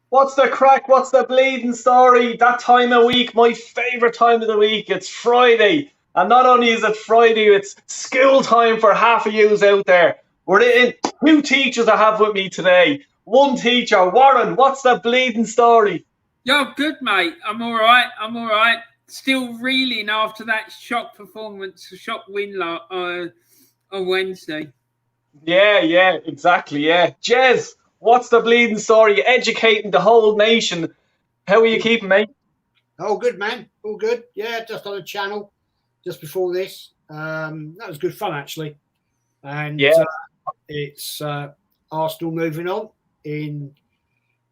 What's the crack? What's the bleeding story? That time of week, my favourite time of the week. It's Friday. And not only is it Friday, it's school time for half of yous out there. We're in two teachers I have with me today. One teacher, Warren, what's the bleeding story? Yo, good, mate. I'm all right. Still reeling after that shock performance, shock win on Wednesday. Yeah, exactly, yeah. Jez, what's the bleeding story? Educating the whole nation. How are you keeping, mate? Oh, good, man. All good. Yeah, just on a channel just before this. That was good fun, actually. And Yeah. It's Arsenal moving on in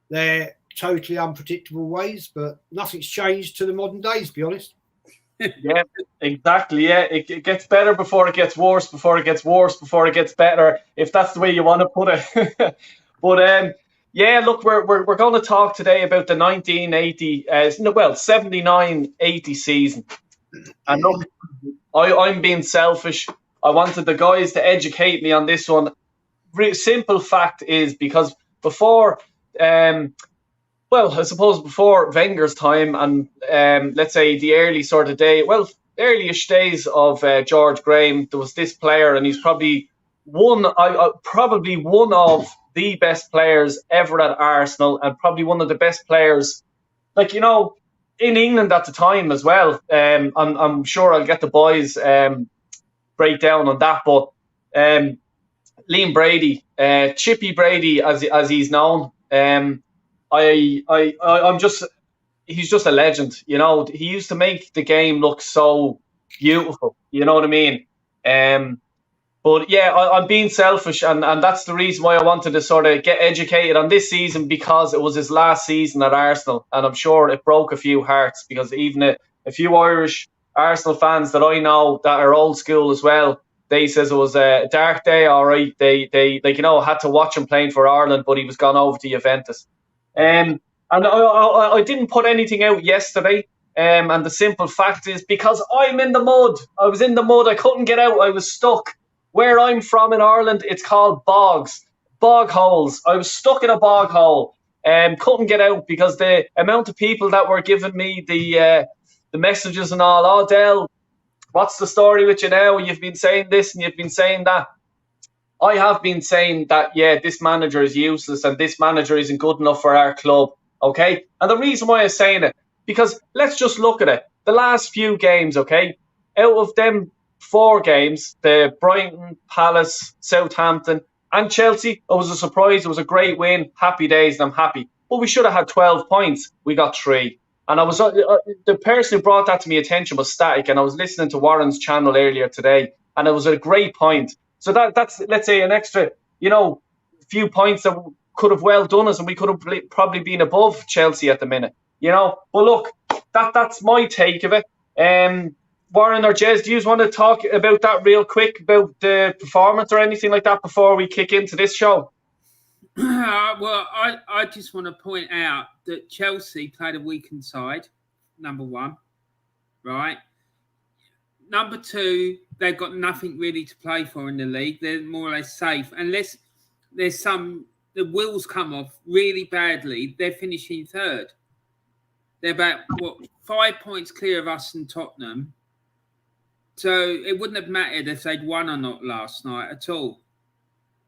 their totally unpredictable ways, but nothing's changed to the modern days, to be honest. Yeah, exactly. Yeah, it gets better before it gets worse, before it gets worse, before it gets better, if that's the way you want to put it. But yeah, look, we're going to talk today about the 1980, 79-80 season. And look, I'm being selfish. I wanted the guys to educate me on this one. Simple fact is because before, I suppose before Wenger's time and let's say the early sort of earlyish days of George Graham, there was this player, and he's probably one of the best players ever at Arsenal, and probably one of the best players, in England at the time as well. I'm sure I'll get the boys break down on that, but Liam Brady, Chippy Brady, as he's known. He's just a legend. He used to make the game look so beautiful. You know what I mean? But yeah, I'm being selfish, and that's the reason why I wanted to sort of get educated on this season, because it was his last season at Arsenal, and I'm sure it broke a few hearts, because even a few Irish Arsenal fans that I know that are old school as well, they says it was a dark day. All right, they had to watch him playing for Ireland, but he was gone over to Juventus. And I didn't put anything out yesterday. And the simple fact is because I'm in the mud. I was in the mud. I couldn't get out. I was stuck. Where I'm from in Ireland, it's called bogs, bog holes. I was stuck in a bog hole and couldn't get out because the amount of people that were giving me the messages and all. Oh, Del, what's the story with you now? You've been saying this and you've been saying that. I have been saying that, yeah, this manager is useless and this manager isn't good enough for our club, okay? And the reason why I'm saying it, because let's just look at it. The last few games, okay? Out of them 4 games, the Brighton, Palace, Southampton and Chelsea, it was a surprise. It was a great win. Happy days, and I'm happy. But we should have had 12 points. We got 3. And I was the person who brought that to my attention was Static, and I was listening to Warren's channel earlier today, and it was a great point. So that's, let's say, an extra, few points that could have well done us, and we could have probably been above Chelsea at the minute, But look, that's my take of it. Warren or Jez, do you want to talk about that real quick, about the performance or anything like that before we kick into this show? Well, I just want to point out that Chelsea played a weakened side, number one, right? Number 2, they've got nothing really to play for in the league. They're more or less safe. Unless there's the wheels come off really badly, they're finishing 3rd. They're about, 5 points clear of us and Tottenham. So it wouldn't have mattered if they'd won or not last night at all.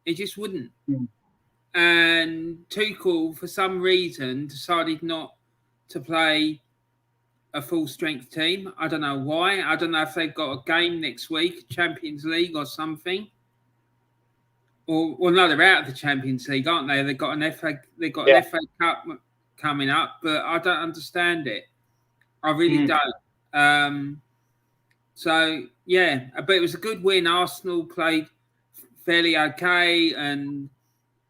It just wouldn't. And Tuchel, for some reason, decided not to play a full-strength team. I don't know why. I don't know if they've got a game next week, Champions League or something. Or no, they're out of the Champions League, aren't they? They've got an FA Cup coming up, but I don't understand it. I really don't. So, yeah, but it was a good win. Arsenal played fairly okay, and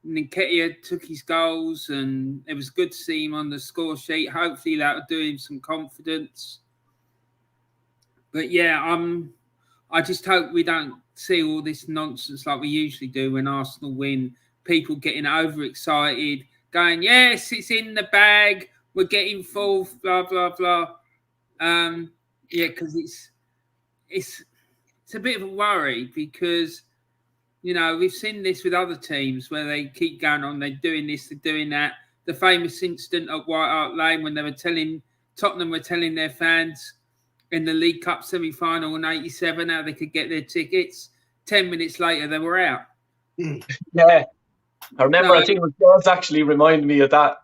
Nketiah took his goals, and it was good to see him on the score sheet. Hopefully that will do him some confidence. But yeah, I just hope we don't see all this nonsense like we usually do when Arsenal win. People getting overexcited, going, yes, it's in the bag, we're getting 4th, blah, blah, blah. Yeah, because it's a bit of a worry because, we've seen this with other teams where they keep going on, they're doing this, they're doing that. the famous incident at White Hart Lane when Tottenham were telling their fans in the League Cup semi-final in '87 how they could get their tickets. 10 minutes later, they were out. Yeah, I remember. I think it was Jez actually reminded me of that.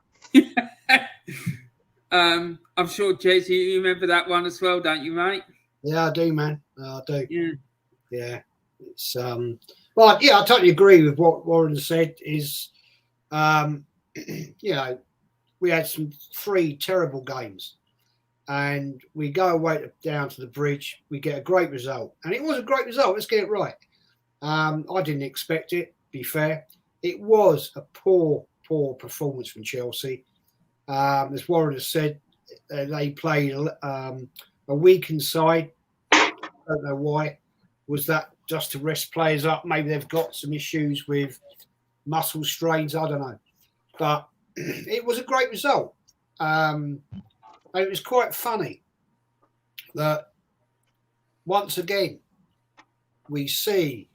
I'm sure, Jez, you remember that one as well, don't you, mate? Yeah, I do, man. I do. Yeah. It's well, yeah, I totally agree with what Warren said. Is you know, we had 3 terrible games, and we go away down to the Bridge. We get a great result, and it was a great result. Let's get it right. I didn't expect it. Be fair, it was a poor performance from Chelsea. As Warren has said, they played a weakened side. I don't know why. Was that just to rest players up? Maybe they've got some issues with muscle strains. I don't know. But it was a great result. And it was quite funny that once again we see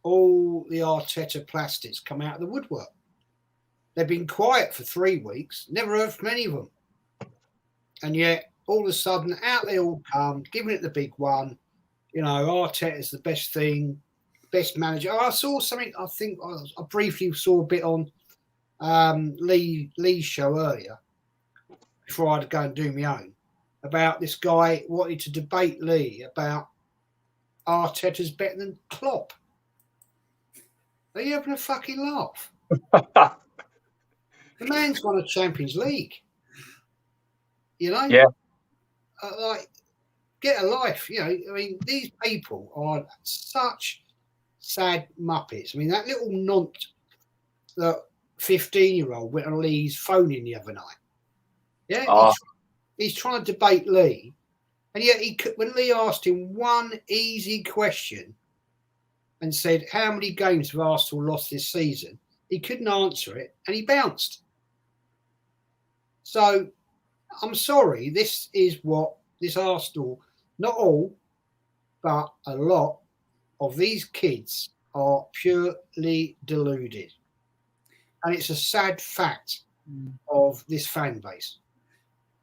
all the Arteta plastics come out of the woodwork. They've been quiet for 3 weeks, never heard from any of them. And yet, all of a sudden, out they all come, giving it the big one. You know, Arteta's the best thing, best manager. I saw something, I think I briefly saw a bit on Lee's show earlier, before I had to go and do my own, about this guy wanting to debate Lee about Arteta's better than Klopp. Are you having a fucking laugh? The man's won a Champions League. You know? Yeah. Like, get a life. You know, I mean, these people are such sad muppets. I mean, that little nont, that 15-year-old went on Lee's phone in the other night. Yeah? Oh. He's trying to debate Lee. And yet, when Lee asked him one easy question and said, how many games have Arsenal lost this season? He couldn't answer it, and he bounced. So, I'm sorry, this is what this Arsenal, not all, but a lot of these kids are purely deluded. And it's a sad fact of this fan base.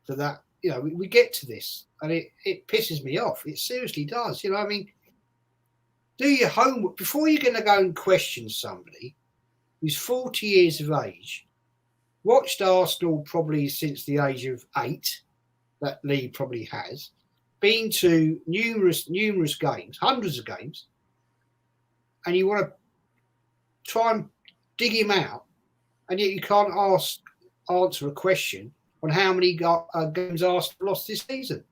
So that, you know, we get to this, and it pisses me off. It seriously does. You know, I mean, do your homework before you're going to go and question somebody who's 40 years of age, watched Arsenal probably since the age of 8, that Lee probably has, been to numerous games, hundreds of games, and you want to try and dig him out, and yet you can't answer a question on how many games Arsenal lost this season.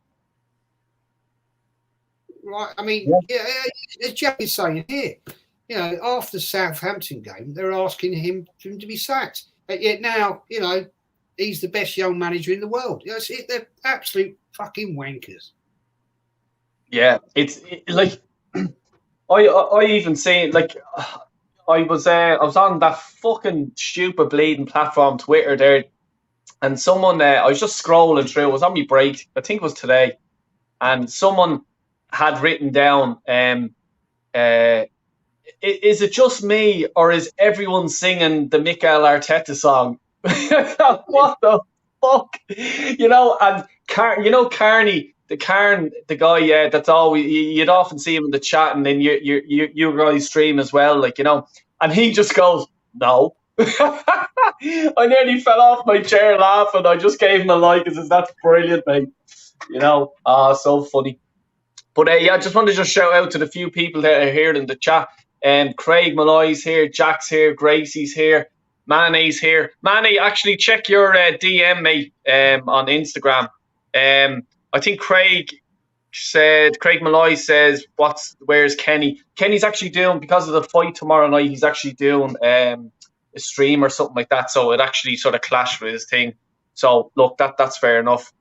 Right? I mean, as Jack is saying here, you know, after the Southampton game, they're asking him to be sacked. But yet now, you know, he's the best young manager in the world. You know, they're absolute fucking wankers. Yeah, it's like I even say, like, I was on that fucking stupid bleeding platform Twitter there, and someone I was just scrolling through. It was on my break, I think it was today, and someone had written down, is it just me or is everyone singing the Mikel Arteta song? What the fuck, you know? And Carney, the guy, that's always, you'd often see him in the chat, and then you guys stream as well, like, you know, and he just goes, no. I nearly fell off my chair laughing. I just gave him a like and says, that's brilliant, mate. You know, so funny. But I just wanted to shout out to the few people that are here in the chat. Craig Malloy's here, Jack's here, Gracie's here, Manny's here. Manny, actually check your DM, mate, on Instagram. I think Craig Malloy says, where's Kenny? Kenny's actually doing, because of the fight tomorrow night, he's actually doing a stream or something like that. So it actually sort of clashed with his thing. So look, that's fair enough.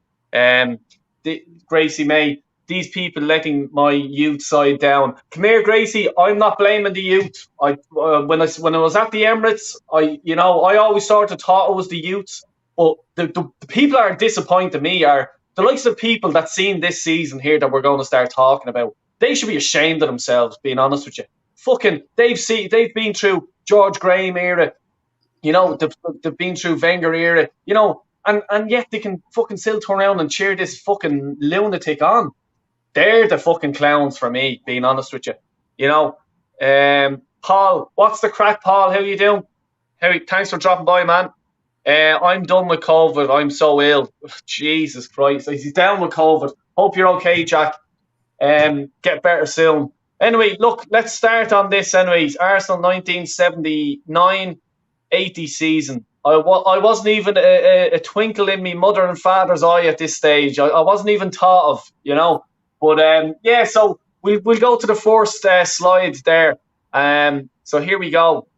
Gracie May, these people letting my youth side down. Come here, Gracie. I'm not blaming the youth. When I was at the Emirates, I always sort of thought it was the youth. But the people that are disappointing me are the likes of people that seen this season here that we're going to start talking about. They should be ashamed of themselves, being honest with you. Fucking, they've been through George Graham era, You know, they've been through Wenger era, you know, and yet they can fucking still turn around and cheer this fucking lunatic on. They're the fucking clowns for me, being honest with you. You know, Paul, what's the crack, Paul? How you doing? Thanks for dropping by, man. I'm done with COVID. I'm so ill. Jesus Christ. He's down with COVID. Hope you're okay, Jack. Get better soon. Anyway, look, let's start on this anyways. Arsenal 1979-80 season. I wasn't even a twinkle in me mother and father's eye at this stage. I wasn't even thought of, you know. But yeah, so we'll go to the first slide there. So here we go.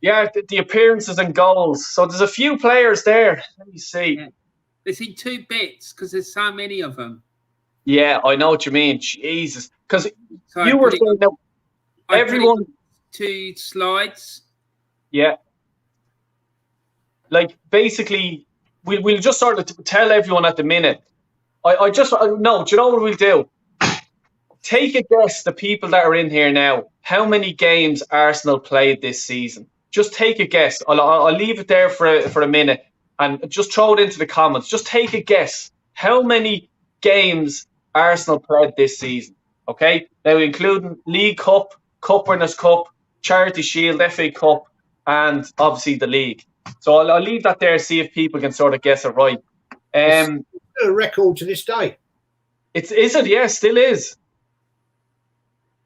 Yeah, the appearances and goals. So there's a few players there. Let me see. Yeah. There's in 2 bits because there's so many of them. Yeah, I know what you mean. Jesus, because you were saying that everyone 2 slides. Yeah, like basically, we'll just sort of tell everyone at the minute. No. Do you know what we'll do? Take a guess, the people that are in here now, how many games Arsenal played this season. Just take a guess. I'll leave it there for a minute and just throw it into the comments. Just take a guess. How many games Arsenal played this season? Okay? Now, including League Cup, Cup Winners' Cup, Charity Shield, FA Cup, and obviously the league. So I'll leave that there, see if people can sort of guess it right. It's a record to this day. Is it? Yeah, still is.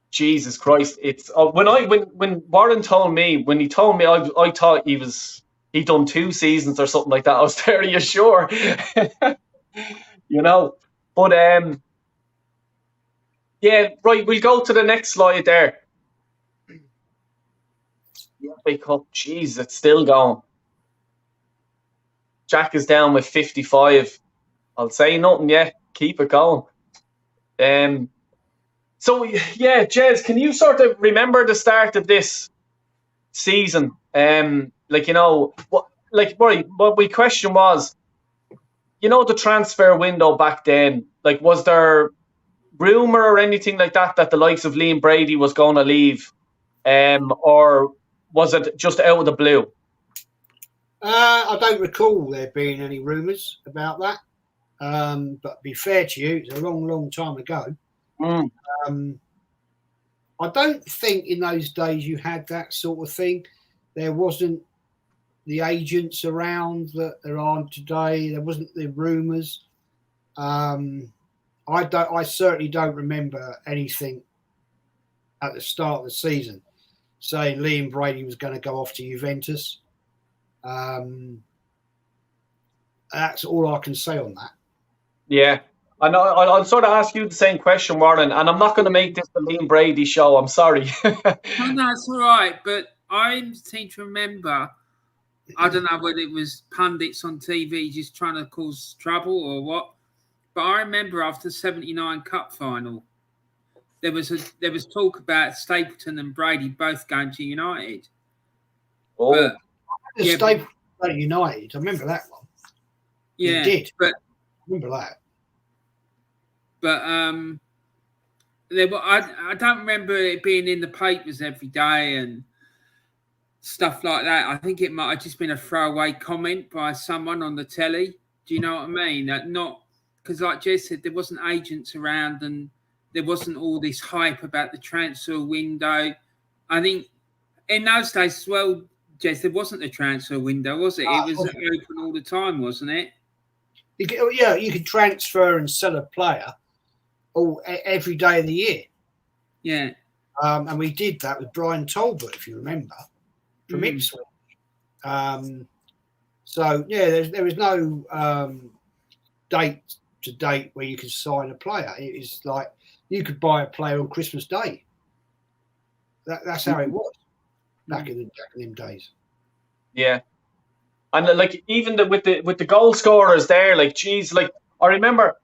Jesus Christ! It's when Warren told me, I thought he'd done 2 seasons or something like that. I was fairly sure, you know. But yeah, right. We'll go to the next slide there. The FA Cup, jeez, it's still going. Jack is down with 55. I'll say nothing yet. Keep it going. So, yeah, Jez, can you sort of remember the start of this season? Like, you know, what my question was, you know, the transfer window back then, like, was there rumour or anything like that the likes of Liam Brady was going to leave? Or was it just out of the blue? I don't recall there being any rumours about that. But to be fair to you, it's a long, long time ago. I don't think in those days you had that sort of thing. There wasn't the agents around that there aren't today. There wasn't the rumours. I certainly don't remember anything at the start of the season saying Liam Brady was going to go off to Juventus. That's all I can say on that. Yeah. I know. I'll sort of ask you the same question, Warren, and I'm not going to make this the Liam Brady show. I'm sorry. No, it's all right. But I seem to remember, I don't know whether it was pundits on TV just trying to cause trouble or what, but I remember after the '79 Cup final, there was talk about Stapleton and Brady both going to United. Oh, but, yeah, Stapleton United. I remember that one. Yeah, he did. But I remember that. But I don't remember it being in the papers every day and stuff like that. I think it might have just been a throwaway comment by someone on the telly. Do you know what I mean? Not because, like Jez said, there wasn't agents around and there wasn't all this hype about the transfer window. I think in those days as well, Jez, there wasn't a transfer window, was it? It was open all the time, wasn't it? You could transfer and sell a player every day of the year. Yeah. And we did that with Brian Talbot, if you remember, from Ipswich. So, yeah, there was no date to date where you could sign a player. It was like you could buy a player on Christmas Day. That's how it was back in them days. Yeah. And like even with the goal scorers there, like, geez, like I remember,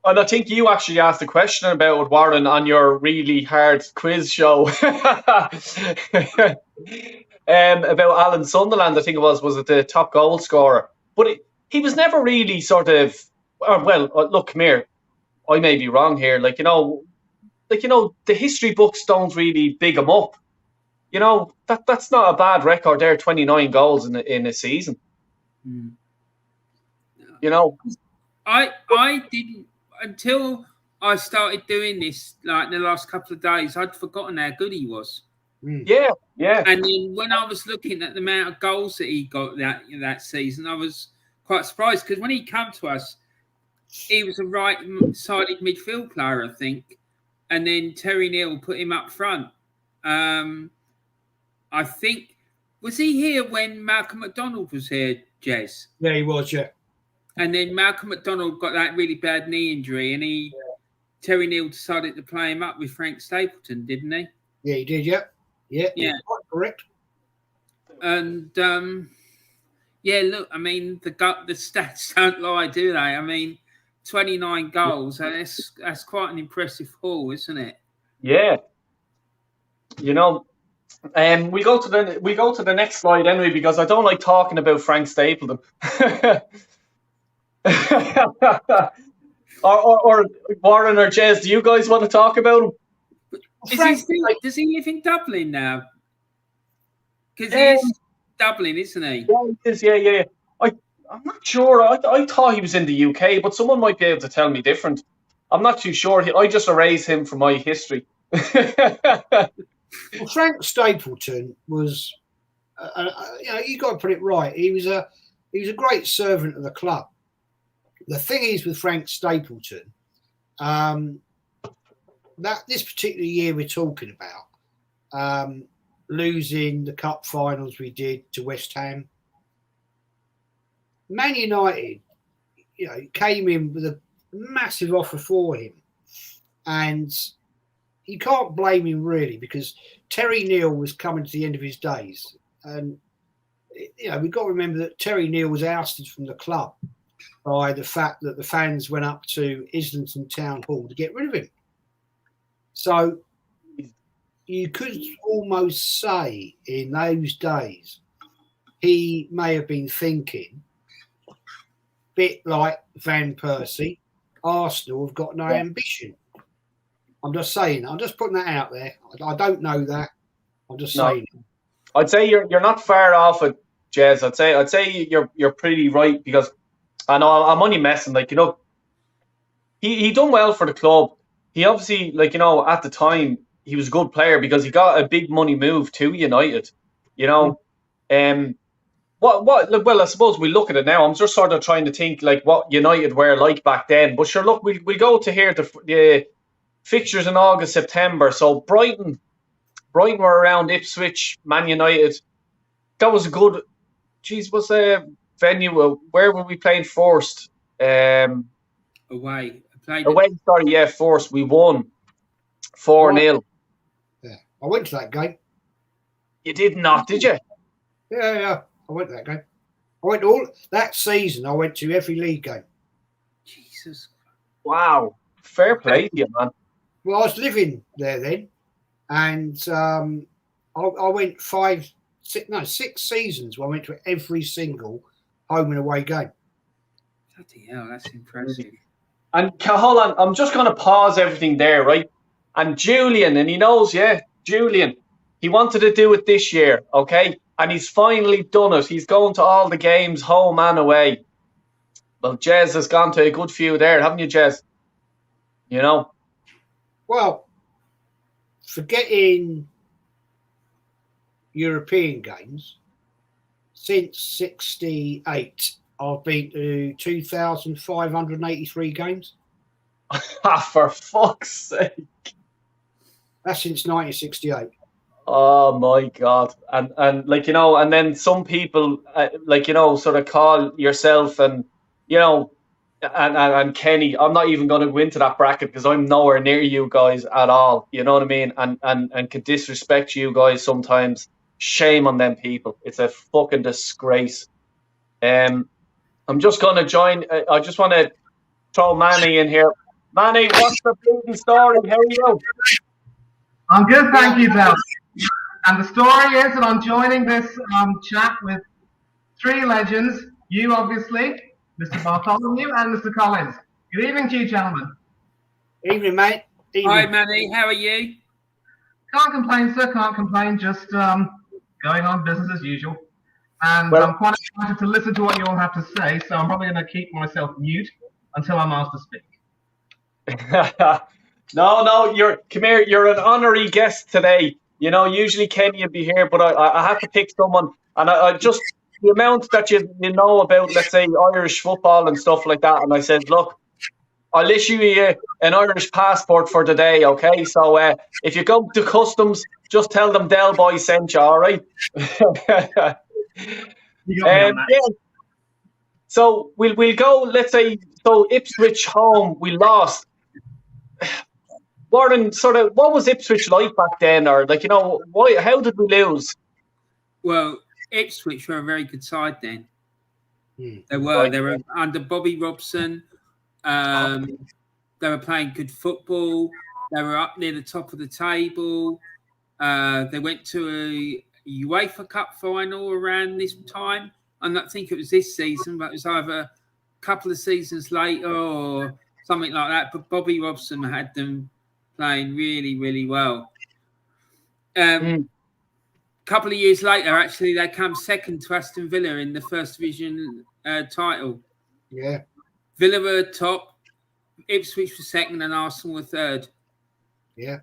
and I think you actually asked a question about it, Warren, on your really hard quiz show about Alan Sunderland. I think it was it the top goal scorer? But he was never really sort of. Well, look, come here. I may be wrong here. The history books don't really big him up. you know, that's not a bad record there. 29 goals in a season. Mm. You know, I didn't until I started doing this. Like the last couple of days, I'd forgotten how good he was. Yeah. And then when I was looking at the amount of goals that he got that season, I was quite surprised because when he came to us, he was a right-sided midfield player, I think, and then Terry Neal put him up front. I think was he here when Malcolm McDonald was here, Jez? Yeah, he was. Yeah. And then Malcolm McDonald got that really bad knee injury, and Terry Neal decided to play him up with Frank Stapleton, didn't he? Yeah, he did. Yeah. Correct. And look, I mean, the stats don't lie, do they? I mean, 29 goals. That's quite an impressive haul, isn't it? Yeah. You know, we go to the next slide anyway because I don't like talking about Frank Stapleton. or Warren or Jez, do you guys want to talk about him? Does he live in Dublin now? Because he's Dublin, isn't he? Yeah, he is. Yeah. I'm not sure. I thought he was in the UK, but someone might be able to tell me different. I'm not too sure. I just erased him from my history. Well, Frank Stapleton was, you got to put it right. He was a great servant of the club. The thing is with Frank Stapleton, that this particular year we're talking about, losing the cup finals we did to West Ham, Man United, came in with a massive offer for him, and you can't blame him really because Terry Neal was coming to the end of his days, and we've got to remember that Terry Neal was ousted from the club by the fact that the fans went up to Islington Town Hall to get rid of him. So you could almost say in those days he may have been thinking, bit like Van Persie, Arsenal have got no ambition. I'm just saying. I'm just putting that out there. I don't know that. I'm just saying. I'd say you're not far off it, Jez. I'd say you're pretty right because I know I'm only messing. He done well for the club. He obviously, at the time he was a good player because he got a big money move to United. Well, I suppose we look at it now. I'm just sort of trying to think what United were like back then. But sure, look, we'll go to here the fixtures in August, September. So Brighton were around Ipswich, Man United. That was a good. Geez, what's a venue? Where were we playing first? Away. Sorry, yeah, first we won 4-0. Yeah, I went to that game. You did not, did you? Yeah. I went to that game. I went all that season. I went to every league game. Jesus. Wow. Fair play to you, man. Well, I was living there then, and I went 6 seasons where I went to every single home and away game. Bloody hell, that's impressive. And hold on, I'm just going to pause everything there, right? And Julian, and he knows, Julian, he wanted to do it this year, okay? And he's finally done it. He's going to all the games, home and away. Well, Jez has gone to a good few there, haven't you, Jez? Well, forgetting European games, since '68, I've been to 2,583 games. For fuck's sake. That's since 1968. Oh my God. And and then some people, sort of call yourself and Kenny, I'm not even going to go into that bracket because I'm nowhere near you guys at all. You know what I mean? And could disrespect you guys sometimes. Shame on them people. It's a fucking disgrace. I'm just going to join. I just want to throw Manny in here. Manny, what's the bleeding story? How are you? I'm good, thank you, Del. And the story is that I'm joining this chat with three legends. You, obviously, Mr. Bartholomew, and Mr. Collins. Good evening to you, gentlemen. Evening, mate. Evening. Hi, Manny. How are you? Can't complain, sir. Can't complain. Just going on business as usual. And Well- I'm quite excited to listen to what you all have to say. So I'm probably going to keep myself mute until I'm asked to speak. No, come here. You're an honorary guest today. You know, usually Kenny would be here, but I have to pick someone, and I just the amount that you know about, let's say, Irish football and stuff like that. And I said, look, I'll issue you an Irish passport for the day, okay? So if you come to customs, just tell them Del Boy sent you, all right? You got me on that. Yeah. So we'll go. Let's say so. Ipswich home, we lost. Warren, sort of, what was Ipswich like back then, or like why? How did we lose? Well, Ipswich were a very good side then. They were. Right. They were under Bobby Robson. They were playing good football. They were up near the top of the table. They went to a UEFA Cup final around this time. I don't think it was this season, but it was either a couple of seasons later or something like that. But Bobby Robson had them playing really, really well. Couple of years later, actually, they come second to Aston Villa in the First Division title. Yeah. Villa were top, Ipswich were second, and Arsenal were third. Yeah.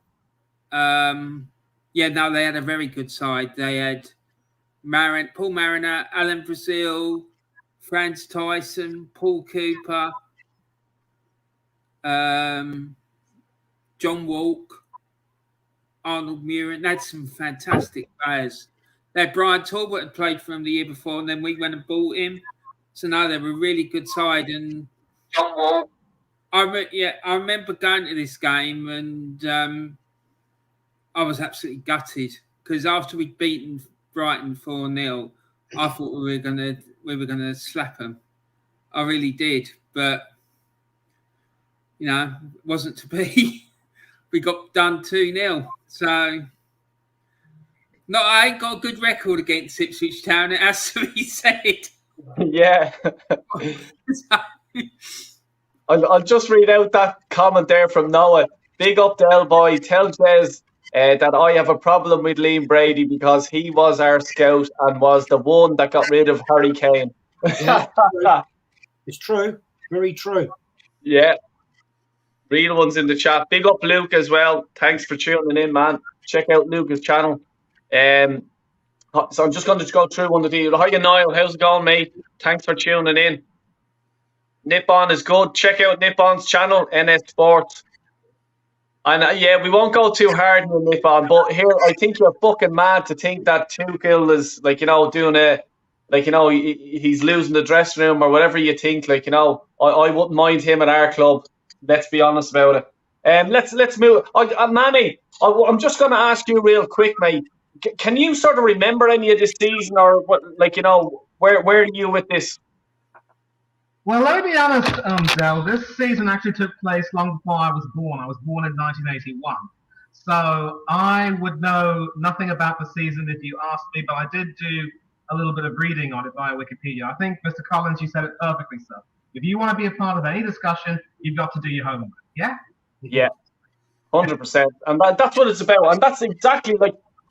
No, they had a very good side. They had Paul Mariner, Alan Brazil, Franz Tyson, Paul Cooper, John Walk, Arnold Murin. They had some fantastic players. They had Brian Talbot had played for them the year before, and then we went and bought him. So no, they were a really good side. And John Wall. I remember going to this game, and I was absolutely gutted because after we'd beaten Brighton 4-0, I thought we were gonna slap them. I really did, but it wasn't to be. We got done 2-0. So I ain't got a good record against Ipswich Town, it has to be said. Yeah. I'll just read out that comment there from Noah. Big up Del Boy. Tell Jez that I have a problem with Liam Brady because he was our scout and was the one that got rid of Harry Kane. Yeah, it's true. Very true. Yeah. Real ones in the chat. Big up Luke as well. Thanks for tuning in, man. Check out Luke's channel. So I'm just going to go through one of the... Hi, Niall. How's it going, mate? Thanks for tuning in. Nippon is good. Check out Nippon's channel, NS Sports. And we won't go too hard on Nippon, but here, I think you're fucking mad to think that Tuchel is, doing a... he's losing the dressing room or whatever you think. I wouldn't mind him at our club. Let's be honest about it. Let's move. Manny, I'm just going to ask you real quick, mate. Can you sort of remember any of this season, or what? Where are you with this? Well, let me be honest, Del. This season actually took place long before I was born. I was born in 1981, so I would know nothing about the season if you asked me. But I did do a little bit of reading on it via Wikipedia. I think, Mr. Collins, you said it perfectly, sir. If you want to be a part of any discussion, you've got to do your homework. Yeah. Yeah. 100%, and that's what it's about, and that's exactly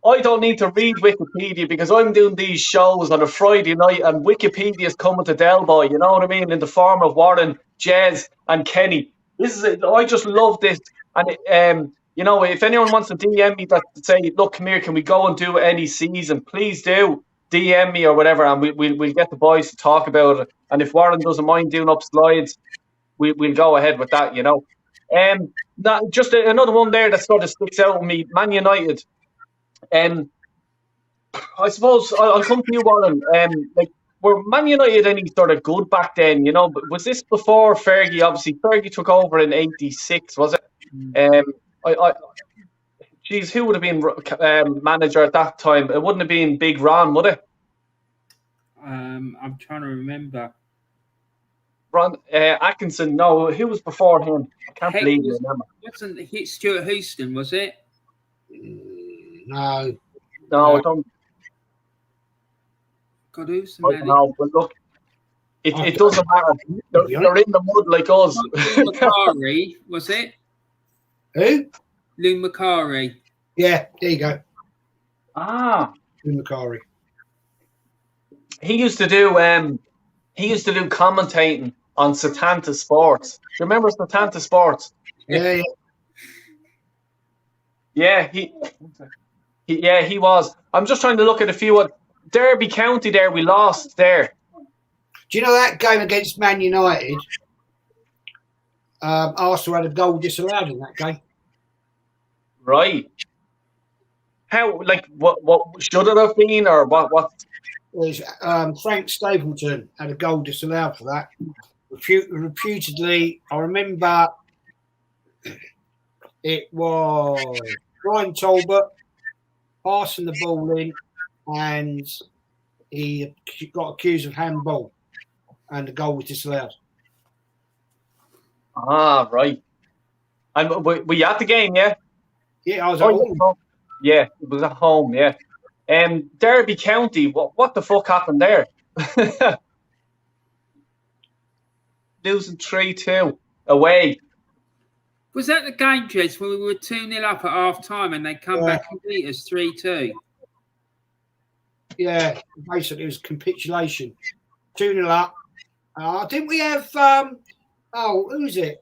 I don't need to read Wikipedia because I'm doing these shows on a Friday night and Wikipedia is coming to Del Boy, you know what I mean, in the form of Warren, Jez and Kenny. This is it. I just love this. And, if anyone wants to DM me that say, look, come here, can we go and do any season? Please do DM me or whatever, and we'll get the boys to talk about it. And if Warren doesn't mind doing up slides, we'll go ahead with that, Just another one there that sort of sticks out with me, Man United. I suppose I'll come to you, Warren. Were Man United any sort of good back then? But was this before Fergie? Obviously, Fergie took over in '86, was it? Who would have been manager at that time? It wouldn't have been Big Ron, would it? I'm trying to remember. Ron Atkinson. No, who was before him? I can't believe you remember. Wasn't Stuart Houston? Was it? No, I don't. God, who's the man? No, but look, it doesn't matter. They're in the mud like us. Lou Macari, was it? Who? Lou Macari. Yeah, there you go. Ah, Macari. he used to do commentating on Satanta Sports. Do you remember Satanta Sports? Yeah, Yeah, he was. I'm just trying to look at a few. Derby County there, we lost there. Do you know that game against Man United? Arsenal had a goal disallowed in that game. Right. How, like, what should it have been, or what? Was Frank Stapleton had a goal disallowed for that. Reputedly, I remember it was Brian Talbot passing the ball in, and he got accused of handball, and the goal was disallowed. Ah, right. And were you at the game? Yeah. Yeah, I was at home. Yeah, it was at home. Yeah. Derby County. What the fuck happened there? Losing 3-2 away. Was that the game, Jez, when we were 2-0 up at half time and they come back and beat us 3-2? Yeah, basically it was capitulation. 2-0 up. Didn't we have who's it?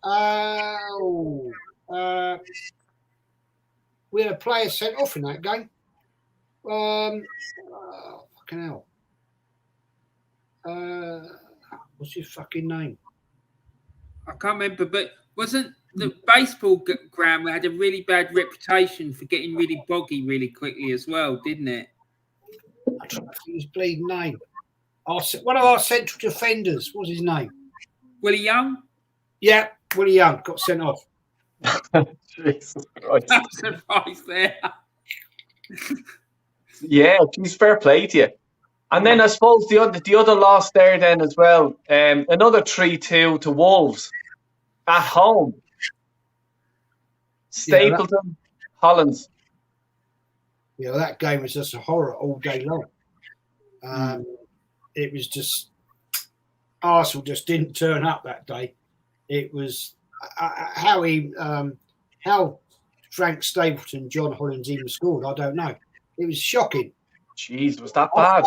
We had a player sent off in that game. Fucking hell. What's his fucking name? I can't remember, but wasn't the baseball ground had a really bad reputation for getting really boggy really quickly as well, didn't it? I don't know his bleeding name. One of our central defenders, what's his name? Willie Young? Yeah, Willie Young got sent off. Jesus Christ. I'm surprised there. Yeah, geez, fair play to you. And then I suppose the other loss there then as well. Another 3-2 to Wolves at home. Stapleton, Hollands. Yeah, that game was just a horror all day long. It was just Arsenal just didn't turn up that day. It was how Frank Stapleton, John Hollins even scored. I don't know. It was shocking. Jeez, was that bad?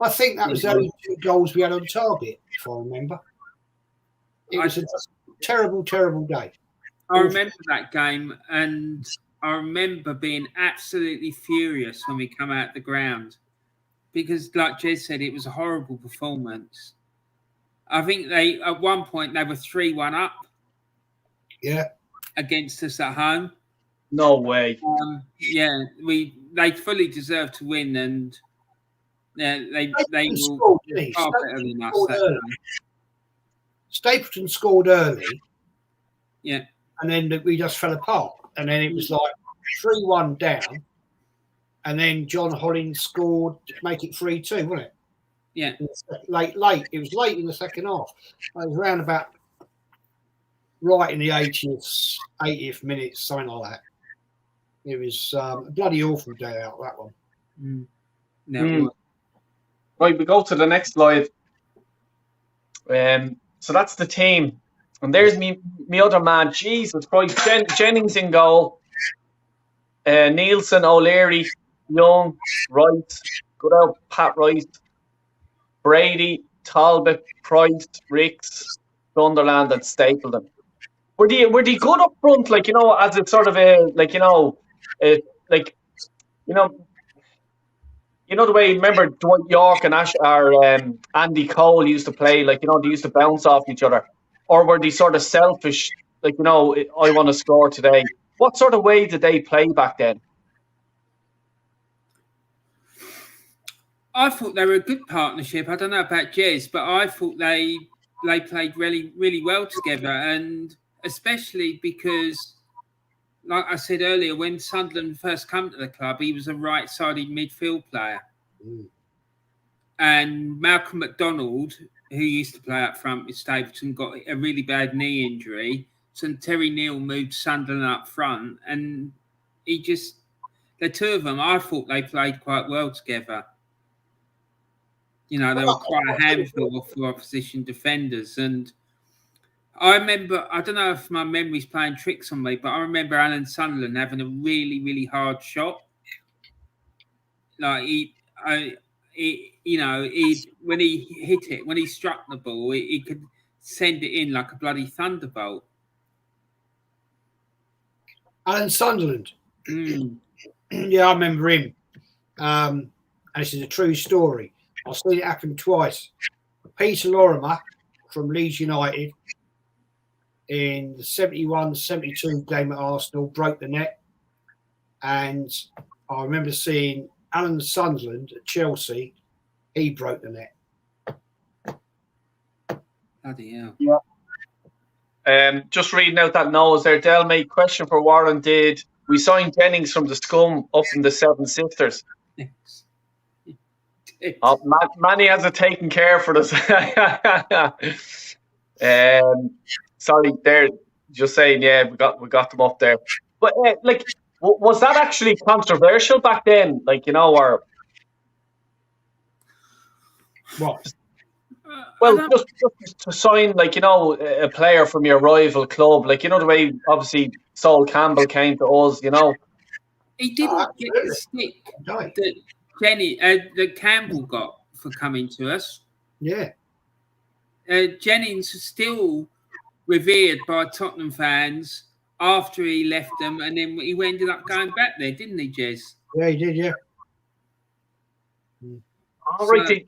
I think that was the only 2 goals we had on target, if I remember. It was a terrible, terrible day. I remember that game, and I remember being absolutely furious when we come out the ground because, like Jez said, it was a horrible performance. I think at one point they were 3-1 up. Yeah. Against us at home. No way. They fully deserved to win, and they will far better than us. Stapleton scored early. Yeah. And then we just fell apart. And then it was like 3-1 down. And then John Hollins scored to make it 3-2, wasn't it? Yeah. Late. It was late in the second half. It was around about right in the 80th minute, something like that. It was a bloody awful day out, that one. Right, we go to the next slide. So that's the team. And there's me other man. Jesus Christ. Jennings in goal. Nielsen, O'Leary, Young, Wright. Good old Pat Wright. Brady, Talbot, Price, Ricks, Sunderland, and Stapleton. Were they good up front, like, you know, as a sort of a, like, you know, the way, remember Dwight York and Andy Cole used to play, like, you know, they used to bounce off each other? Or were they sort of selfish, like, you know, I want to score today? What sort of way did they play back then? I thought they were a good partnership. I don't know about Jez, but I thought they played really, really well together, and especially because, like I said earlier, when Sunderland first came to the club, he was a right-sided midfield player. And Malcolm McDonald, who used to play up front with Stapleton, got a really bad knee injury. So Terry Neal moved Sunderland up front, and the 2 of them, I thought they played quite well together. You know, they were quite a handful for opposition defenders. And I remember, I don't know if my memory's playing tricks on me, but I remember Alan Sunderland having a really, really hard shot. Like when he hit it, when he struck the ball, he could send it in like a bloody thunderbolt. Alan Sunderland. Mm. Yeah, I remember him. And this is a true story. I've seen it happen twice. Peter Lorimer from Leeds United in the 71-72 game at Arsenal broke the net. And I remember seeing Alan Sunderland at Chelsea. He broke the net. Bloody hell. Yeah. Just reading out that nose there, Del made question for Warren. Did we sign Jennings from the scum up in the Seven Sisters? Oh, Manny has it taken care for us. Sorry, there. Just saying, yeah, we got them up there. But was that actually controversial back then? Or what? Well, just to sign, a player from your rival club, the way obviously Sol Campbell came to us, He didn't get the stick that Campbell got for coming to us. Yeah. Jennings is still revered by Tottenham fans after he left them, and then he ended up going back there, didn't he, Jez? Yeah, he did, yeah. All right.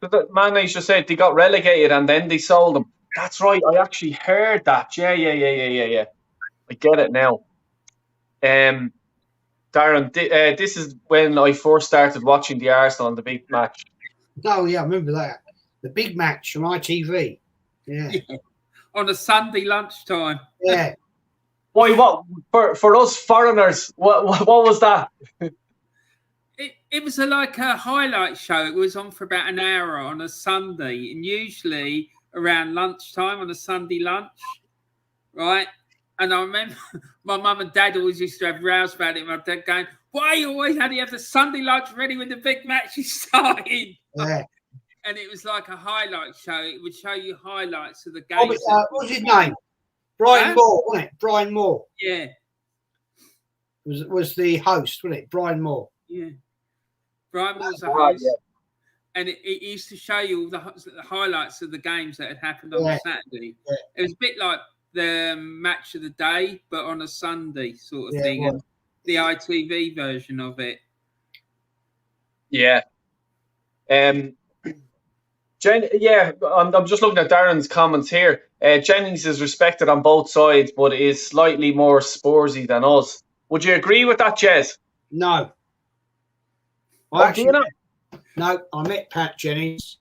The man they just said they got relegated and then they sold them. That's right. I actually heard that. Yeah. I get it now. Darren, this is when I first started watching the Arsenal and the big match. Oh, yeah, I remember that. The big match on ITV. Yeah. On a Sunday lunchtime. Yeah. Boy, what for us foreigners? What was that? It was like a highlight show. It was on for about an hour on a Sunday, and usually around lunchtime on a Sunday lunch, right? And I remember my mum and dad always used to have rows about it. My dad going, "Why you always had to have the Sunday lunch ready when the big match is starting?" Yeah. And it was like a highlight show. It would show you highlights of the game. What was his name? Brian Moore, wasn't it? Brian Moore. Yeah. Was the host, wasn't it? Brian Moore. Yeah. Brian Moore's the host. Yeah. And it used to show you all the highlights of the games that had happened on a Saturday. Yeah. It was a bit like the match of the day, but on a Sunday sort of thing. And the ITV version of it. Yeah. I'm just looking at Darren's comments here. Jennings is respected on both sides, but is slightly more Spursy than us. Would you agree with that, Jez? No. No, I met Pat Jennings.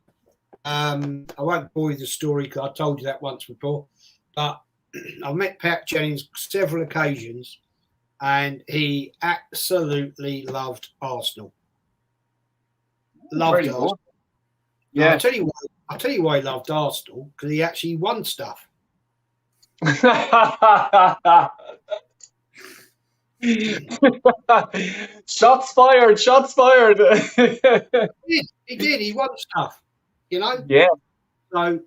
I won't bore you with the story because I told you that once before. But I've met Pat Jennings several occasions, and he absolutely loved Arsenal. Loved Arsenal. Yeah. I'll tell you why he loved Arsenal, because he actually won stuff. Shots fired. He did. He won stuff, Yeah. So,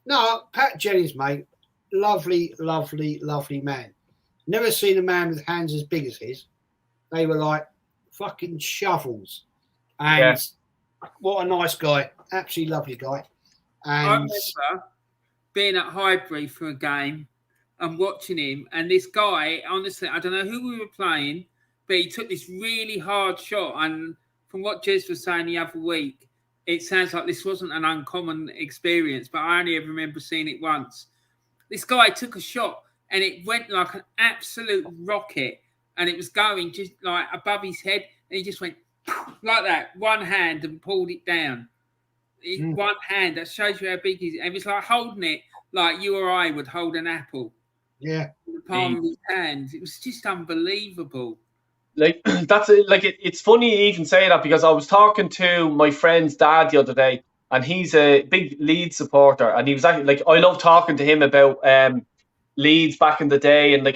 no, Pat Jennings, mate, lovely man. Never seen a man with hands as big as his. They were like fucking shovels. And what a nice guy. Absolutely lovely guy. And I remember being at Highbury for a game and watching him. And this guy, honestly, I don't know who we were playing, but he took this really hard shot. And from what Jez was saying the other week, it sounds like this wasn't an uncommon experience, but I only ever remember seeing it once. This guy took a shot and it went like an absolute rocket, and it was going just like above his head, and he just went like that, one hand, and pulled it down. One hand, that shows you how big he is. And it was like holding it like you or I would hold an apple. Yeah. In the palm of his hand. It was just unbelievable. It's funny you even say that, because I was talking to my friend's dad the other day, and he's a big Leeds supporter, and he was actually I love talking to him about Leeds back in the day, and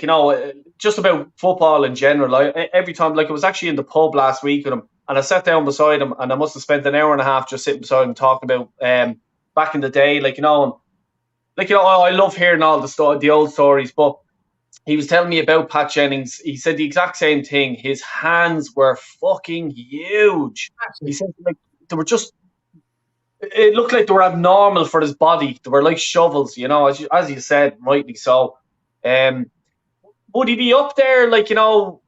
just about football in general. Every time, it was actually in the pub last week with him, and I sat down beside him, and I must have spent an hour and a half just sitting beside him talking about back in the day, and like, you know, I love hearing all the old stories, but he was telling me about Pat Jennings. He said the exact same thing. His hands were fucking huge. He said, like, they were just, it looked like they were abnormal for his body. They were like shovels, you know, as you said, rightly so. Would he be up there? Like, you know,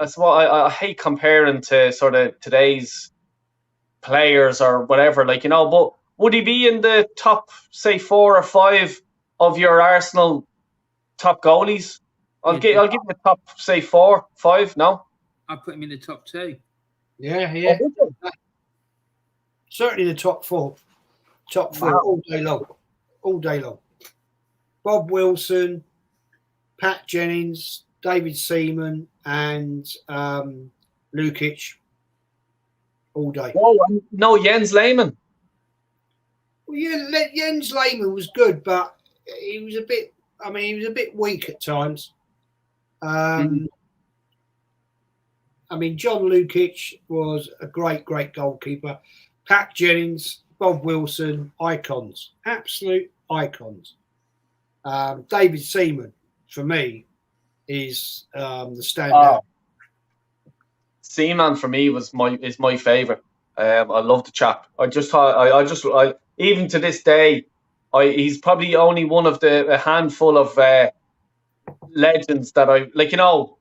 I hate comparing to sort of today's players or whatever, like, you know, but would he be in the top, say, 4 or 5 of your Arsenal top goalies? I'll give him the top, say, 4, 5. No, I'll put him in the top 2. Yeah. Certainly the top 4. Top 4 all day long. Bob Wilson, Pat Jennings, David Seaman, and Lukic all day. Whoa, no, Jens Lehmann. Well, yeah, Jens Lehmann was good, but he was a bit weak at times. I mean, John Lukic was a great goalkeeper. Pat Jennings, Bob Wilson, icons, absolute icons. David Seaman, for me, is the standout. Seaman for me is my favourite. I love the chap. I just thought even to this day, he's probably only one of a handful of legends that I like, you know,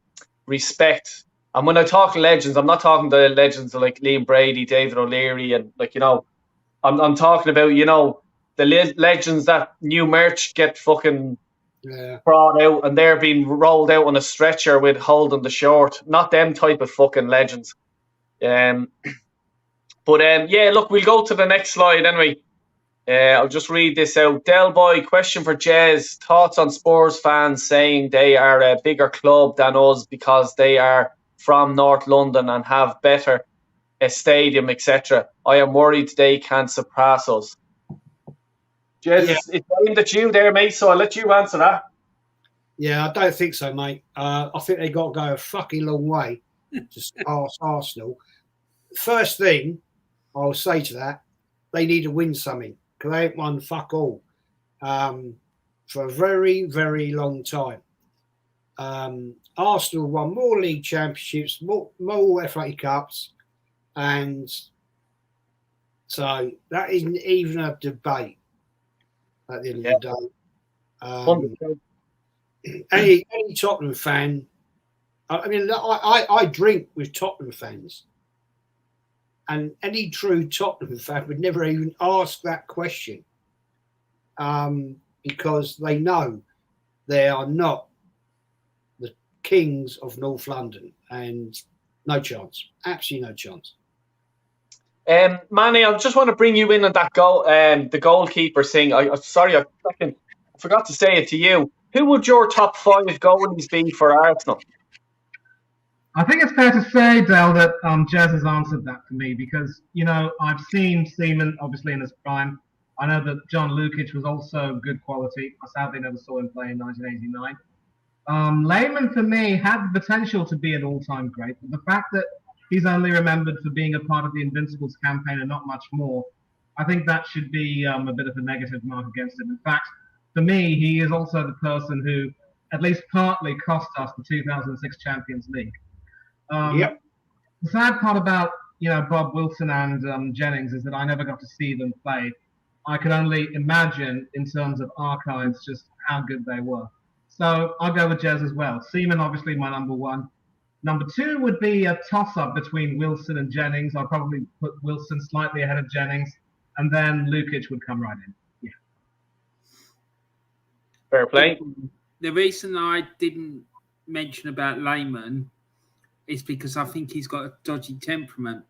respect. And when I talk legends, I'm not talking the legends like Liam Brady, David O'Leary, and, like, you know, I'm talking about, you know, the legends that new merch get fucking brought out and they're being rolled out on a stretcher with holding the short. Not them type of fucking legends. Yeah, look, we'll go to the next slide anyway. I'll just read this out. Del Boy, question for Jez. Thoughts on Spurs fans saying they are a bigger club than us because they are from North London and have better a stadium, etc. I am worried they can't surpass us. Jez, it's aimed at you there, mate, so I'll let you answer that. Yeah, I don't think so, mate. I think they got to go a fucking long way to pass Arsenal. First thing I'll say to that, they need to win something because they ain't won fuck all for a very, very long time. Arsenal won more league championships, more FA Cups, and so that isn't even a debate at the end of the day. Any Tottenham fan, I mean, I drink with Tottenham fans, and any true Tottenham fan would never even ask that question because they know they are not the kings of North London, and no chance, absolutely no chance. Manny, I just want to bring you in on that goal, the goalkeeper thing. I'm sorry, I forgot to say it to you. Who would your top 5 goalies be for Arsenal? I think it's fair to say, Del, that Jez has answered that for me because, you know, I've seen Seaman obviously in his prime. I know that John Lukic was also good quality. I sadly never saw him play in 1989. Lehmann, for me, had the potential to be an all-time great, but the fact that he's only remembered for being a part of the Invincibles campaign and not much more, I think that should be a bit of a negative mark against him. In fact, for me, he is also the person who at least partly cost us the 2006 Champions League. The sad part about, you know, Bob Wilson and Jennings is that I never got to see them play. I can only imagine in terms of archives just how good they were. So I'll go with Jez as well. Seaman, obviously, my number 1. Number 2 would be a toss-up between Wilson and Jennings. I'll probably put Wilson slightly ahead of Jennings, and then Lukic would come right in. Yeah. Fair play. The reason I didn't mention about Lehmann is because I think he's got a dodgy temperament.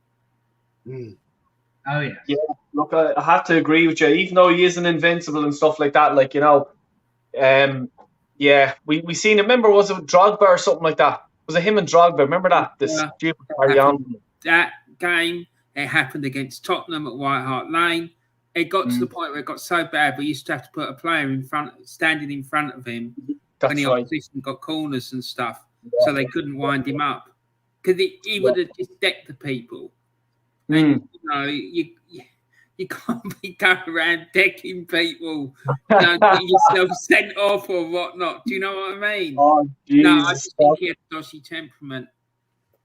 Oh, yeah. Yeah, look, I have to agree with you. Even though he isn't invincible and stuff like that, like, you know, we seen him. Remember, was it Drogba or something like that? Was it him and Drogba? Remember that? That game, it happened against Tottenham at White Hart Lane. It got to the point where it got so bad we used to have to put a player standing in front of him when the opposition got corners and stuff, so they couldn't wind him up because he would have just decked the people. And, you know, You can't be going around decking people, getting yourself sent off or whatnot. Do you know what I mean? Oh, Jesus. No, I just think he had a dodgy temperament.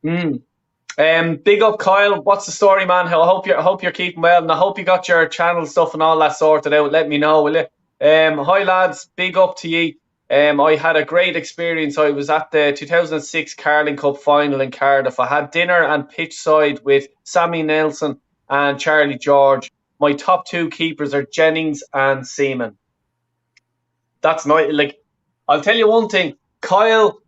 Big up, Kyle. What's the story, man? I hope you're keeping well, and I hope you got your channel stuff and all that sorted out. Let me know, will you? Hi lads, big up to you. I had a great experience. I was at the 2006 Carling Cup final in Cardiff. I had dinner and pitch side with Sammy Nelson and Charlie George. My top two keepers are Jennings and Seaman. That's nice. Like, I'll tell you one thing. Kyle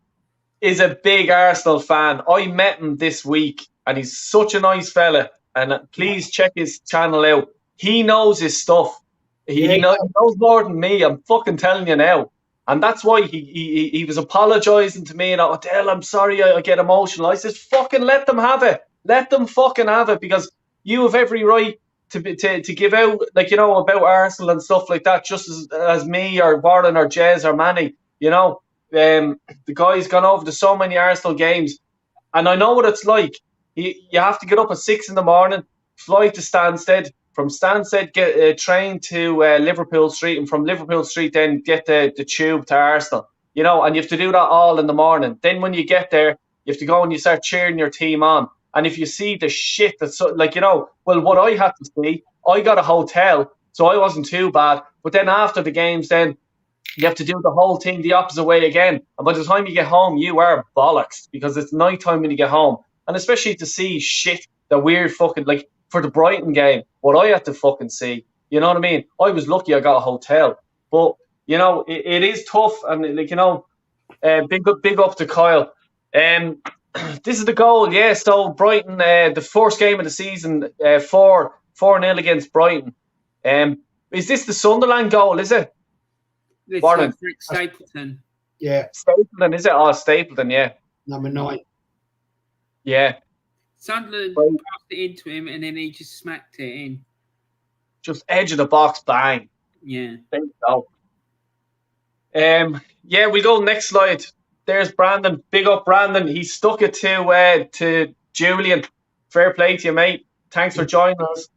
is a big Arsenal fan. I met him this week, and he's such a nice fella. And please check his channel out. He knows his stuff. He knows more than me. I'm fucking telling you now. And that's why he was apologising to me. And Dale, I'm sorry, I get emotional. I said, fucking let them have it. Let them fucking have it, because you have every right to give out, like, you know, about Arsenal and stuff like that, just as me or Warren or Jez or Manny, you know. The guy's gone over to so many Arsenal games, and I know what it's like. You have to get up at 6 a.m, fly to Stansted, from Stansted get a train to Liverpool Street, and from Liverpool Street then get the tube to Arsenal, you know, and you have to do that all in the morning. Then when you get there, you have to go and you start cheering your team on. And if you see the shit that's so, like, you know, well, what I had to see, I got a hotel, so I wasn't too bad. But then after the games, then you have to do the whole thing the opposite way again. And by the time you get home, you are bollocks, because it's night time when you get home. And especially to see shit, the weird fucking, like, for the Brighton game, what I had to fucking see. You know what I mean? I was lucky I got a hotel. But, you know, it is tough. And, like, you know, big up to Kyle. This is the goal, yeah. So Brighton, the first game of the season, 4-0 against Brighton. Is this the Sunderland goal, is it? Warren. Stapleton. Yeah. Stapleton, is it? Oh, Stapleton, yeah. Number 9. Yeah. Sunderland passed it into him, and then he just smacked it in. Just edge of the box, bang. Yeah. There you go. Yeah, we'll go next slide. There's Brandon. Big up, Brandon. He stuck it to Julian. Fair play to you, mate. Thanks for joining us.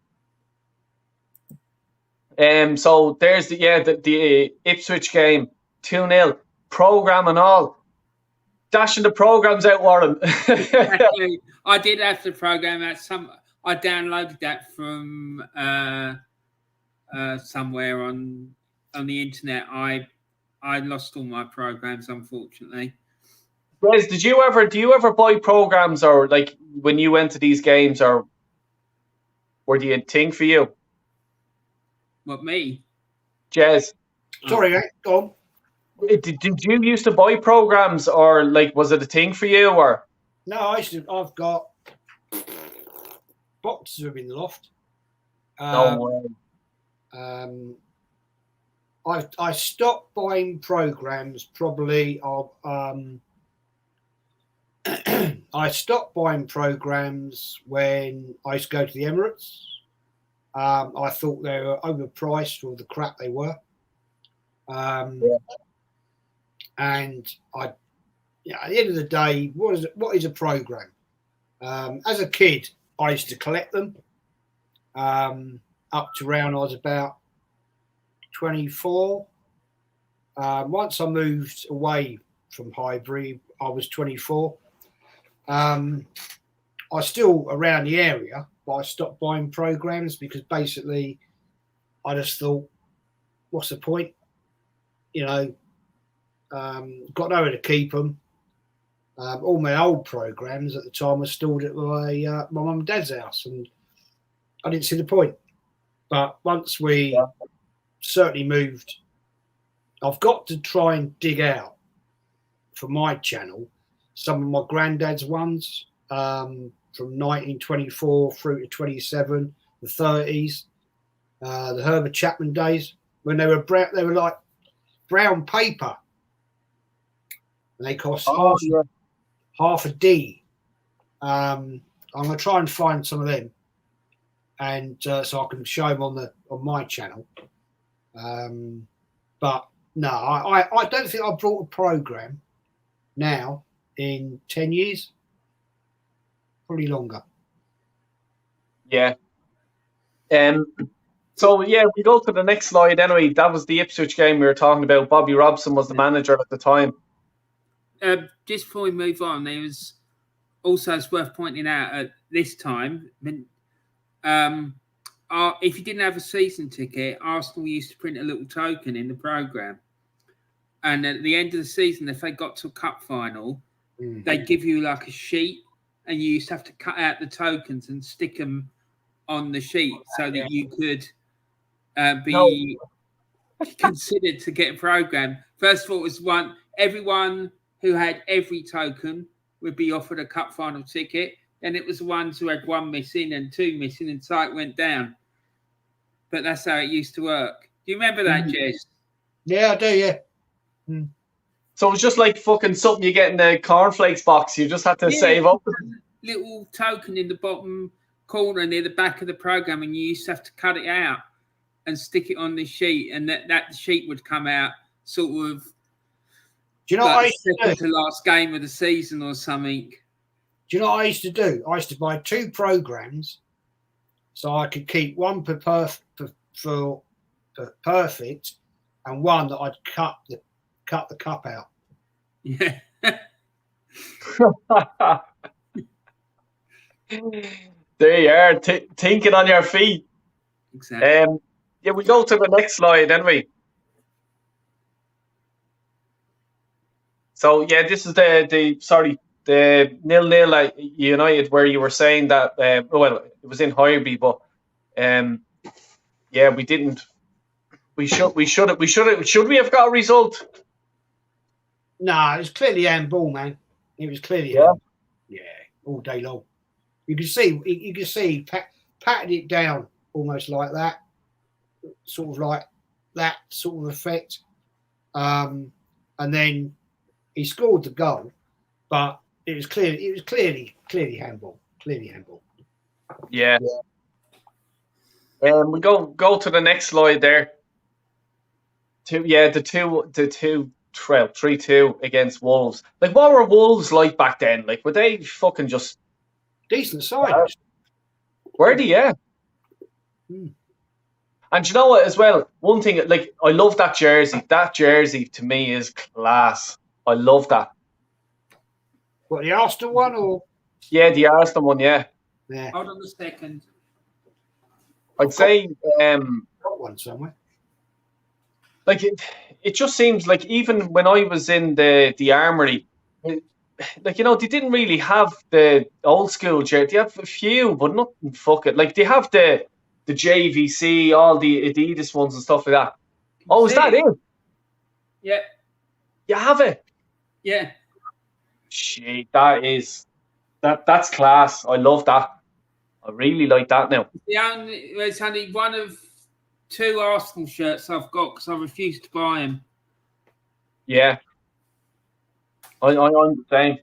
So there's the Ipswich game, 2-0. Programme and all. Dashing the programmes out, Warren. I did have the programme out. I downloaded that from somewhere on the internet. I lost all my programs, unfortunately. Wes, do you ever buy programs, or like when you went to these games, or were they a thing for you? What, me? Jez. Sorry, mate. Go on. Did you used to buy programs, or like was it a thing for you, or? No, I've got boxes of them in the loft. No way. I stopped buying programs probably I stopped buying programs when I used to go to the Emirates. I thought they were overpriced for the crap they were. And at the end of the day, what is a program? As a kid, I used to collect them up to around I was about 24. Once I moved away from Highbury, I was 24. I was still around the area, but I stopped buying programs because basically I just thought, what's the point? You know, got nowhere to keep them. All my old programs at the time were stored at my mum and dad's house, and I didn't see the point. But once we certainly moved, I've got to try and dig out for my channel some of my granddad's ones from 1924 through to 27, the 30s, the Herbert Chapman days, when they were like brown paper, and they cost half a D. I'm going to try and find some of them, and so I can show them on my channel. But no, I don't think I brought a program now in 10 years, probably longer. Yeah. So yeah, we go to the next slide anyway. That was the Ipswich game we were talking about. Bobby Robson was the manager at the time. Just before we move on, there was also, it's worth pointing out at this time, if you didn't have a season ticket, Arsenal used to print a little token in the programme. And at the end of the season, if they got to a cup final, they'd give you like a sheet, and you used to have to cut out the tokens and stick them on the sheet so that you could be considered to get a programme. First of all, it was everyone who had every token would be offered a cup final ticket. Then it was the ones who had one missing and two missing, and so it went down. But that's how it used to work. Do you remember that, Jez? Yeah, I do, yeah. So it was just like fucking something you get in the cornflakes box. You just had to save up. Little token in the bottom corner near the back of the programme, and you used to have to cut it out and stick it on the sheet, and that sheet would come out sort of. Do you know what I used to do? The last game of the season or something. Do you know what I used to do? I used to buy 2 programmes so I could keep one for perfect and one that I'd cut the cup out. Yeah. There you are, thinking on your feet. Exactly. Yeah, we go to the next slide, anyway. So yeah, this is the 0-0 at United, where you were saying that it was in Hireby, but yeah, we didn't. Should we have got a result? No, it was clearly handball, man. It was clearly all day long. You could see patted it down almost like that, sort of like that sort of effect, and then he scored the goal, but it was clearly handball. Clearly handball. Yeah. We go to the next slide there. 3-2 against Wolves. Like, what were Wolves like back then? Like, were they fucking just decent side? Were they? Yeah. And you know what, as well, one thing, like, I love that jersey. That jersey to me is class. I love that. What, the Arsenal one, or? Yeah, the Arsenal one. Yeah. Hold on a second. I'd say got one somewhere. Like, it just seems like even when I was in the armory, like, they didn't really have the old school jersey. They have a few, but nothing fucking. Like, they have the JVC, all the Adidas ones and stuff like that. Oh, is that it? Yeah. You have it? Yeah. Shit, that's class. I love that. I really like that now. It's only one of 2 Arsenal shirts I've got because I refused to buy them. Yeah. I'm the same,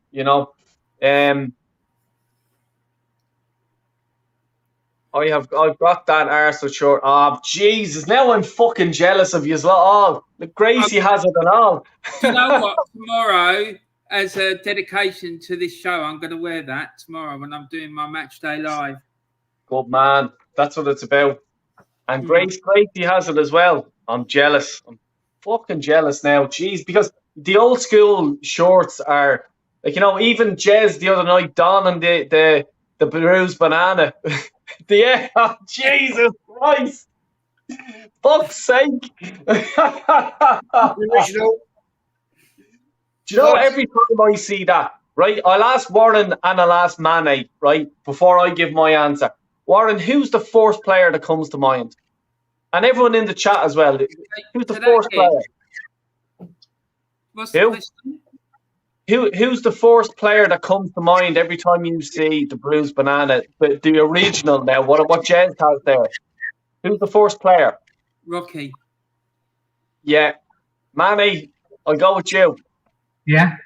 I've got that Arsenal shirt. Oh, Jesus, now I'm fucking jealous of you as well. Oh, like, Gracie has it and all. Do you know what? Tomorrow, as a dedication to this show, I'm going to wear that tomorrow when I'm doing my Matchday live. Good man. That's what it's about. And Gracie has it as well. I'm jealous. I'm fucking jealous now. Jeez, because the old school shorts are, like, even Jez the other night donning the bruised banana. Oh, Jesus Christ. Fuck's sake. Original. Do you know, every time I see that, right, I'll ask Warren and I'll ask Mane, right, before I give my answer. Warren, who's the first player that comes to mind? And everyone in the chat as well. Who's the first player? What's the question? Who's the first player that comes to mind every time you see the bruised banana? But the original now, what Jez has there? Who's the first player? Rocky. Yeah. Manny, I'll go with you. Yeah.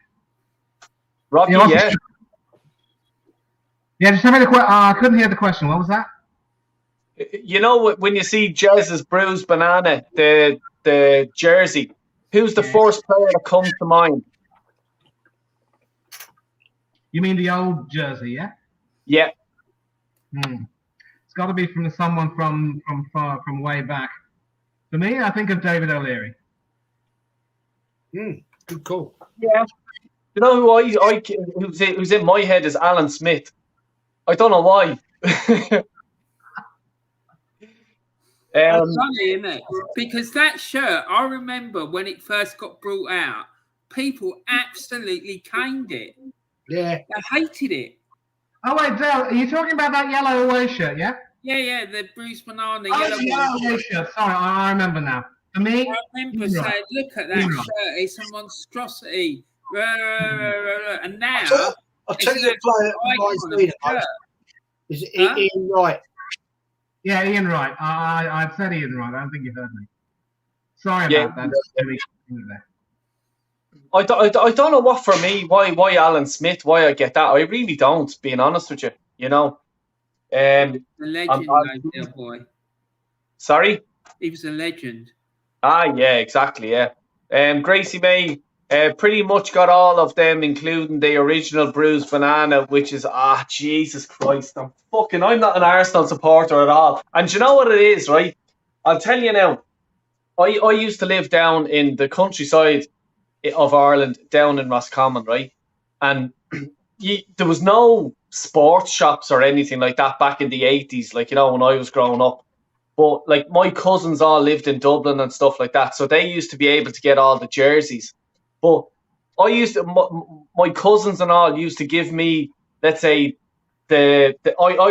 Rocky, yeah. Yeah, just tell me the question. I couldn't hear the question. What was that? When you see Jez's bruised banana, the jersey, who's the first player that comes to mind? You mean the old jersey, yeah? Yeah. So It's got to be from someone from way back. For me, I think of David O'Leary. Good call. Yeah. You know who who's in my head is Alan Smith. I don't know why. That's funny, isn't it? Because that shirt, I remember when it first got brought out, people absolutely caned it. Yeah. They hated it. Oh wait, Dale, are you talking about that yellow away shirt? Yeah. Yeah, the Bruce Banana yellow away shirt. Sorry, I remember now. For me, I remember saying, "Look at that shirt; it's a monstrosity." And now, I'll tell you the player. Is it Ian Wright? Yeah, Ian Wright. I've said Ian Wright. I don't think you heard me. Sorry about that. I don't know what for me, why Alan Smith, why I get that. I really don't, being honest with you. You know. The legend, little boy. Sorry? He was a legend. Yeah, exactly, yeah. Gracie May pretty much got all of them, including the original Bruised Banana, which is, Jesus Christ, I'm not an Arsenal supporter at all. And do you know what it is, right? I'll tell you now, I used to live down in the countryside of Ireland, down in Roscommon, right? And there was no sports shops or anything like that back in the 80s, like, you know, when I was growing up. But, like, my cousins all lived in Dublin and stuff like that, so they used to be able to get all the jerseys. But my cousins and all used to give me, let's say, I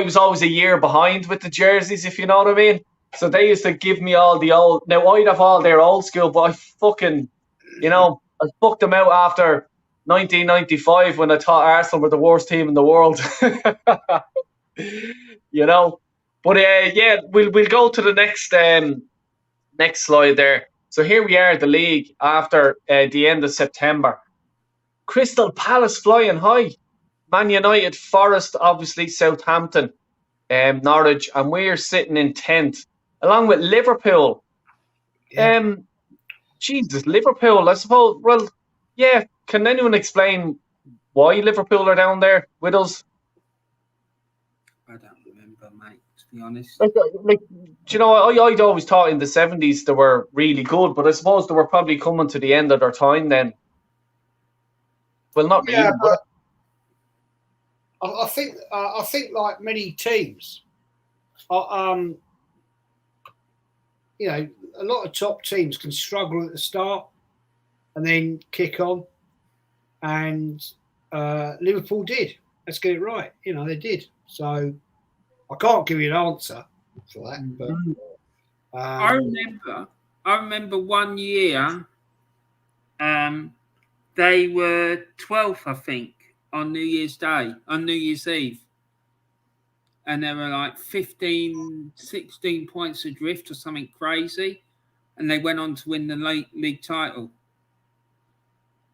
was always a year behind with the jerseys, if you know what I mean. So they used to give me all the old. Now, I'd have all their old school, but I fucking, you know, I fucked them out after 1995 when I thought Arsenal were the worst team in the world. You know. But yeah, we'll go to the next slide there. So here we are, the league after the end of September. Crystal Palace flying high. Man United, Forest, obviously Southampton, Norwich, and we're sitting in 10th, along with Liverpool. Yeah. Jesus, Liverpool, I suppose. Well, yeah. Can anyone explain why Liverpool are down there with us? I don't remember, mate. To be honest, like do you know, I'd always thought in the 70s they were really good, but I suppose they were probably coming to the end of their time then. Well, not really. But I think like many teams, you know, a lot of top teams can struggle at the start and then kick on, and Liverpool did. Let's get it right. You know, they did. So I can't give you an answer for that, but I remember one year they were 12th, I think, on New Year's Eve. And they were like 15, 16 points adrift or something crazy. And they went on to win the league title.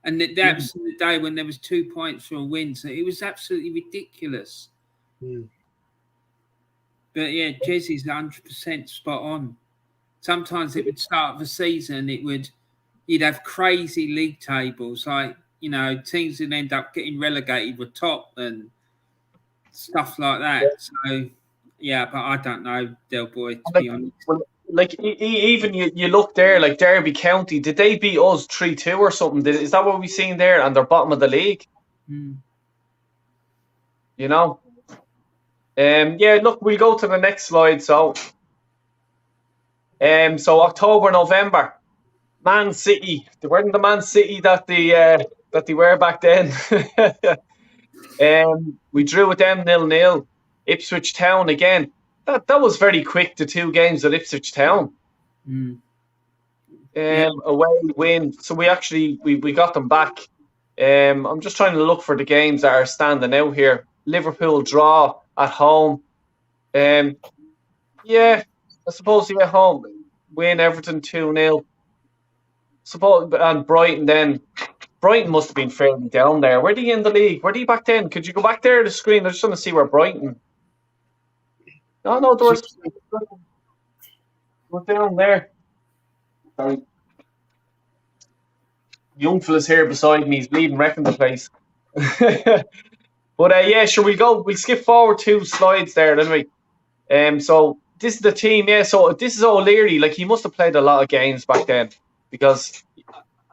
And that was the day when there was 2 points for a win. So it was absolutely ridiculous. But yeah, Jez is 100% spot on. Sometimes it would start the season, you'd have crazy league tables, like, you know, teams would end up getting relegated with top and stuff like that. So yeah, but I don't know, Del Boy, to be honest. Well, like even you look there, like Derby County, did they beat us 3-2 or something? Is that what we've seen there? And they're bottom of the league. You know. Yeah, look, we'll go to the next slide. So October, November, Man City. They weren't the Man City that they were back then. We drew with them 0-0. Ipswich Town again. That was very quick. The 2 games at Ipswich Town. Away win. So we actually we got them back. I'm just trying to look for the games that are standing out here. Liverpool draw at home. Yeah, I suppose at home win Everton 2-0. Suppose, and Brighton then. Brighton must have been fairly down there. Were they in the league? Were they back then? Could you go back there to the screen? I just want to see where Brighton. No, they were down there. Sorry. Young fella's here beside me. He's bleeding, wrecking the place. But yeah, sure, we'll skip forward 2 slides there, didn't we? So this is the team, yeah. So this is O'Leary. Like, he must have played a lot of games back then, because,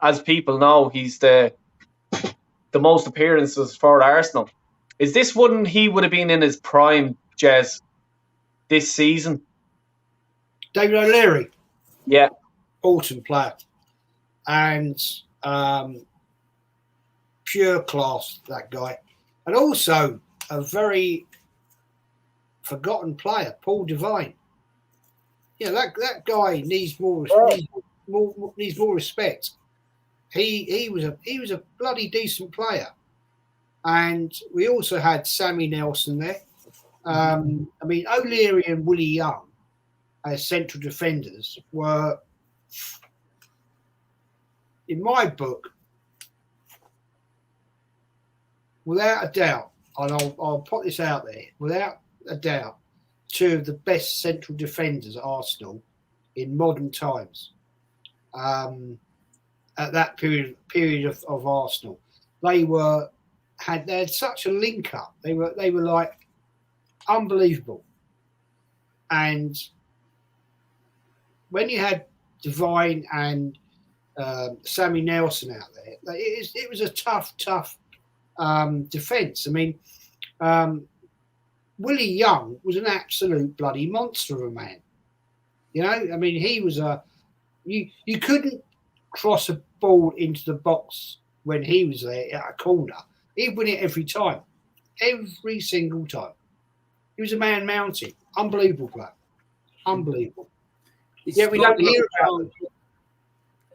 as people know, he's the most appearances for Arsenal. Is this one he would have been in his prime, Jez, this season? David O'Leary. Yeah. Important player. And pure class, that guy. And also a very forgotten player, Paul Devine. Yeah, that guy needs more respect. He was a bloody decent player. And we also had Sammy Nelson there. I mean, O'Leary and Willie Young as central defenders were, in my book, without a doubt, and I'll put this out there, without a doubt, two of the best central defenders at Arsenal in modern times. At that period of Arsenal, they had such a link up. They were like unbelievable. And when you had Devine and Sammy Nelson out there, it was a tough defence. I mean, Willie Young was an absolute bloody monster of a man. You know, I mean, he was you couldn't cross a ball into the box when he was there at a corner. He'd win it every time. Every single time. He was a man mounted. Unbelievable player. Unbelievable. Yeah, we don't hear about him.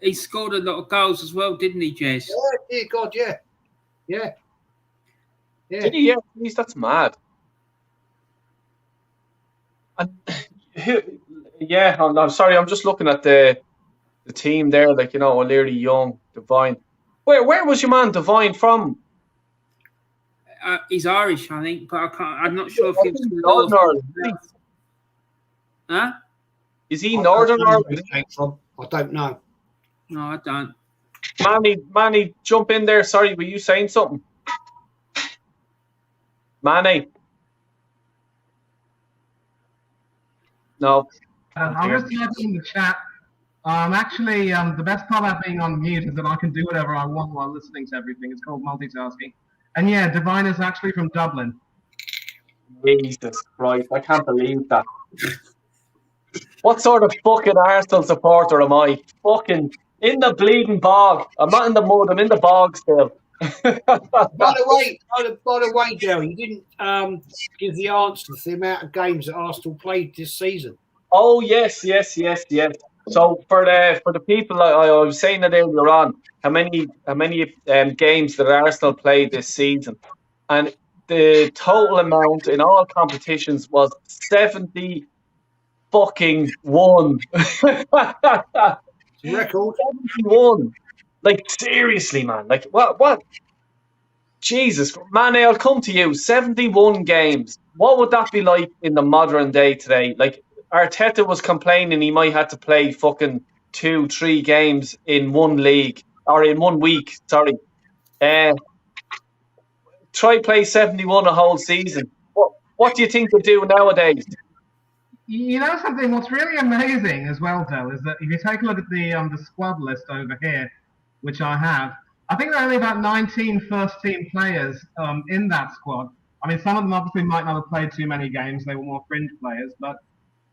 He scored a lot of goals as well, didn't he, Jez? Yeah, dear God, yeah. Yeah. Did he? Yeah, please, that's mad. And, yeah, I'm sorry, I'm just looking at the team there, like, you know, O'Leary, Young, Devine. Where was your man Devine from? He's Irish, I think, but I'm not sure if he was Northern Ireland. Huh? Is he Northern Ireland? I don't know. No, I don't. Manny, jump in there. Sorry, were you saying something? Manny? No. I'm just typing in the chat. Actually, the best part about being on mute is that I can do whatever I want while listening to everything. It's called multitasking. And yeah, Devine is actually from Dublin. Jesus Christ, I can't believe that. What sort of fucking Arsenal supporter am I? Fucking in the bleeding bog. I'm not in the mud, I'm in the bog still. By the way, Dale, you didn't give the answer to the amount of games that Arsenal played this season. Oh, yes. So for the people, I was saying it earlier on, how many games that Arsenal played this season, and the total amount in all competitions was 70 fucking 1. Record 71. Like, seriously, man. Like, what? Jesus, man, I'll come to you. 71 games. What would that be like in the modern day today? Like, Arteta was complaining he might have to play fucking 2-3 games in one league, or in 1 week, sorry. Try play 71 a whole season. What do you think they do nowadays? You know something, what's really amazing as well, Del, is that if you take a look at the squad list over here, which I have, I think there are only about 19 first-team players in that squad. I mean, some of them obviously might not have played too many games. They were more fringe players. But,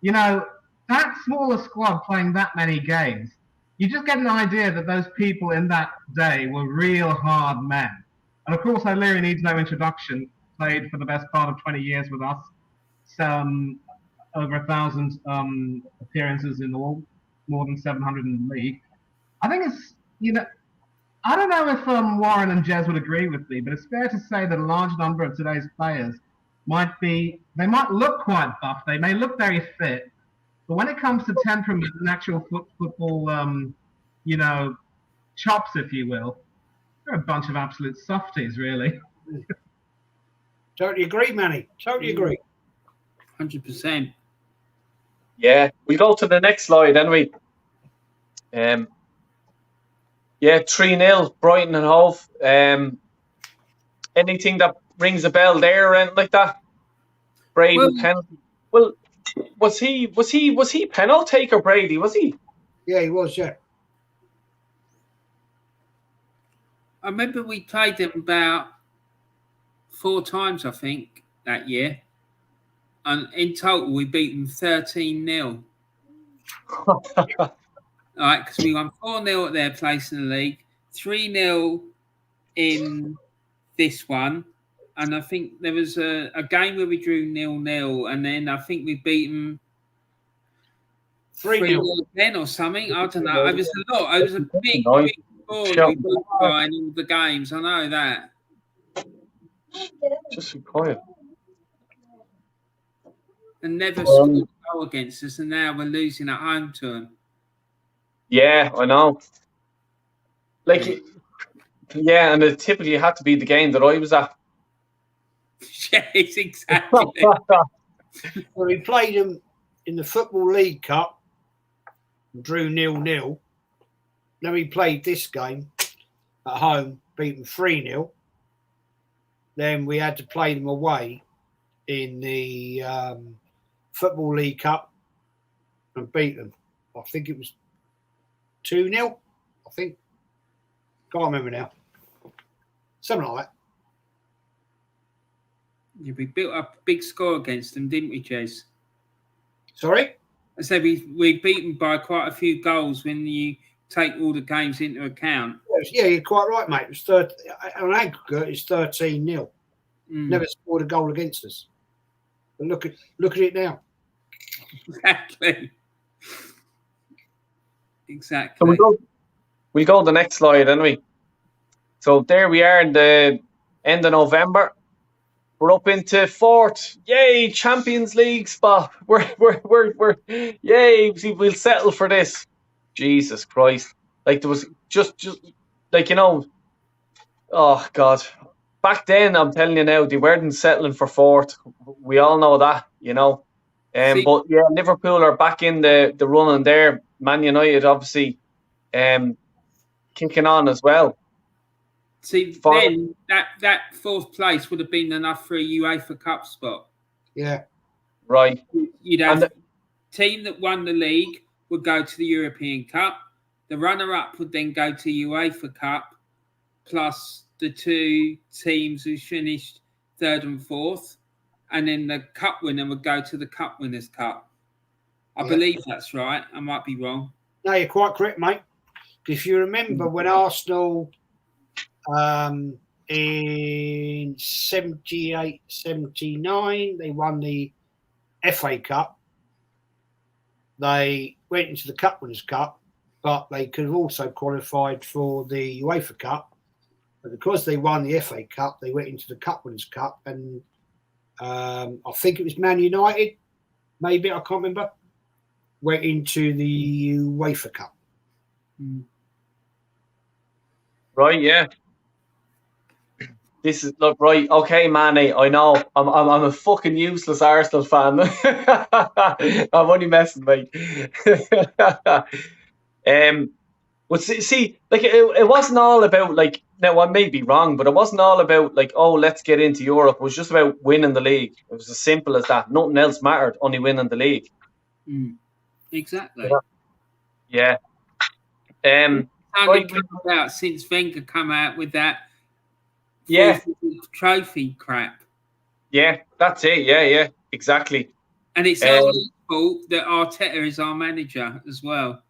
you know, that smaller squad playing that many games, you just get an idea that those people in that day were real hard men. And, of course, O'Leary needs no introduction. Played for the best part of 20 years with us. Over 1,000 appearances in all, more than 700 in the league. I think it's, you know, I don't know if Warren and Jez would agree with me, but it's fair to say that a large number of today's players might look quite buff, they may look very fit, but when it comes to temperament and actual football, you know, chops, if you will, they're a bunch of absolute softies, really. Totally agree, Manny. Totally agree. 100%. Yeah, we go to the next slide, then we. Yeah, 3-0, Brighton and Hove. Anything that rings a bell there or anything like that? Brady penalty. Well, Was he penalty taker, Brady? Was he? Yeah, he was. Yeah. I remember we played them about 4 times, I think, that year. And in total, we beat them 13-0. All right, because we won 4-0 at their place in the league, 3-0 in this one. And I think there was a game where we drew 0-0, and then I think we beat them 3-0 again or something. I don't know. It was a lot. It was a big score. We beat by in all the games. I know that. Just be quiet. And never scored a goal against us, and now we're losing at home to them. Yeah, I know. Like, yeah, and it typically had to be the game that I was at. Yes, exactly. Well, we played them in the Football League Cup, drew 0-0. Then we played this game at home, beat them 3-0. Then we had to play them away in the Football League Cup and beat them. I think it was 2-0. I think. Can't remember now. Something like that. Yeah, we built up a big score against them, didn't we, Jez? Sorry? I said we beat them by quite a few goals when you take all the games into account. Yeah, you're quite right, mate. It was on aggregate, it's 13-0. Never scored a goal against us. But look at it now. Exactly. So we'll go to the next slide, didn't we? So there we are in the end of November. We're up into 4th. Yay, Champions League spot. We're yay, we'll settle for this. Jesus Christ. Like there was just like, you know, oh God. Back then, I'm telling you now, they weren't settling for 4th. We all know that, you know. But yeah, Liverpool are back in the running there. Man United obviously kicking on as well. See, then that 4th place would have been enough for a UEFA Cup spot. Yeah. Right. You'd have the team that won the league would go to the European Cup. The runner-up would then go to UEFA Cup, plus the 2 teams who finished 3rd and 4th. And then the cup winner would go to the Cup Winners' Cup. I believe that's right. I might be wrong. No, you're quite correct, mate. If you remember when Arsenal in 78, 79, they won the FA Cup. They went into the Cup Winners' Cup, but they could have also qualified for the UEFA Cup. But because they won the FA Cup, they went into the Cup Winners' Cup, and I think it was Man United, maybe, I can't remember, went into the UEFA Cup. Right, yeah. This is look right. Okay, Manny. I know. I'm a fucking useless Arsenal fan. I'm only messing, mate. But see, like it wasn't all about like. Now I may be wrong, but it wasn't all about like, oh, let's get into Europe. It was just about winning the league. It was as simple as that. Nothing else mattered. Only winning the league. Exactly. Yeah. Right. Out since Wenger come out with that. Trophy crap. Yeah, that's it. Yeah, exactly. And it's only fault that Arteta is our manager as well.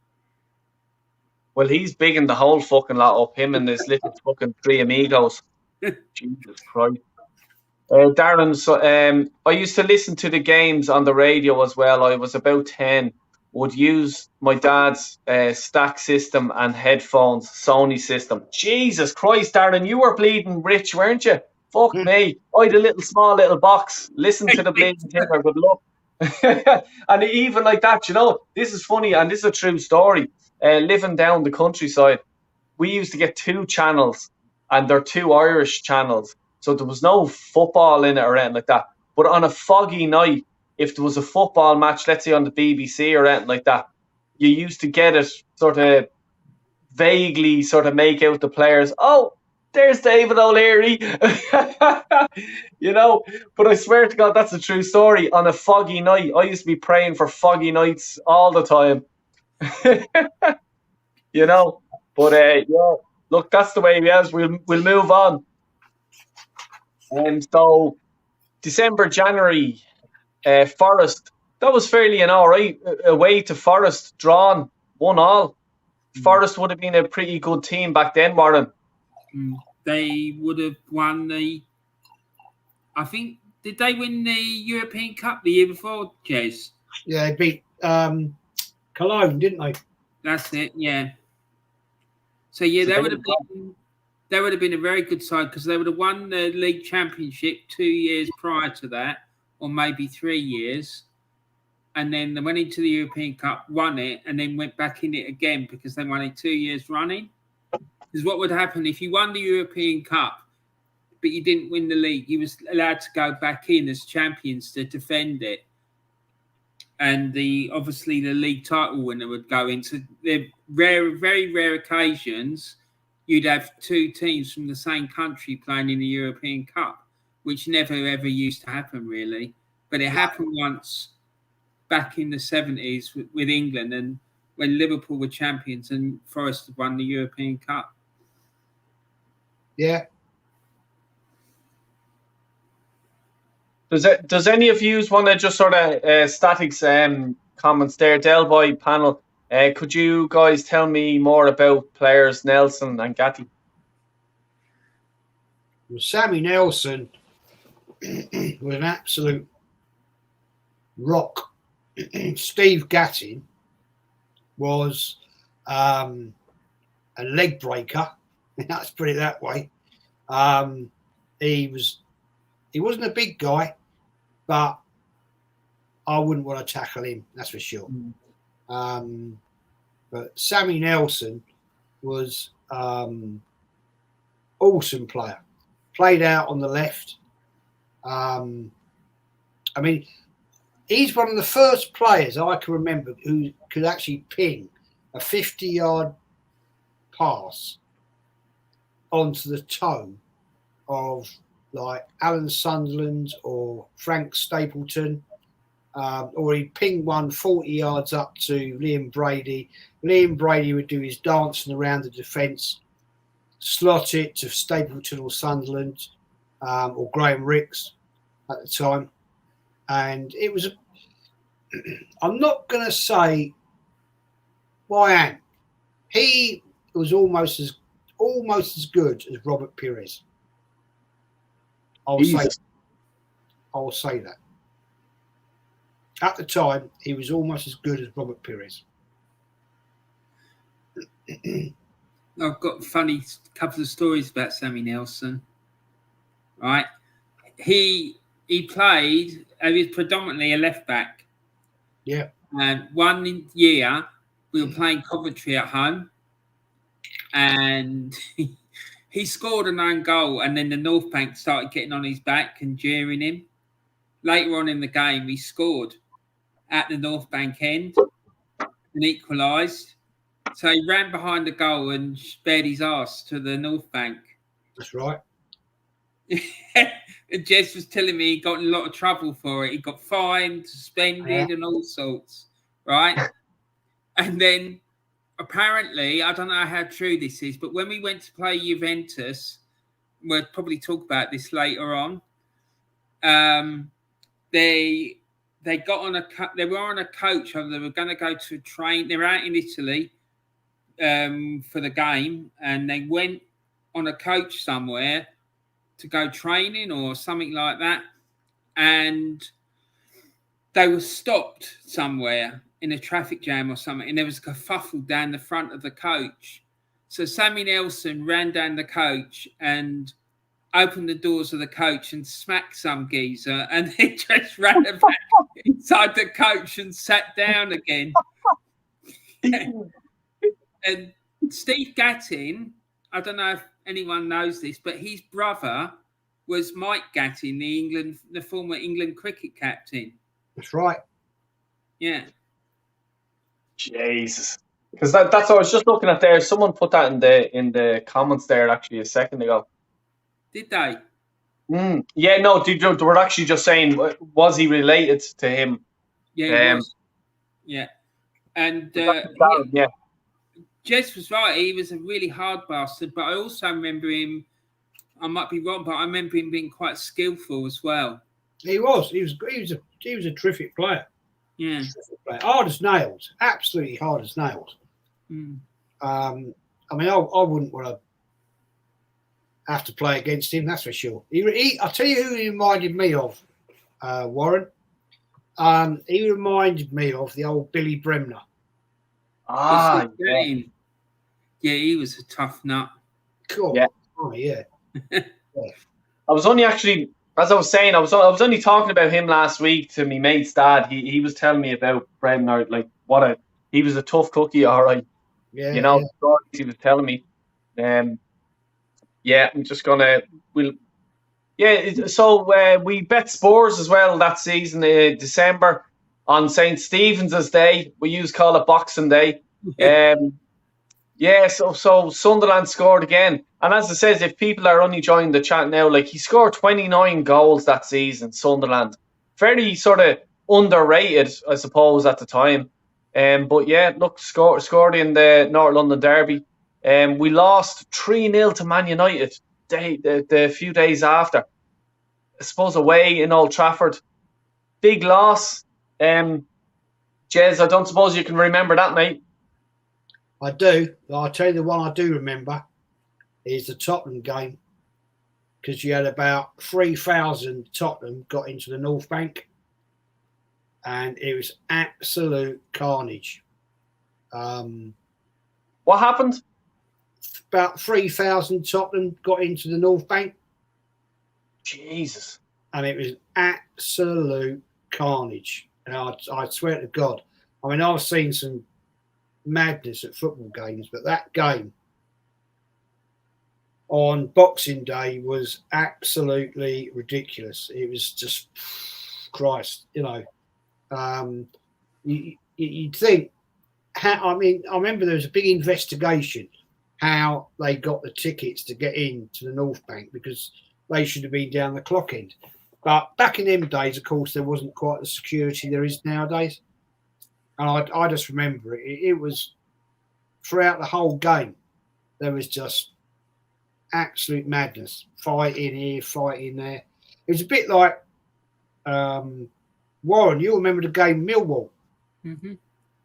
Well, he's bigging the whole fucking lot up, him and his little fucking 3 amigos. Jesus Christ. Darren, so, I used to listen to the games on the radio as well. I was about 10. Would use my dad's stack system and headphones, Sony system. Jesus Christ, Darren, you were bleeding rich, weren't you? Fuck me. I had a small little box. Listen to the bleeding timber. Good luck. And even like that, you know, this is funny and this is a true story. Living down the countryside, we used to get 2 channels, and they're 2 Irish channels. So there was no football in it or anything like that. But on a foggy night, if there was a football match, let's say on the BBC or anything like that, you used to get it sort of vaguely sort of make out the players. Oh, there's David O'Leary. You know, but I swear to God, that's a true story. On a foggy night, I used to be praying for foggy nights all the time. You know, but yeah, look, that's the way it is. We'll move on. And so December, January, Forest. That was fairly an all right away to Forest, drawn 1-1. Forest would have been a pretty good team back then, Warren. They would have won the. I think, did they win the European Cup the year before, Jez? Yeah, they beat Cologne, didn't they? That's it. Yeah. So yeah, they would have been a very good side because they would have won the league championship 2 years prior to that, or maybe 3 years, and then they went into the European Cup, won it, and then went back in it again because they won it 2 years running. Because what would happen if you won the European Cup, but you didn't win the league, you was allowed to go back in as champions to defend it. And obviously the league title winner would go in. So they're very rare occasions you'd have two teams from the same country playing in the European Cup, which never ever used to happen really. But it happened once back in the 70s with England, and when Liverpool were champions and Forest had won the European Cup. Yeah. Does any of you want to just sort of statics comments there, Del Boy panel? Could you guys tell me more about players Nelson and Gatti? Well, Sammy Nelson was an absolute rock. Steve Gattin was a leg breaker. Let's put it that way. He wasn't a big guy, but I wouldn't want to tackle him, that's for sure. But Sammy Nelson was awesome player. Played out on the left. I mean, he's one of the first players I can remember who could actually ping a 50-yard pass onto the toe of like Alan Sunderland or Frank Stapleton, or he'd ping one 40 yards up to Liam Brady. Liam Brady would do his dancing around the defence, slot it to Stapleton or Sunderland, or Graham Ricks at the time. And it was, I'm not going to say Ryan. He was almost as good as Robert Pires. I'll say that. At the time, he was almost as good as Robert Pires. I've got a funny couple of stories about Sammy Nelson. Right, he played. He was predominantly a left back. Yeah. And one year we were playing Coventry at home, and he scored an own goal, and then the North Bank started getting on his back and jeering him. Later on in the game, he scored at the North Bank end and equalised. So he ran behind the goal and spared his arse to the North Bank. That's right. And Jez was telling me he got in a lot of trouble for it. He got fined, suspended, and all sorts, right? And then apparently, I don't know how true this is, but when we went to play Juventus, we'll probably talk about this later on. They got on they were on a coach. They were going to go to a train. They were out in Italy for the game, and they went on a coach somewhere to go training or something like that. And they were stopped somewhere in a traffic jam or something, and there was a kerfuffle down the front of the coach. So Sammy Nelson ran down the coach and opened the doors of the coach and smacked some geezer, and he just ran back inside the coach and sat down again. And Steve Gattin, I don't know if anyone knows this, but his brother was Mike Gattin, the former England cricket captain. That's right. Yeah. Jesus. Because that's what I was just looking at there. Someone put that in the comments there actually a second ago. Did they? Yeah, no, they were actually just saying, was he related to him? Yeah, he was. Yeah. And yeah. Jez was right. He was a really hard bastard, but I also remember him. I might be wrong, but I remember him being quite skillful as well. He was. He was a terrific player. Yeah. Terrific player. Hard as nails. Absolutely hard as nails. I mean, I wouldn't want to have to play against him. That's for sure. I'll tell you who he reminded me of, Warren. He reminded me of the old Billy Bremner. Yeah, he was a tough nut. Cool. Yeah. Oh, yeah. I was only actually, as I was saying, I was only talking about him last week to my mate's dad. He was telling me about Bremner, like he was a tough cookie, all right. Yeah. You know, stories he was telling me. Yeah, I'm just gonna so we bet Spurs as well that season, December on St. Stephen's Day. We used call it Boxing Day. So Sunderland scored again. And as it says, if people are only joining the chat now, like he scored 29 goals that season, Sunderland. Very sort of underrated, I suppose, at the time. But yeah, look, scored in the North London derby. We lost 3-0 to Man United the few days after. I suppose away in Old Trafford. Big loss. Jez, I don't suppose you can remember that, mate. I do. I'll tell you the one I do remember is the Tottenham game, because you had about 3,000 Tottenham got into the North Bank, and it was absolute carnage. What happened? About 3,000 Tottenham got into the North Bank. Jesus. And it was absolute carnage. And I swear to God, I mean, I've seen some madness at football games, but that game on Boxing Day was absolutely ridiculous. It was just, Christ, you know. You'd think, I remember there was a big investigation how they got the tickets to get into the North Bank, because they should have been down the clock end. But back in them days, of course, there wasn't quite the security there is nowadays. And I just remember it was throughout the whole game, there was just absolute madness. Fighting here, fighting there. It was a bit like Warren, you remember the game Millwall? Mm-hmm.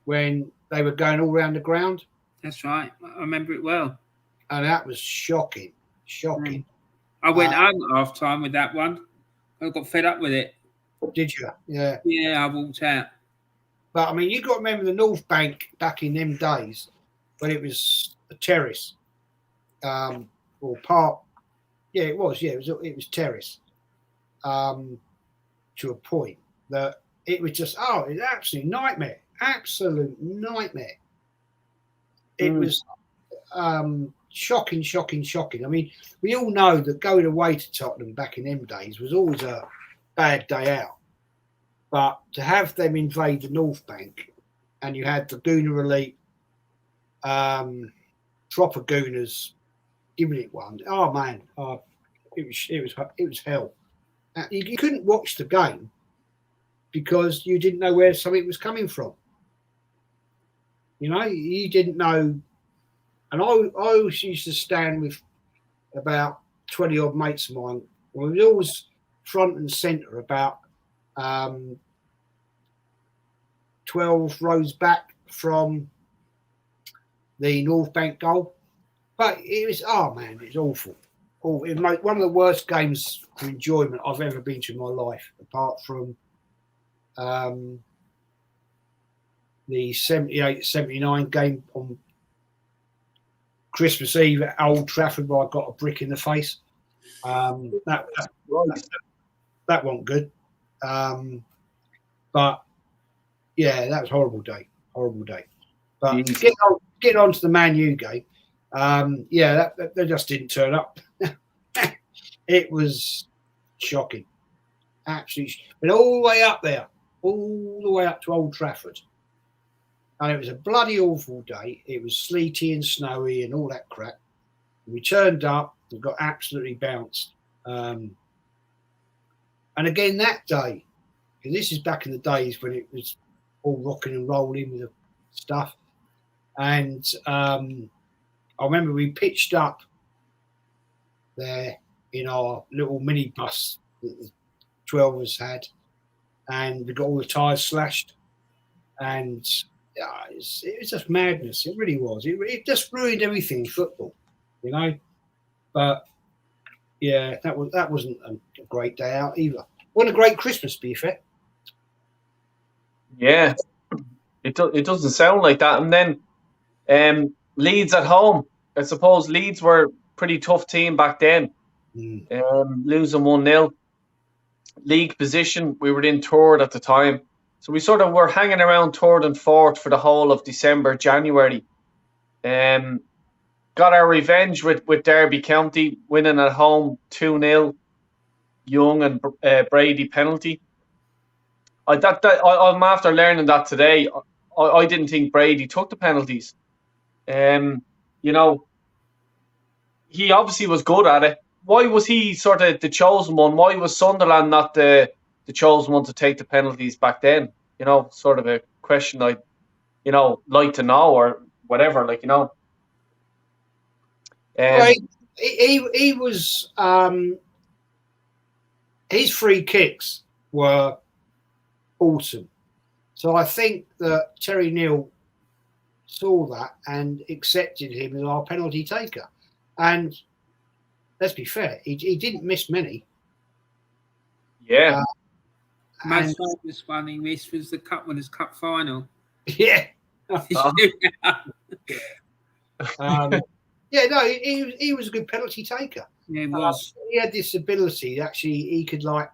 When they were going all around the ground? That's right. I remember it well. And that was shocking. I went home at half time with that one. I got fed up with it. Did you? Yeah. Yeah, I walked out. But I mean, you got to remember the North Bank back in them days when it was a terrace, or park. Yeah, it was. Yeah, it was terrace. To a point that it was just it was absolute nightmare. Absolute nightmare. It was shocking. I mean, we all know that going away to Tottenham back in them days was always a bad day out. But to have them invade the North Bank, and you had the Gooner elite, proper Gooners giving it one. Oh man, it was hell. You couldn't watch the game because you didn't know where something was coming from. You know, you didn't know. And I always used to stand with about 20 odd mates of mine. We were always front and centre about 12 rows back from the North Bank goal. But it was, it was awful. It was one of the worst games for enjoyment I've ever been to in my life, apart from the 78-79 game on Christmas Eve at Old Trafford, where I got a brick in the face. That wasn't good. But yeah, that was a horrible day. But getting on to the Man U game, they just didn't turn up. It was shocking, absolutely. But all the way up there, all the way up to Old Trafford, And it was a bloody awful day. It was sleety and snowy and all that crap. We turned up and got absolutely bounced. And again that day, and this is back in the days when it was all rocking and rolling with the stuff. And I remember we pitched up there in our little minibus that the 12 of us had, and we got all the tyres slashed. And it was just madness. It really was. It just ruined everything in football, you know. But yeah, that wasn't a great day out either. Wasn't a great Christmas, to be fair. Yeah, it doesn't sound like that. And then Leeds at home. I suppose Leeds were a pretty tough team back then. Losing 1-0. League position, we were in third at the time. So we sort of were hanging around third and fourth for the whole of December, January. Got our revenge with Derby County, winning at home 2-0. Young and Brady penalty. I'm after learning that today. I didn't think Brady took the penalties. You know, he obviously was good at it. Why was he sort of the chosen one? Why was Sunderland not the chosen one to take the penalties back then? You know, sort of a question I'd, like to know or whatever, like, Well, he was his free kicks were awesome. So I think that Terry Neal saw that and accepted him as our penalty taker. And let's be fair, he didn't miss many. Yeah. Most famous one he missed was the Cup Winners' Cup final. Yeah. Yeah, no, he was a good penalty taker. Yeah, he was. He had this ability, actually, he could I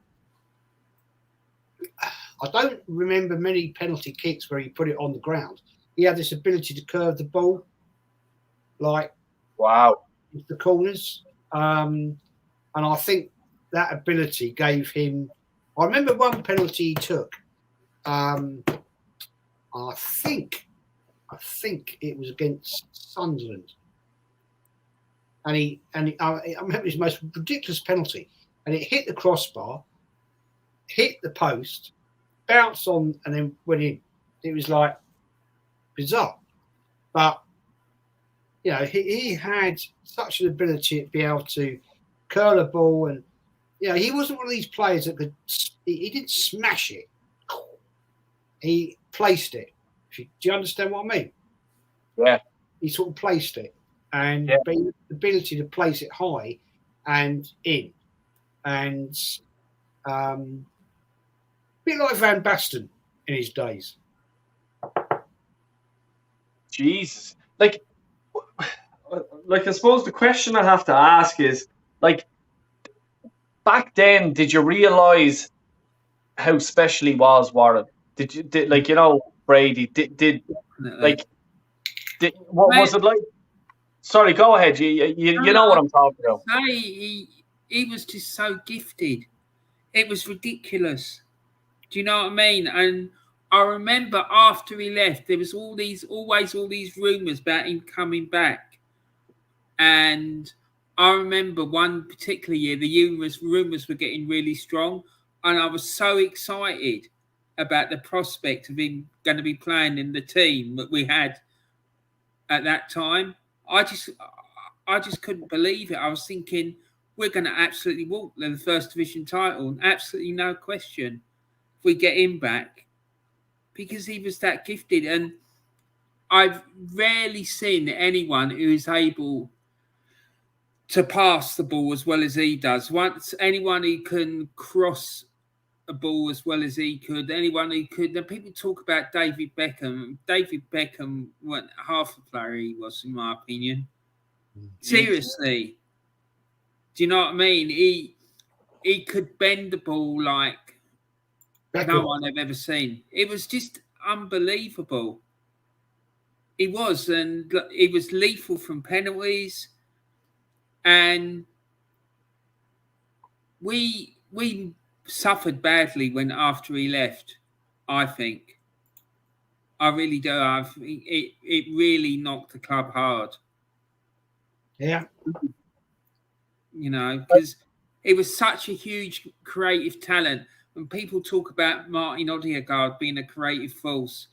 don't remember many penalty kicks where he put it on the ground. He had this ability to curve the ball, wow, into the corners. And I think that ability gave him. I remember one penalty he took. I think it was against Sunderland. And I remember his most ridiculous penalty, and it hit the crossbar, hit the post, bounced on, and then went in. It was bizarre, but he had such an ability to be able to curl a ball, and he wasn't one of these players that could. He didn't smash it. He placed it. Do you understand what I mean? Yeah. He sort of placed it. And the ability to place it high and in, and a bit like Van Basten in his days. Jesus, like I suppose the question I have to ask is, back then, did you realise how special he was, Warren? Did Brady? What was it like? Sorry, go ahead. You know what I'm talking about. He was just so gifted. It was ridiculous. Do you know what I mean? And I remember after he left, there was always all these rumours about him coming back. And I remember one particular year, the rumours were getting really strong. And I was so excited about the prospect of him going to be playing in the team that we had at that time. I just couldn't believe it. I was thinking, we're going to absolutely walk the first division title, absolutely no question, if we get him back, because he was that gifted. And I've rarely seen anyone who is able to pass the ball as well as he does. Anyone who can cross a ball as well as he could, anyone who could. Then people talk about David Beckham. David Beckham wasn't half the player he was, in my opinion. Seriously. Do you know what I mean? He could bend the ball like no one I've ever seen. It was just unbelievable. He was, and he was lethal from penalties. And we suffered badly after he left, I think. I really do. It really knocked the club hard. Yeah. Because it was such a huge creative talent. When people talk about Martin Odegaard being a creative force,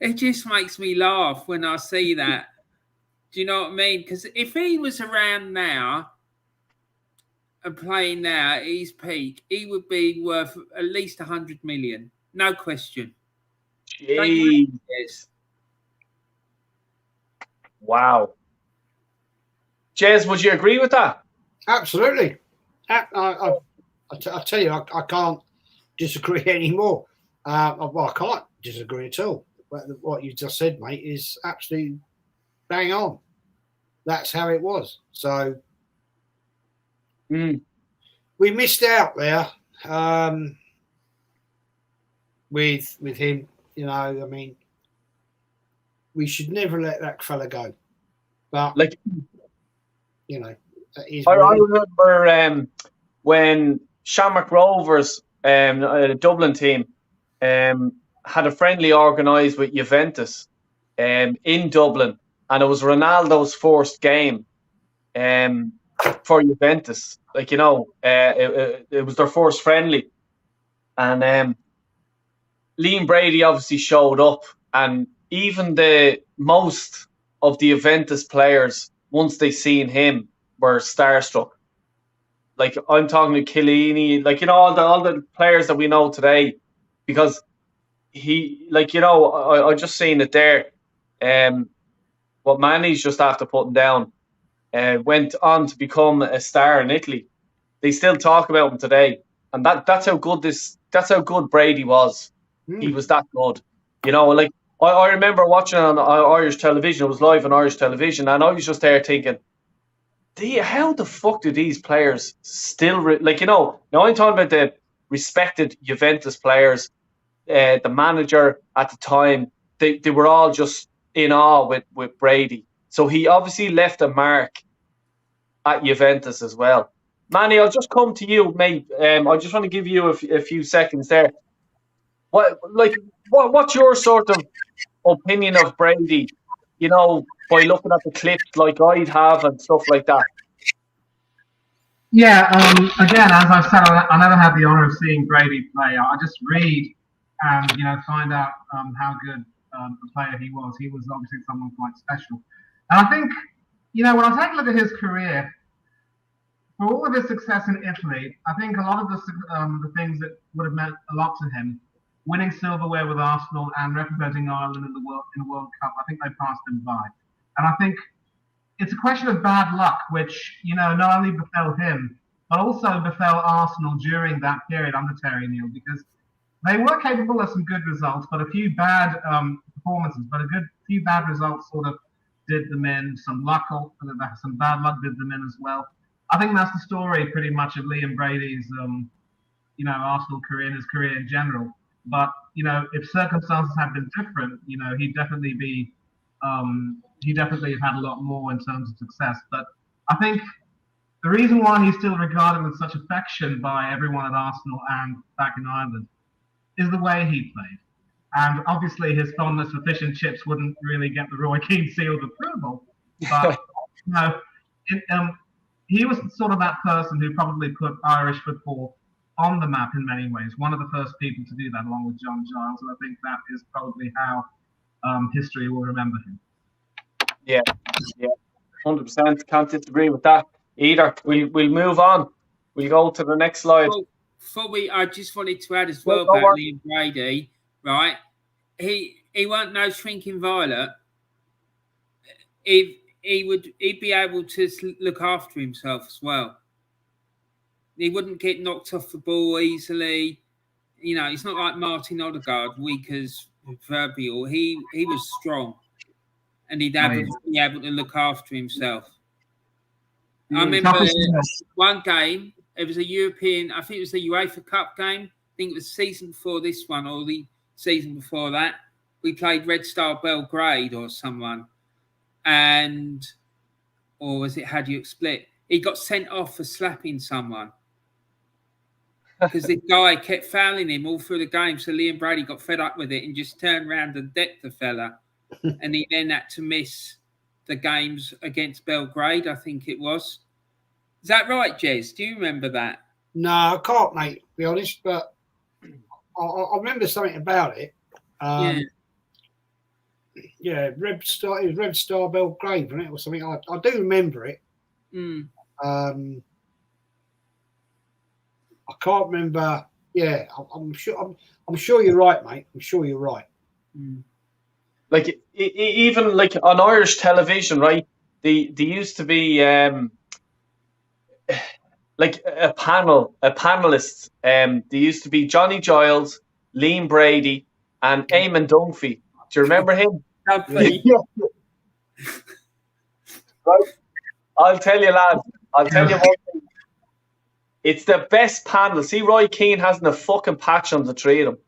it just makes me laugh when I see that. Do you know what I mean? Because if he was around now and playing now at his peak, he would be worth at least 100 million. No question. Jeez. Wow. Jez, would you agree with that? Absolutely. I tell you, I can't disagree anymore. Well, I can't disagree at all. What you just said, mate, is absolutely bang on. That's how it was. So we missed out there with him. I mean, we should never let that fella go. But I remember when Shamrock Rovers, a Dublin team, had a friendly organised with Juventus in Dublin, and it was Ronaldo's first game for Juventus. It was their first friendly, and Liam Brady obviously showed up, and even the most of the Juventus players, once they seen him, were starstruck. Like, I'm talking to Chiellini, all the players that we know today, because he, I just seen it there. What Manny's just after putting down, went on to become a star in Italy. They still talk about him today, and that's how good Brady was. He was that good. I remember watching on Irish television. It was live on Irish television, and I was just there thinking, how the fuck do these players still now I'm talking about the respected Juventus players, the manager at the time. They were all just in awe with Brady. So he obviously left a mark at Juventus as well. Manny, I'll just come to you, mate. I just want to give you a few seconds there. What's your sort of opinion of Brady? By looking at the clips like I'd have and stuff like that. Yeah, again, as I've said, I never had the honour of seeing Brady play. I just read and, find out how good a player he was. He was obviously someone quite special. And I think, when I take a look at his career, for all of his success in Italy, I think a lot of the things that would have meant a lot to him, winning silverware with Arsenal and representing Ireland in the World Cup, I think they passed him by. And I think it's a question of bad luck, which, not only befell him, but also befell Arsenal during that period under Terry Neal, because they were capable of some good results, but a few bad performances, but a few bad results sort of did them in. Some bad luck did them in as well. I think that's the story pretty much of Liam Brady's, Arsenal career and his career in general. But, if circumstances had been different, he'd definitely have had a lot more in terms of success. But I think the reason why he's still regarded with such affection by everyone at Arsenal and back in Ireland is the way he played. And obviously his fondness for fish and chips wouldn't really get the Roy Keane seal of approval. But, he was sort of that person who probably put Irish football on the map in many ways. One of the first people to do that, along with John Giles. And I think that is probably how history will remember him. Yeah, 100%. Can't disagree with that either. We'll move on. We'll go to the next slide. I just wanted to add as well about Liam Brady, right? He weren't no shrinking violet. He'd be able to look after himself as well. He wouldn't get knocked off the ball easily. It's not like Martin Odegaard, weak as proverbial. He was strong, and he'd be able to look after himself. I remember one game. It was a European. I think it was the UEFA Cup game. I think it was the season before this one or the season before that. We played Red Star Belgrade or someone, or was it Hajduk Split? He got sent off for slapping someone. because the guy kept fouling him all through the game. So Liam Brady got fed up with it and just turned around and decked the fella. And he then had to miss the games against Belgrade, I think it was. Is that right, Jez? Do you remember that? No, I can't, mate, to be honest, but I remember something about it. Yeah, Red Star, it was Red Star Belgrade, wasn't it, or something? I do remember it. I can't remember. Yeah, I'm sure you're right, mate. I'm sure you're right. Like even like on Irish television, right? They used to be like a panelist. They used to be Johnny Giles, Liam Brady, and Eamon Dunphy. Do you remember him? Dunphy. Right. I'll tell you, lads. I'll tell you one thing. It's the best panel. See, Roy Keane hasn't a fucking patch on the three of them.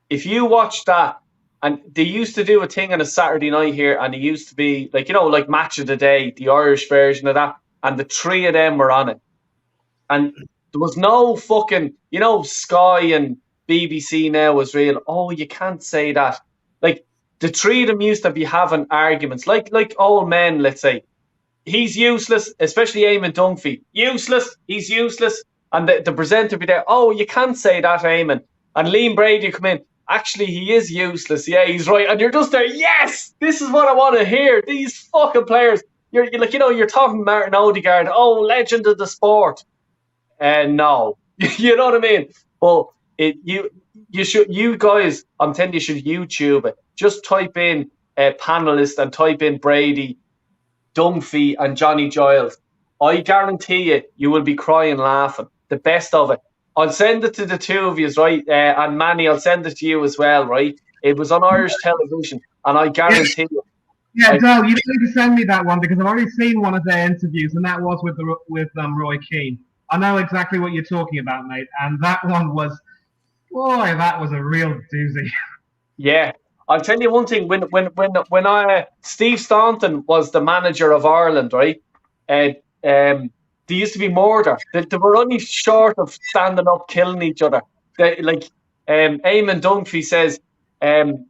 If you watch that, and they used to do a thing on a Saturday night here, and it used to be like, you know, like Match of the Day, the Irish version of that, and the three of them were on it. And there was no fucking, you know, Sky and BBC now was real. Oh, you can't say that. Like, the three of them used to be having arguments, like old men, let's say. He's useless, especially Eamon Dunphy. Useless, he's useless. And the presenter would be there, oh, you can't say that, Eamon. And Liam Brady come in, actually, he is useless. Yeah, he's right. And you're just there, yes, this is what I want to hear. These fucking players. You're like, you know, you're talking Martin Odegaard, oh, legend of the sport. And no, you know what I mean? Well, you guys, I'm telling you, should YouTube it. Just type in panelist and type in Brady, Dunphy, and Johnny Giles. I guarantee you will be crying laughing. The best of it. I'll send it to the two of you, right? And Manny, I'll send it to you as well, right? It was on Irish television, and I guarantee you. Yeah, Doug, you don't need to send me that one because I've already seen one of their interviews, and that was with Roy Keane. I know exactly what you're talking about, mate. And that one was, boy, that was a real doozy. Yeah, I'll tell you one thing. When Steve Staunton was the manager of Ireland, right? There used to be murder. They were only short of standing up, killing each other. Eamon Dunphy says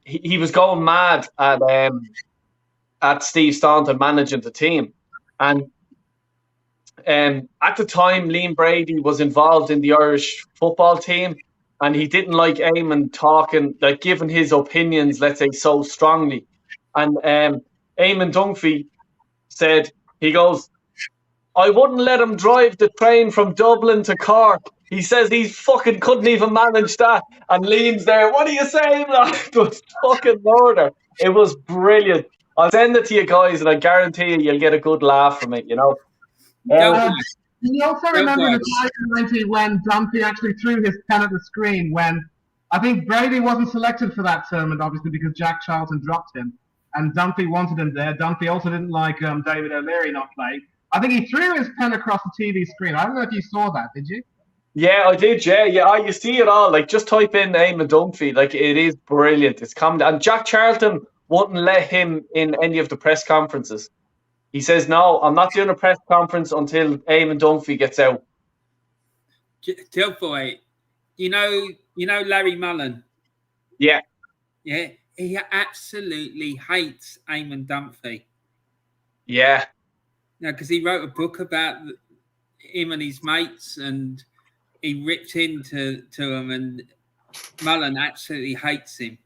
he was going mad at Steve Staunton managing the team, and at the time, Liam Brady was involved in the Irish football team, and he didn't like Eamon talking, like giving his opinions, let's say, so strongly. And Eamon Dunphy said, he goes, I wouldn't let him drive the train from Dublin to Cork. He says he fucking couldn't even manage that. And Liam's there, what are you saying? It was fucking murder. It was brilliant. I'll send it to you guys, and I guarantee you'll get a good laugh from it, you know. You also remember the time in 90 when Dunphy actually threw his pen at the screen when I think Brady wasn't selected for that tournament, obviously, because Jack Charlton dropped him. And Dunphy wanted him there. Dunphy also didn't like David O'Leary not playing. I think he threw his pen across the TV screen. I don't know if you saw that, did you? Yeah, I did, yeah. You see it all. Like, just type in Eamon Dunphy. Like, it is brilliant. It's comedy. And Jack Charlton wouldn't let him in any of the press conferences. He says, no, I'm not doing a press conference until Eamon Dunphy gets out. Tell boy, you know Larry Mullen? Yeah. Yeah, he absolutely hates Eamon Dunphy. Yeah. No, because he wrote a book about him and his mates, and he ripped into him, and Mullen absolutely hates him.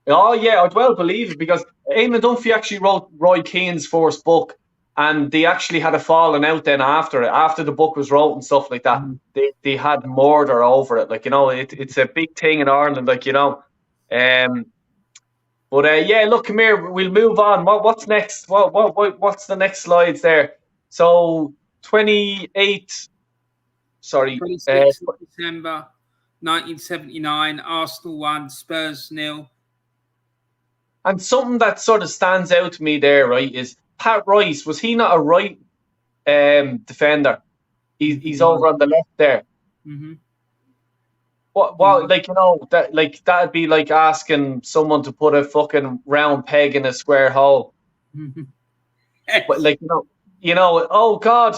Oh, yeah, I'd well believe it, because Eamon Dunphy actually wrote Roy Keane's first book, and they actually had a falling out then after it. After the book was wrote and stuff like that, they had murder over it. Like, you know, it's a big thing in Ireland, like, you know. But yeah, look, come here, we'll move on. What's next? What's the next slides there? So, 26th December 1979, Arsenal won, Spurs 0. And something that sort of stands out to me there, right, is Pat Rice. Was he not a right defender? He's over on the left there. Mm-hmm. What, like, you know, that'd be like asking someone to put a fucking round peg in a square hole. Mm-hmm. But, like, you know, oh God,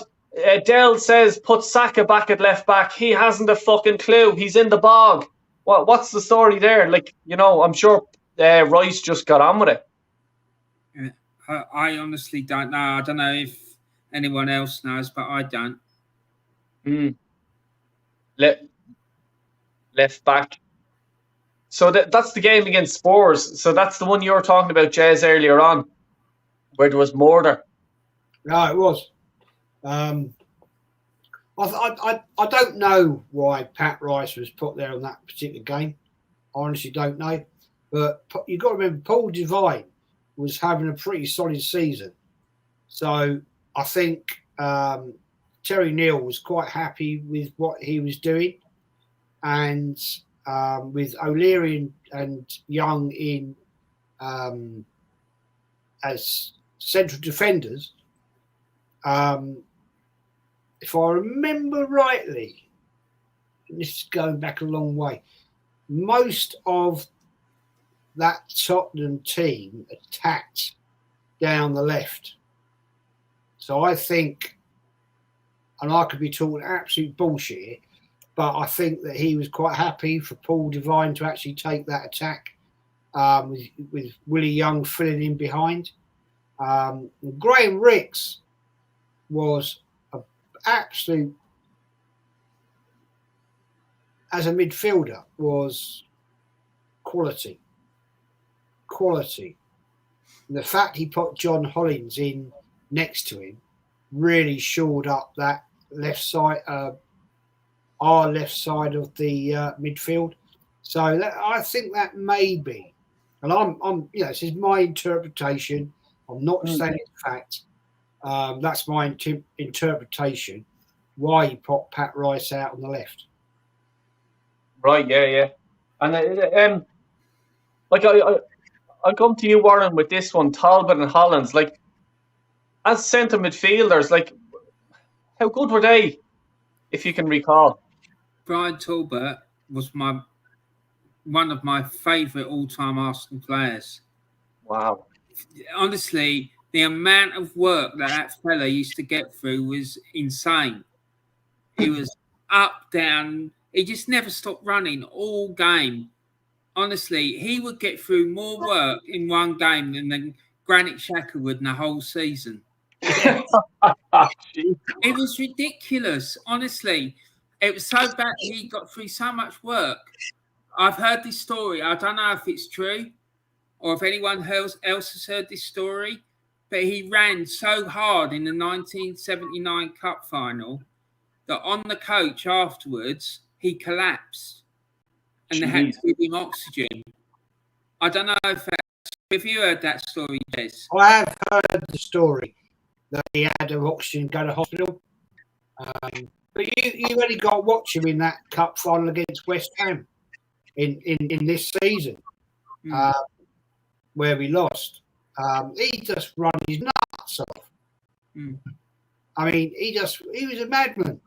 Dell says put Saka back at left back. He hasn't a fucking clue. He's in the bog. What's the story there? Like, I'm sure Rice just got on with it. I honestly don't know. I don't know if anyone else knows, but I don't. Left back. So that's the game against Spurs. So that's the one you were talking about, Jez, earlier on, where there was murder. No, it was. I don't know why Pat Rice was put there on that particular game. I honestly don't know. But you've got to remember, Paul Devine was having a pretty solid season. So I think Terry Neal was quite happy with what he was doing. And with O'Leary and Young in as central defenders, if I remember rightly, and this is going back a long way, most of that Tottenham team attacked down the left. So I think, and I could be talking absolute bullshit here, but I think that he was quite happy for Paul Devine to actually take that attack with Willie Young filling in behind. Graham Ricks was an absolute, as a midfielder, was quality. And the fact he put John Hollins in next to him really shored up that left side, our left side of the midfield. So I think that may be, and I'm this is my interpretation. I'm not saying it's fact. That's my interpretation. Why he put Pat Rice out on the left? Right. Yeah. And I come to you, Warren, with this one. Talbot and Hollins, like as centre midfielders, like how good were they, if you can recall? Brian Talbot was one of my favourite all-time Arsenal players. Wow. Honestly, the amount of work that fella used to get through was insane. He was up, down. He just never stopped running all game. Honestly, he would get through more work in one game than Granit Xhaka would in the whole season. It was ridiculous, honestly. It was so bad. He got through so much work. I've heard this story. I don't know if it's true or if anyone else has heard this story, but he ran so hard in the 1979 Cup final that on the coach afterwards, he collapsed and they had to give him oxygen. I don't know if you heard that story, Jez. I have heard the story that he had an oxygen, go to hospital. But you only got to watch him in that cup final against West Ham in this season, where we lost. He just run his nuts off. I mean, he was a madman.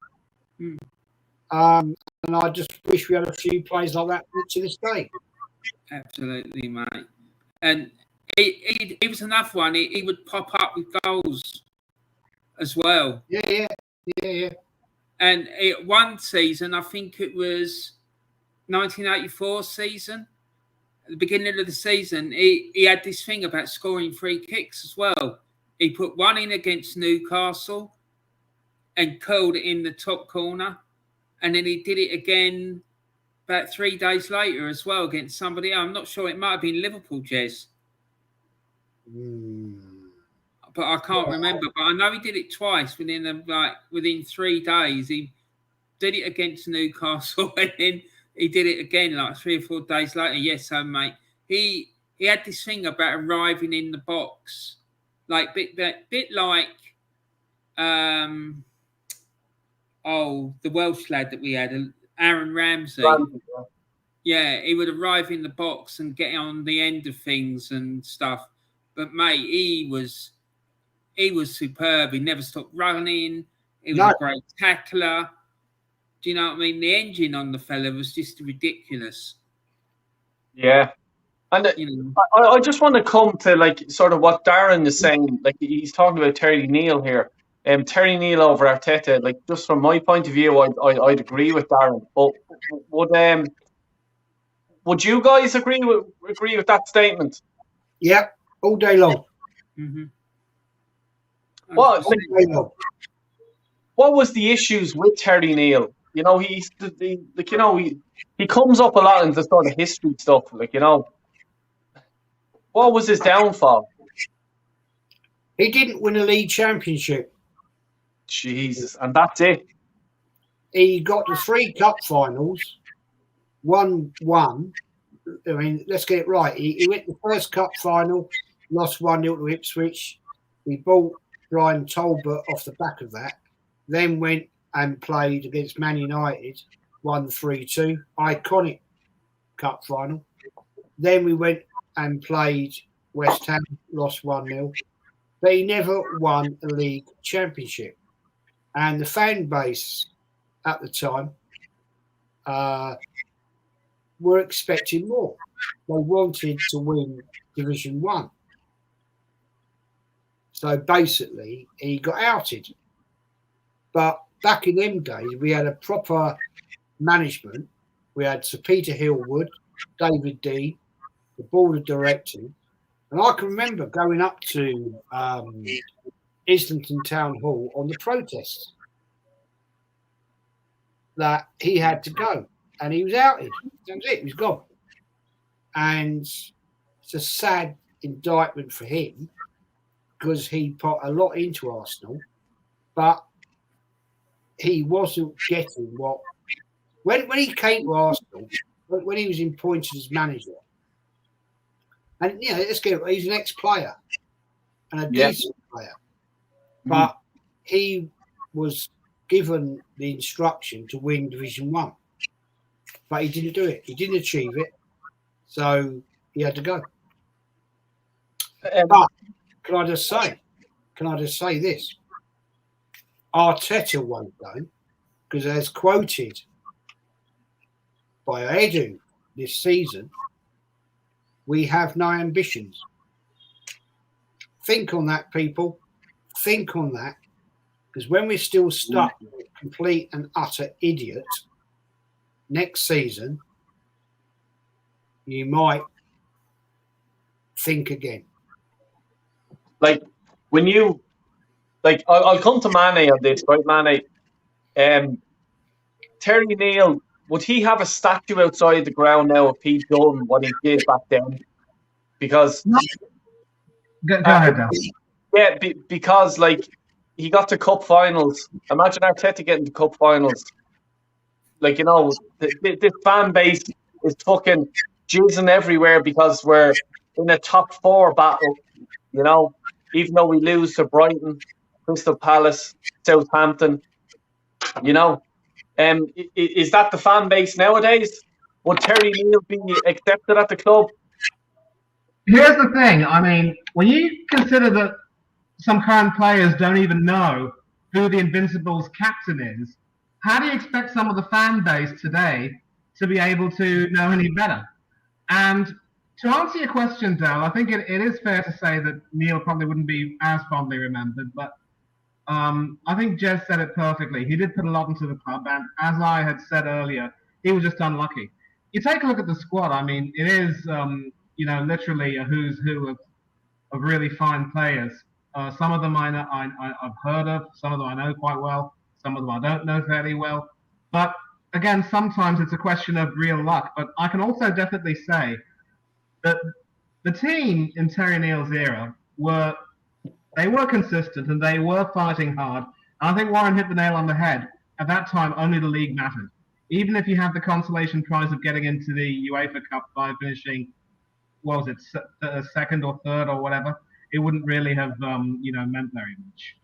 And I just wish we had a few plays like that to this day. Absolutely, mate. And he was another one. He would pop up with goals as well. Yeah. And one season, I think it was 1984 season, at the beginning of the season, he had this thing about scoring free kicks as well. He put one in against Newcastle and curled it in the top corner. And then he did it again about 3 days later as well against somebody. I'm not sure. It might have been Liverpool, Jez. But I can't remember. But I know he did it twice within 3 days. He did it against Newcastle and then he did it again like 3 or 4 days later. Yes, so mate, he had this thing about arriving in the box, like bit like the Welsh lad that we had, Aaron Ramsey. Yeah, he would arrive in the box and get on the end of things and stuff. But mate, he was superb. He never stopped running. He was a great tackler. Do you know what I mean? The engine on the fella was just ridiculous. Yeah. And I just want to come to like sort of what Darren is saying. Like he's talking about Terry Neal here. Terry Neal over Arteta, like just from my point of view, I'd agree with Darren. But would you guys agree with that statement? Yeah, all day long. Mm-hmm. What was the issues with Terry Neal? You know, he comes up a lot in the sort of history stuff. Like, you know, what was his downfall? He didn't win a league championship. Jesus, and that's it. He got to 3 cup finals, won one. I mean, let's get it right. He went to the first cup final, lost 1-0 to Ipswich. He bought Brian Talbot off the back of that. Then went and played against Man United, won 3-2, iconic cup final. Then we went and played West Ham, lost 1-0. But he never won a league championship. And the fan base at the time were expecting more. They wanted to win Division 1. So basically, he got outed. But back in them days, we had a proper management. We had Sir Peter Hillwood, David Dean, the board of directors. And I can remember going up to Islington Town Hall on the protest that he had to go. And he was outed. That was it. He was gone. And it's a sad indictment for him because he put a lot into Arsenal, but he wasn't getting what... When he came to Arsenal, when he was appointed as manager, and, you know, let's get it, he's an ex-player and a decent player, but he was given the instruction to win Division 1. But he didn't do it. He didn't achieve it. So he had to go. But can I just say this? Arteta won't go because, as quoted by Edu this season, we have no ambitions. Think on that, people. Think on that. Because when we're still stuck with a complete and utter idiot next season, you might think again. Like, when you... Like, I'll come to Mane on this, right, Mane? Terry Neal, would he have a statue outside the ground now if he'd done what he did back then? Because... Go ahead, Dan. Yeah, because, like, he got to cup finals. Imagine Arteta getting to cup finals. Like, you know, this fan base is fucking jizzing everywhere because we're in a top 4 battle, you know, even though we lose to Brighton, Crystal Palace, Southampton, you know. Is that the fan base nowadays? Would Terry Neal be accepted at the club? Here's the thing. I mean, when you consider that some current players don't even know who the Invincibles captain is, how do you expect some of the fan base today to be able to know any better? And to answer your question, Dale, I think it is fair to say that Neal probably wouldn't be as fondly remembered, but I think Jez said it perfectly. He did put a lot into the club, and as I had said earlier, he was just unlucky. You take a look at the squad, I mean, it is, you know, literally a who's who of really fine players. Some of them I've heard of, some of them I know quite well, some of them I don't know fairly well. But again, sometimes it's a question of real luck. But I can also definitely say that the team in Terry Neal's era were consistent and they were fighting hard. And I think Warren hit the nail on the head. At that time, only the league mattered. Even if you had the consolation prize of getting into the UEFA Cup by finishing, what was it, second or third or whatever, it wouldn't really have, you know, meant very much.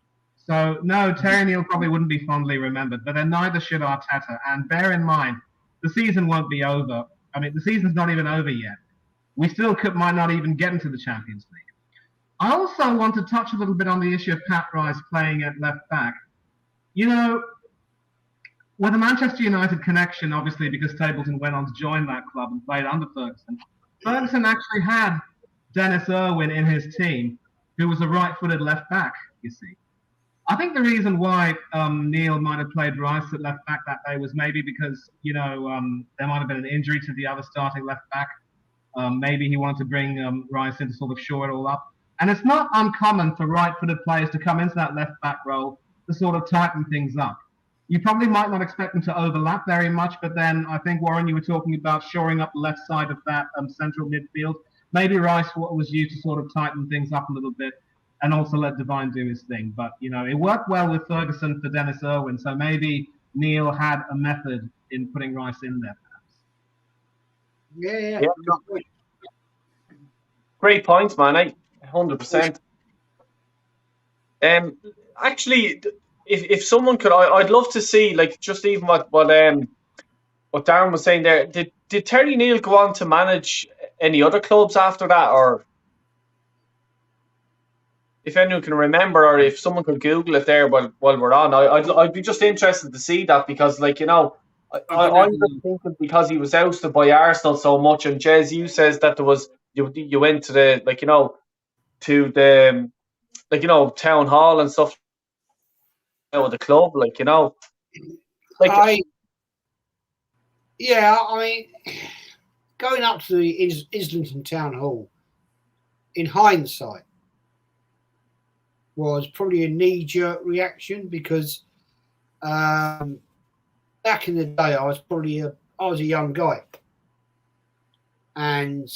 So, no, Terry Neal probably wouldn't be fondly remembered, but then neither should Arteta. And bear in mind, the season won't be over. I mean, the season's not even over yet. We still might not even get into the Champions League. I also want to touch a little bit on the issue of Pat Rice playing at left back. You know, with the Manchester United connection, obviously, because Stapleton went on to join that club and played under Ferguson, Ferguson actually had Dennis Irwin in his team, who was a right-footed left back, you see. I think the reason why Neal might have played Rice at left back that day was maybe because, there might have been an injury to the other starting left back. Maybe he wanted to bring Rice in to sort of shore it all up. And it's not uncommon for right-footed players to come into that left back role to sort of tighten things up. You probably might not expect them to overlap very much, but then I think, Warren, you were talking about shoring up the left side of that central midfield. Maybe Rice was used to sort of tighten things up a little bit and also let Devine do his thing. But, it worked well with Ferguson for Dennis Irwin, so maybe Neal had a method in putting Rice in there, perhaps. Yeah. Great points, man. 100%. Actually, if someone could, I'd love to see, like, just even what Darren was saying there. Did Terry Neal go on to manage any other clubs after that, or if anyone can remember, or if someone could Google it there while we're on? I'd be just interested to see that, because, like, I'm just thinking, because he was ousted by Arsenal so much, and Jez, you says that there was you went to the to the town hall and stuff with the club, I mean, going up to the Islington Town Hall, in hindsight, was probably a knee-jerk reaction, because back in the day, I was a young guy, and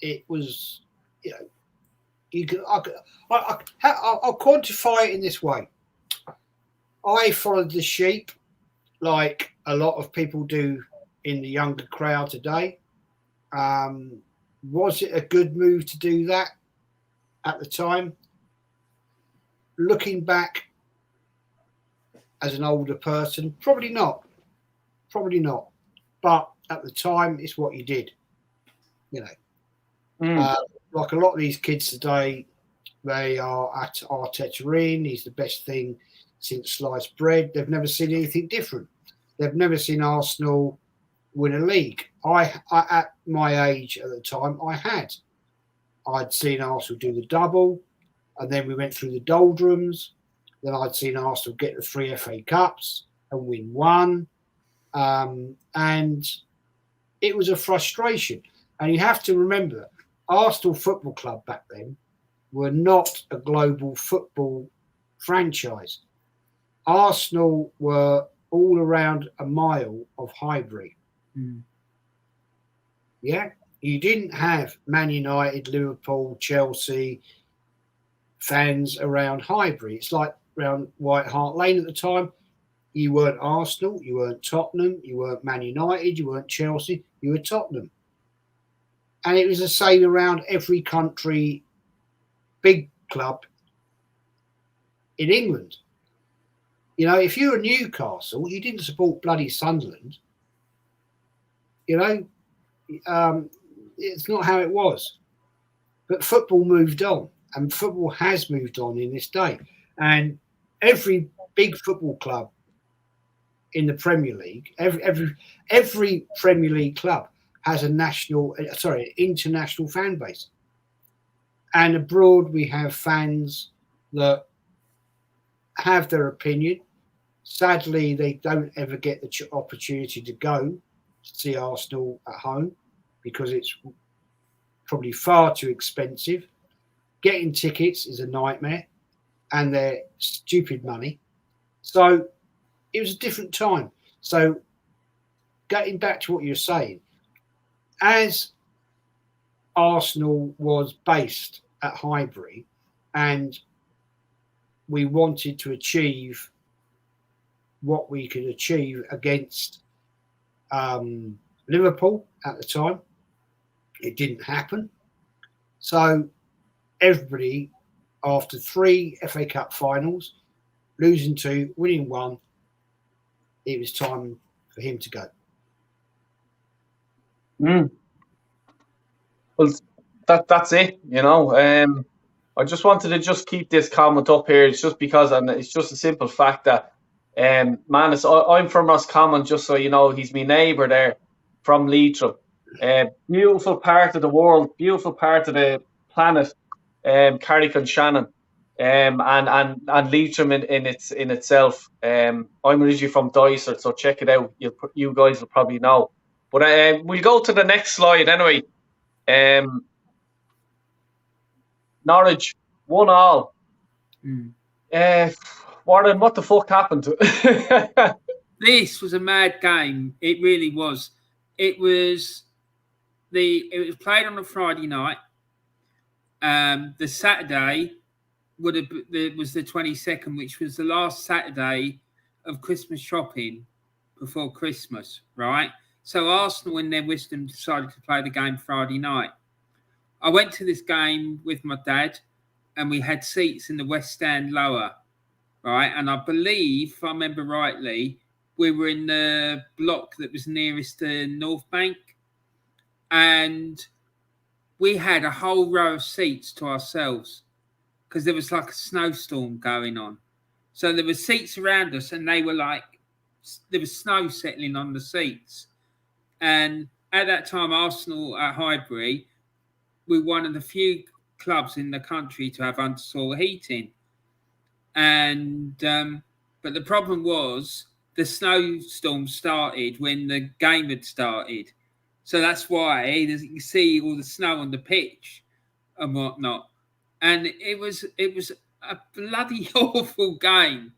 it was, I'll quantify it in this way. I followed the sheep, like a lot of people do in the younger crowd today. Was it a good move to do that at the time? Looking back as an older person, probably not. But at the time, it's what you did. Like a lot of these kids today, they are at Arteta in. He's the best thing since sliced bread. They've never seen anything different. They've never seen Arsenal win a league. I at my age at the time, I'd seen Arsenal do the double, and then we went through the doldrums. Then I'd seen Arsenal get the 3 FA Cups and win one, and it was a frustration. And you have to remember, Arsenal Football Club back then were not a global football franchise. Arsenal were all around a mile of Highbury. Yeah, you didn't have Man United, Liverpool, Chelsea fans around Highbury. It's like around White Hart Lane at the time. You weren't Arsenal, you weren't Tottenham, you weren't Man United, you weren't Chelsea, you were Tottenham. And it was the same around every country, big club in England. If you were Newcastle, you didn't support bloody Sunderland. It's not how it was. But football moved on, and football has moved on in this day. And every big football club in the Premier League, every Premier League club has international fan base. And abroad, we have fans that have their opinion. Sadly, they don't ever get the opportunity to go to see Arsenal at home, because it's probably far too expensive. Getting tickets is a nightmare, and they're stupid money. So it was a different time. So getting back to what you're saying, as Arsenal was based at Highbury, and we wanted to achieve what we could achieve against Liverpool at the time, it didn't happen. So everybody, after 3 FA Cup finals, losing 2, winning 1, it was time for him to go. Well, that's it. I just wanted to just keep this comment up here. It's just because, and it's just a simple fact that, Manus, I'm from Roscommon, just so you know. He's my neighbour there from Leitrim. Beautiful part of the world, beautiful part of the planet, Carrick-on-Shannon. and Leitrim in itself. I'm originally from Dysart, so check it out. You guys will probably know. But we'll go to the next slide anyway. Norwich 1-1. Warren, what the fuck happened? This was a mad game. It really was. It was played on a Friday night. The Saturday was the 22nd, which was the last Saturday of Christmas shopping before Christmas, right? So Arsenal, in their wisdom, decided to play the game Friday night. I went to this game with my dad, and we had seats in the West Stand lower, right? And I believe, if I remember rightly, we were in the block that was nearest to North Bank, and we had a whole row of seats to ourselves because there was like a snowstorm going on. So there were seats around us, and they were like, there was snow settling on the seats. And at that time, Arsenal at Highbury were one of the few clubs in the country to have undersoil heating. And but the problem was the snowstorm started when the game had started. So that's why you can see all the snow on the pitch and whatnot. And it was a bloody awful game.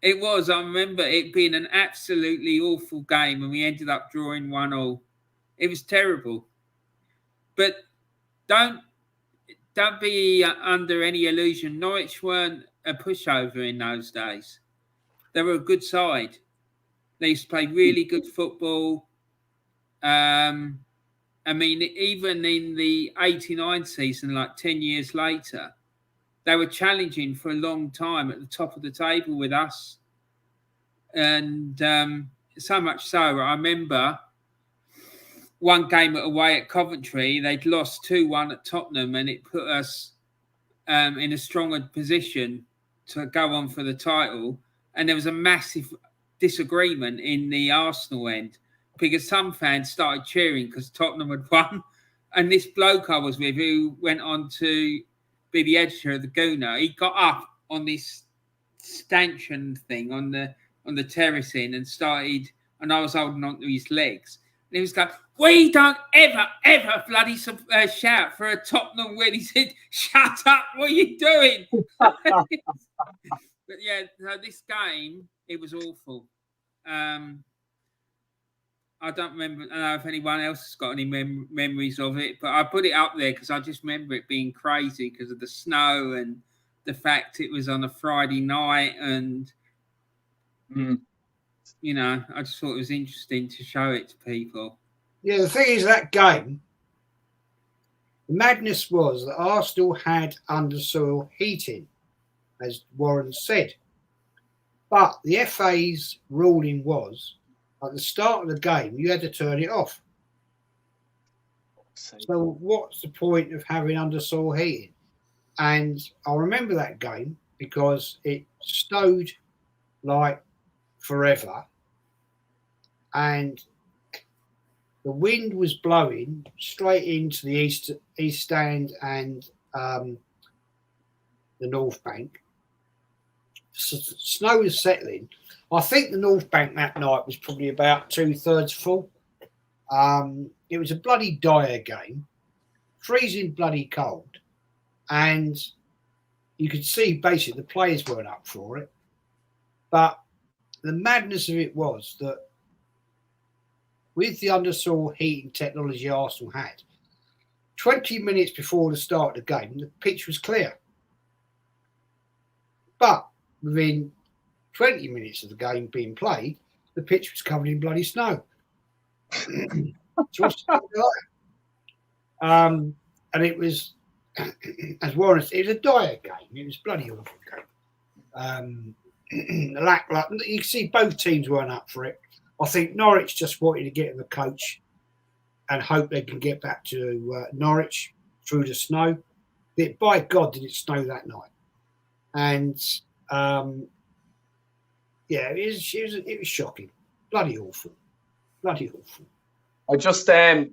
It was. I remember it being an absolutely awful game, and we ended up drawing 1-1. It was terrible. But don't be under any illusion. Norwich weren't a pushover in those days. They were a good side. They used to play really good football. I mean, even in the 89 season, like 10 years later, they were challenging for a long time at the top of the table with us. And so much so, I remember one game away at Coventry, they'd lost 2-1 at Tottenham, and it put us in a stronger position to go on for the title. And there was a massive disagreement in the Arsenal end because some fans started cheering because Tottenham had won. And this bloke I was with, who went on to be the editor of the Gooner, he got up on this stanchion thing on the terracing and started, and I was holding on to his legs. And he was like, "We don't ever bloody shout for a Tottenham win." He said, "Shut up, what are you doing?" But yeah, so this game, it was awful. I don't remember. I don't know if anyone else has got any memories of it, but I put it up there because I just remember it being crazy because of the snow and the fact it was on a Friday night. And, you know, I just thought it was interesting to show it to people. Yeah, the thing is, that game, the madness was that Arsenal had undersoil heating, as Warren said. But the FA's ruling was, at the start of the game, you had to turn it off. So what's the point of having undersoil heating? And I remember that game because it snowed like forever, and the wind was blowing straight into the east stand and the North Bank. Snow was settling. I think the North Bank that night was probably about 2/3 full. It was a bloody dire game, freezing bloody cold, and you could see basically the players weren't up for it. But the madness of it was that with the undersoil heating technology Arsenal had, 20 minutes before the start of the game, the pitch was clear. But within 20 minutes of the game being played, the pitch was covered in bloody snow. And it was, as Warren said, it was a dire game. It was a bloody awful game. You can see both teams weren't up for it. I think Norwich just wanted to get in the coach and hope they can get back to Norwich through the snow. By God, did it snow that night. And yeah, it was shocking. Bloody awful. Bloody awful. I just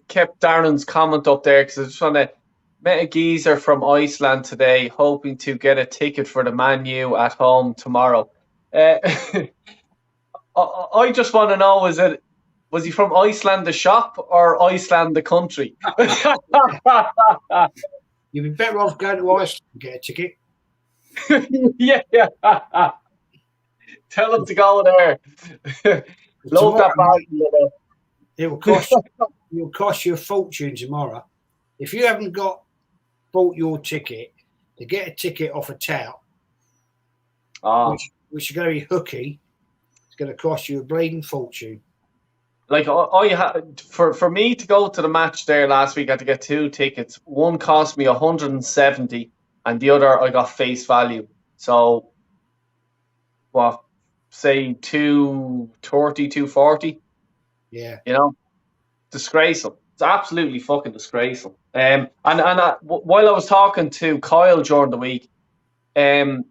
kept Darren's comment up there because I just want to Met a geezer from Iceland today, hoping to get a ticket for the Man U at home tomorrow. I just want to know, was he from Iceland the shop or Iceland the country? You'd be better off going to Iceland and get a ticket. Yeah. Tell him to go there. Love that band. It'll cost you a fortune tomorrow. If you haven't bought your ticket, to get a ticket off a tout, which is going to be hooky, it's going to cost you a bleeding fortune. Like I had for me to go to the match there last week, I had to get 2 tickets. One cost me 170, and the other I got face value. So, what, say 230, 240? Yeah. You know, disgraceful. It's absolutely fucking disgraceful. While I was talking to Kyle during the week, there's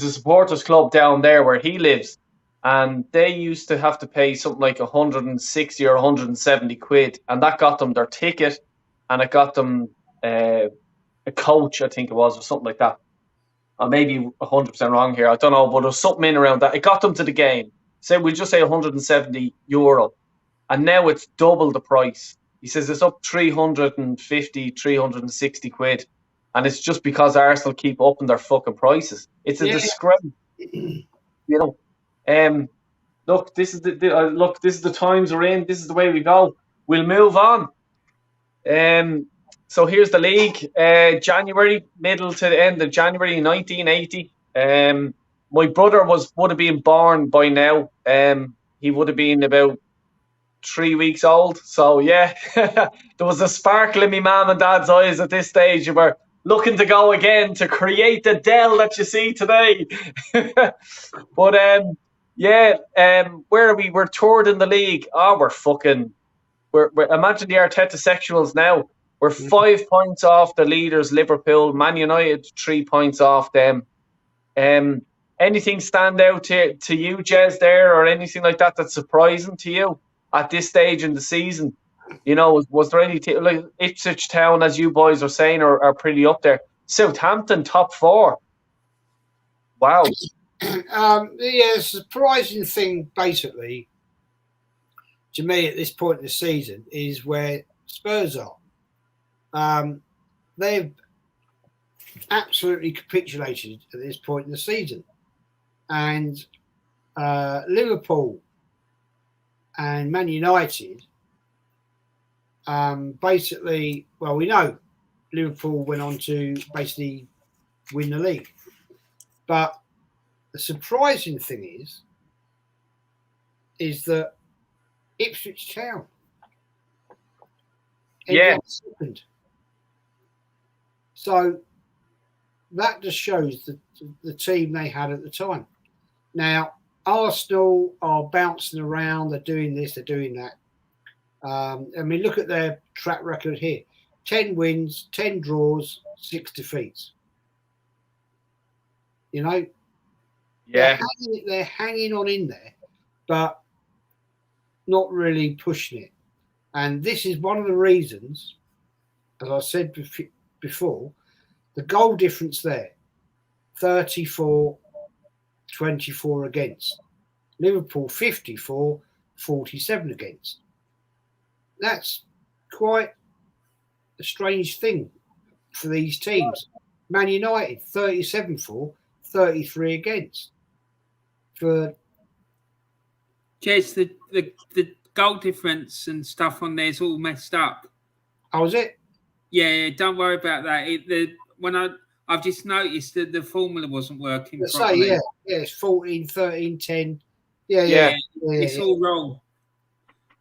a supporters club down there where he lives, and they used to have to pay something like 160 or 170 quid, and that got them their ticket, and it got them a coach, I think it was, or something like that. I may be 100% wrong here, I don't know, but there was something in around that. It got them to the game. So we'll just say 170 euro, and now it's double the price. He says it's up 350, 360 quid, and it's just because Arsenal keep upping their fucking prices. It's a disgrace, you know. Look, this is the times we're in. This is the way we go. We'll move on. So here's the league. January, middle to the end of January 1980. My brother would have been born by now. He would have been about 3 weeks old. So yeah, there was a sparkle in my mum and dad's eyes at this stage. You were looking to go again to create the Dell that you see today. But where are we? We're third in the league. We're imagine the Arteta sexuals now. We're 5 points off the leaders, Liverpool. Man United 3 points off them. Anything stand out to you, Jez, there, or anything like that that's surprising to you at this stage in the season? You know, was there anything like Ipswich Town, as you boys are saying, are pretty up there? Southampton top 4. Wow. The surprising thing, basically, to me at this point in the season is where Spurs are. They've absolutely capitulated at this point in the season, and Liverpool and Man United basically, well, we know Liverpool went on to basically win the league, but the surprising thing is that Ipswich Town ended up second. So that just shows the team they had at the time. Now, Arsenal are bouncing around. They're doing this, they're doing that. I mean, look at their track record here. 10 wins, 10 draws, 6 defeats. You know? Yeah. They're hanging on in there, but not really pushing it. And this is one of the reasons, as I said before, the goal difference there, 34-24 against. Liverpool 54-47 against. That's quite a strange thing for these teams. Man United 37-4, 33 against. For Jez, the goal difference and stuff on there is all messed up. Oh, is it? Yeah, don't worry about that. I've just noticed that the formula wasn't working properly. Yeah, it's 14, 13, 10. Yeah. It's all wrong.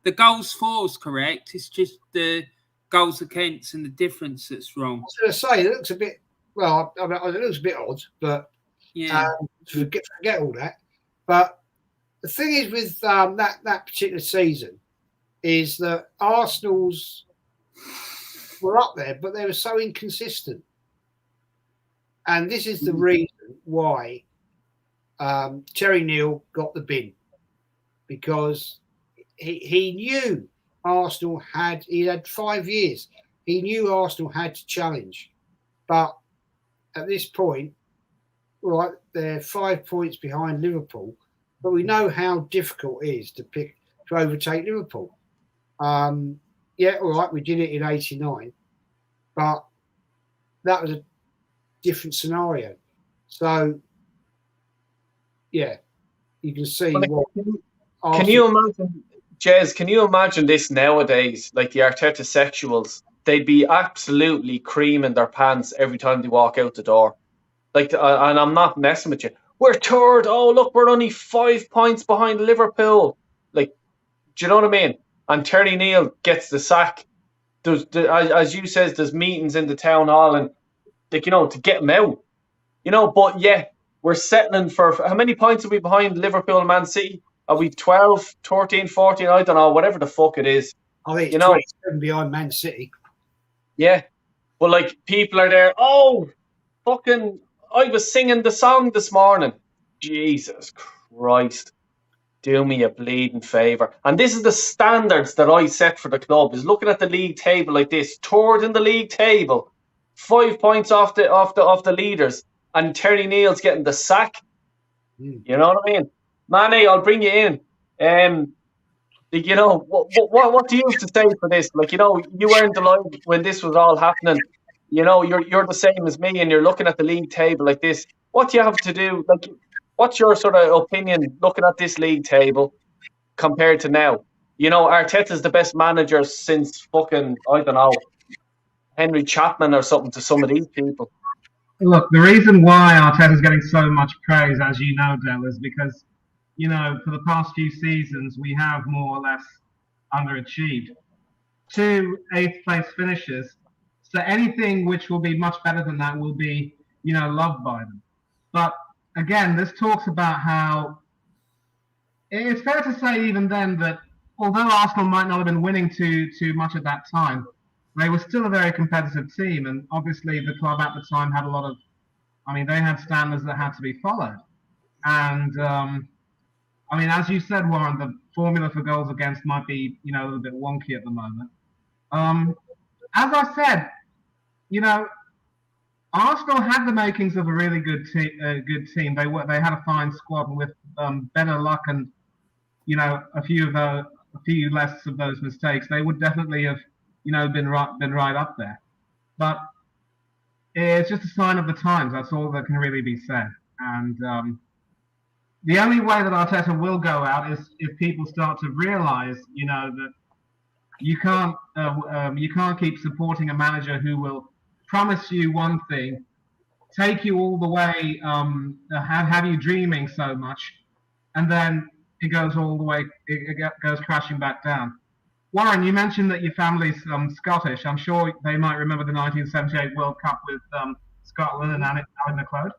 The goals for is correct. It's just the goals against and the difference that's wrong. I was going to say, it looks a bit, well, I mean, it looks a bit odd, but forget all that. But the thing is with that particular season is that Arsenal's were up there, but they were so inconsistent. And this is the reason why Terry Neal got the bin, because he knew Arsenal had 5 years he knew Arsenal had to challenge. But at this point, right, they're 5 points behind Liverpool, but we know how difficult it is to overtake Liverpool. Yeah, all right, we did it in '89, but that was a different scenario. So, yeah, you can see what. Can you imagine, Jez? Can you imagine this nowadays? Like the Arteta sexuals, they'd be absolutely creaming their pants every time they walk out the door. Like, and I'm not messing with you. We're third. Oh, look, we're only 5 points behind Liverpool. Like, do you know what I mean? And Terry Neal gets the sack. As you says, there's meetings in the town hall and, like, you know, to get him out. You know, but yeah, we're settling for how many points are we behind Liverpool and Man City? Are we 12, 13, 14? I don't know, whatever the fuck it is. I think it's 27 behind Man City. Yeah. But like people are there, oh, fucking, I was singing the song this morning. Jesus Christ. Do me a bleeding favour. And this is the standards that I set for the club, is looking at the league table like this, third in the league table, 5 points off the leaders, and Terry Neal's getting the sack. You know what I mean? Manny, I'll bring you in. You know, what do you have to say for this? Like, you know, you weren't alive when this was all happening. You know, you're the same as me, and you're looking at the league table like this. What do you have to do? Like, what's your sort of opinion looking at this league table compared to now? You know, Arteta's the best manager since fucking, I don't know, Henry Chapman or something to some of these people. Look, the reason why Arteta's getting so much praise, as you know, Del, is because, you know, for the past few seasons, we have more or less underachieved. 2 8th-place finishes. So anything which will be much better than that will be, you know, loved by them. But again, this talks about how it's fair to say even then that although Arsenal might not have been winning too much at that time, they were still a very competitive team. And obviously the club at the time had a lot of, I mean, they had standards that had to be followed. And, I mean, as you said, Warren, the formula for goals against might be, you know, a little bit wonky at the moment. As I said, you know, Arsenal had the makings of a really good team. They had a fine squad, and with better luck and, you know, a few less of those mistakes, they would definitely have, you know, been right up there. But it's just a sign of the times. That's all that can really be said. And the only way that Arteta will go out is if people start to realise, you know, that you can't keep supporting a manager who will promise you one thing, take you all the way, have you dreaming so much, and then it goes all the way, it goes crashing back down. Warren, you mentioned that your family's Scottish. I'm sure they might remember the 1978 World Cup with Scotland and Alan McLeod.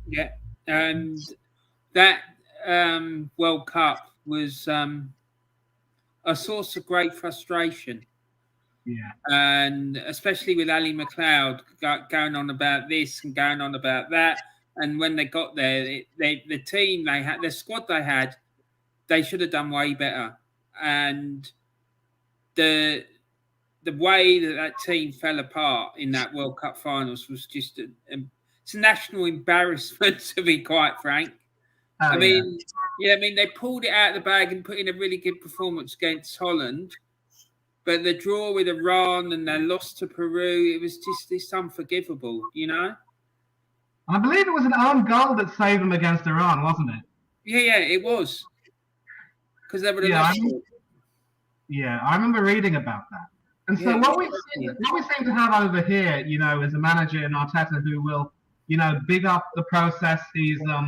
Yeah, and that World Cup was a source of great frustration. Yeah, and especially with Ali McLeod going on about this and going on about that. And when they got there, the team they had, the squad they had, they should have done way better. And the way that team fell apart in that World Cup finals was just it's a national embarrassment, to be quite frank. I mean, they pulled it out of the bag and put in a really good performance against Holland. But the draw with Iran and their loss to Peru, it was just this unforgivable, you know? I believe it was an own goal that saved them against Iran, wasn't it? Yeah, it was. Because they would have lost it. Yeah, I remember reading about that. And so what we seem to have over here, you know, is a manager in Arteta who will, you know, big up the process he's of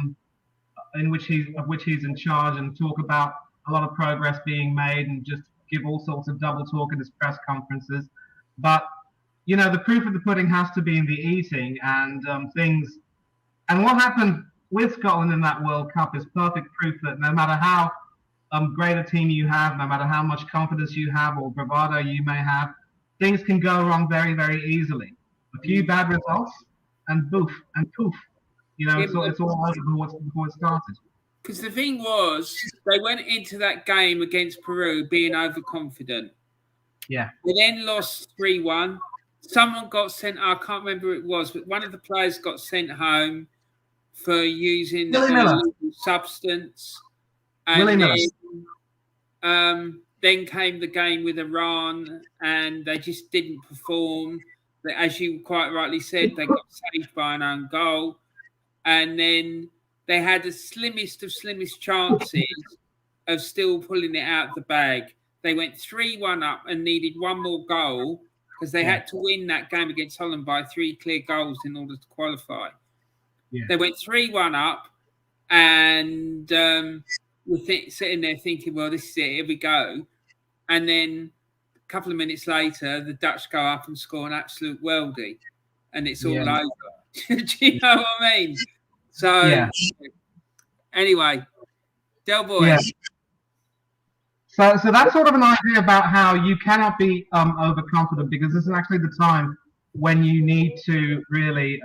which he's in charge, and talk about a lot of progress being made, and just give all sorts of double talk in his press conferences. But, you know, the proof of the pudding has to be in the eating, and things. And what happened with Scotland in that World Cup is perfect proof that no matter how great a team you have, no matter how much confidence you have or bravado you may have, things can go wrong very, very easily. A few bad results, and poof, you know, it's all over before it started. Because the thing was, they went into that game against Peru being overconfident. Yeah. We then lost 3-1. Someone got sent. I can't remember who it was, but one of the players got sent home for using Willie an Miller. illegal substance. And Willie Miller. then came the game with Iran, and they just didn't perform. As you quite rightly said, they got saved by an own goal. And then they had the slimmest of chances of still pulling it out of the bag. They went 3-1 up and needed one more goal because they had to win that game against Holland by 3 clear goals in order to qualify. Yeah. They went 3-1 up, and we're sitting there thinking, well, this is it, here we go. And then a couple of minutes later, the Dutch go up and score an absolute worldie, and it's all over. Do you know what I mean? So, anyway, Del Boy. Yeah. So that's sort of an idea about how you cannot be overconfident, because this is actually the time when you need to really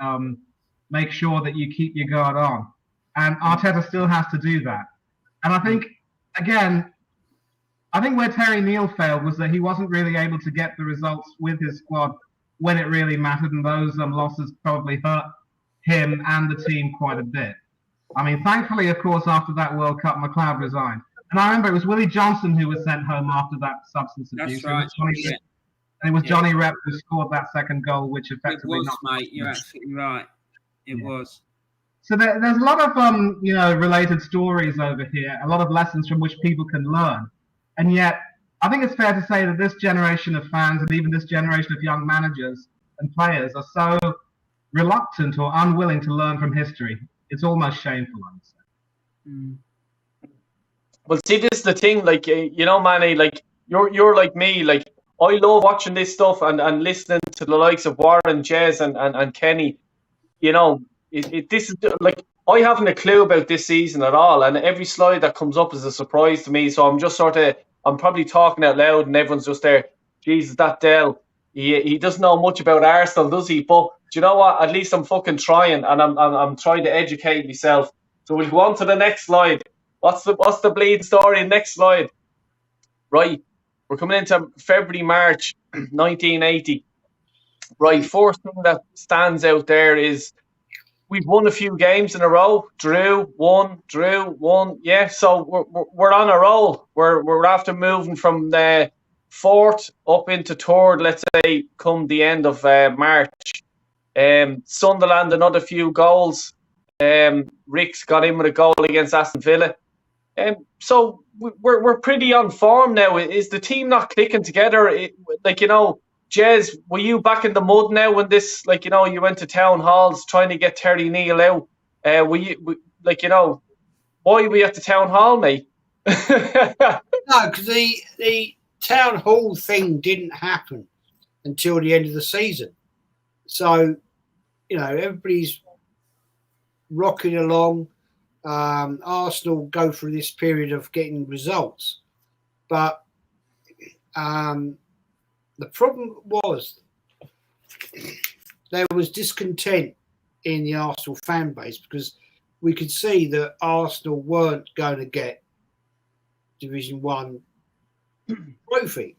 make sure that you keep your guard on. And Arteta still has to do that. And I think, again, where Terry Neal failed was that he wasn't really able to get the results with his squad when it really mattered, and those losses probably hurt him and the team quite a bit. I mean, thankfully, of course, after that World Cup, McLeod resigned. And I remember it was Willie Johnson who was sent home after that substance abuse. That's right. And it was Johnny Rep who scored that second goal, which effectively... It was, mate. You're absolutely right. It was. So there's a lot of, related stories over here, a lot of lessons from which people can learn. And yet, I think it's fair to say that this generation of fans and even this generation of young managers and players are so reluctant or unwilling to learn from history. It's almost shameful, I would say. Mm. Well, see, this is the thing, like, Manny, like, you're like me, like, I love watching this stuff and listening to the likes of Warren, Jez and Kenny. This is, like, I haven't a clue about this season at all, and every slide that comes up is a surprise to me, so I'm just I'm probably talking out loud, and everyone's just there, Jesus, that Del, he doesn't know much about Arsenal, does he? But do you know what? At least I'm fucking trying, and I'm trying to educate myself. So we'll go on to the next slide. What's the bleeding story? Next slide. Right. We're coming into February, March 1980. Right. First thing that stands out there is we've won a few games in a row. Drew one. Yeah. So we're on a roll. We're after moving from the 4th up into 3rd, let's say, come the end of March. Sunderland, another few goals. Ricks got in with a goal against Aston Villa. So we're pretty on form now. Is the team not clicking together? Jez, were you back in the mud now when this, you went to town halls trying to get Terry Neal out? Why were we at the town hall, mate? No, because the town hall thing didn't happen until the end of the season. So, everybody's rocking along. Arsenal go through this period of getting results, but the problem was there was discontent in the Arsenal fan base because we could see that Arsenal weren't going to get Division 1 trophy.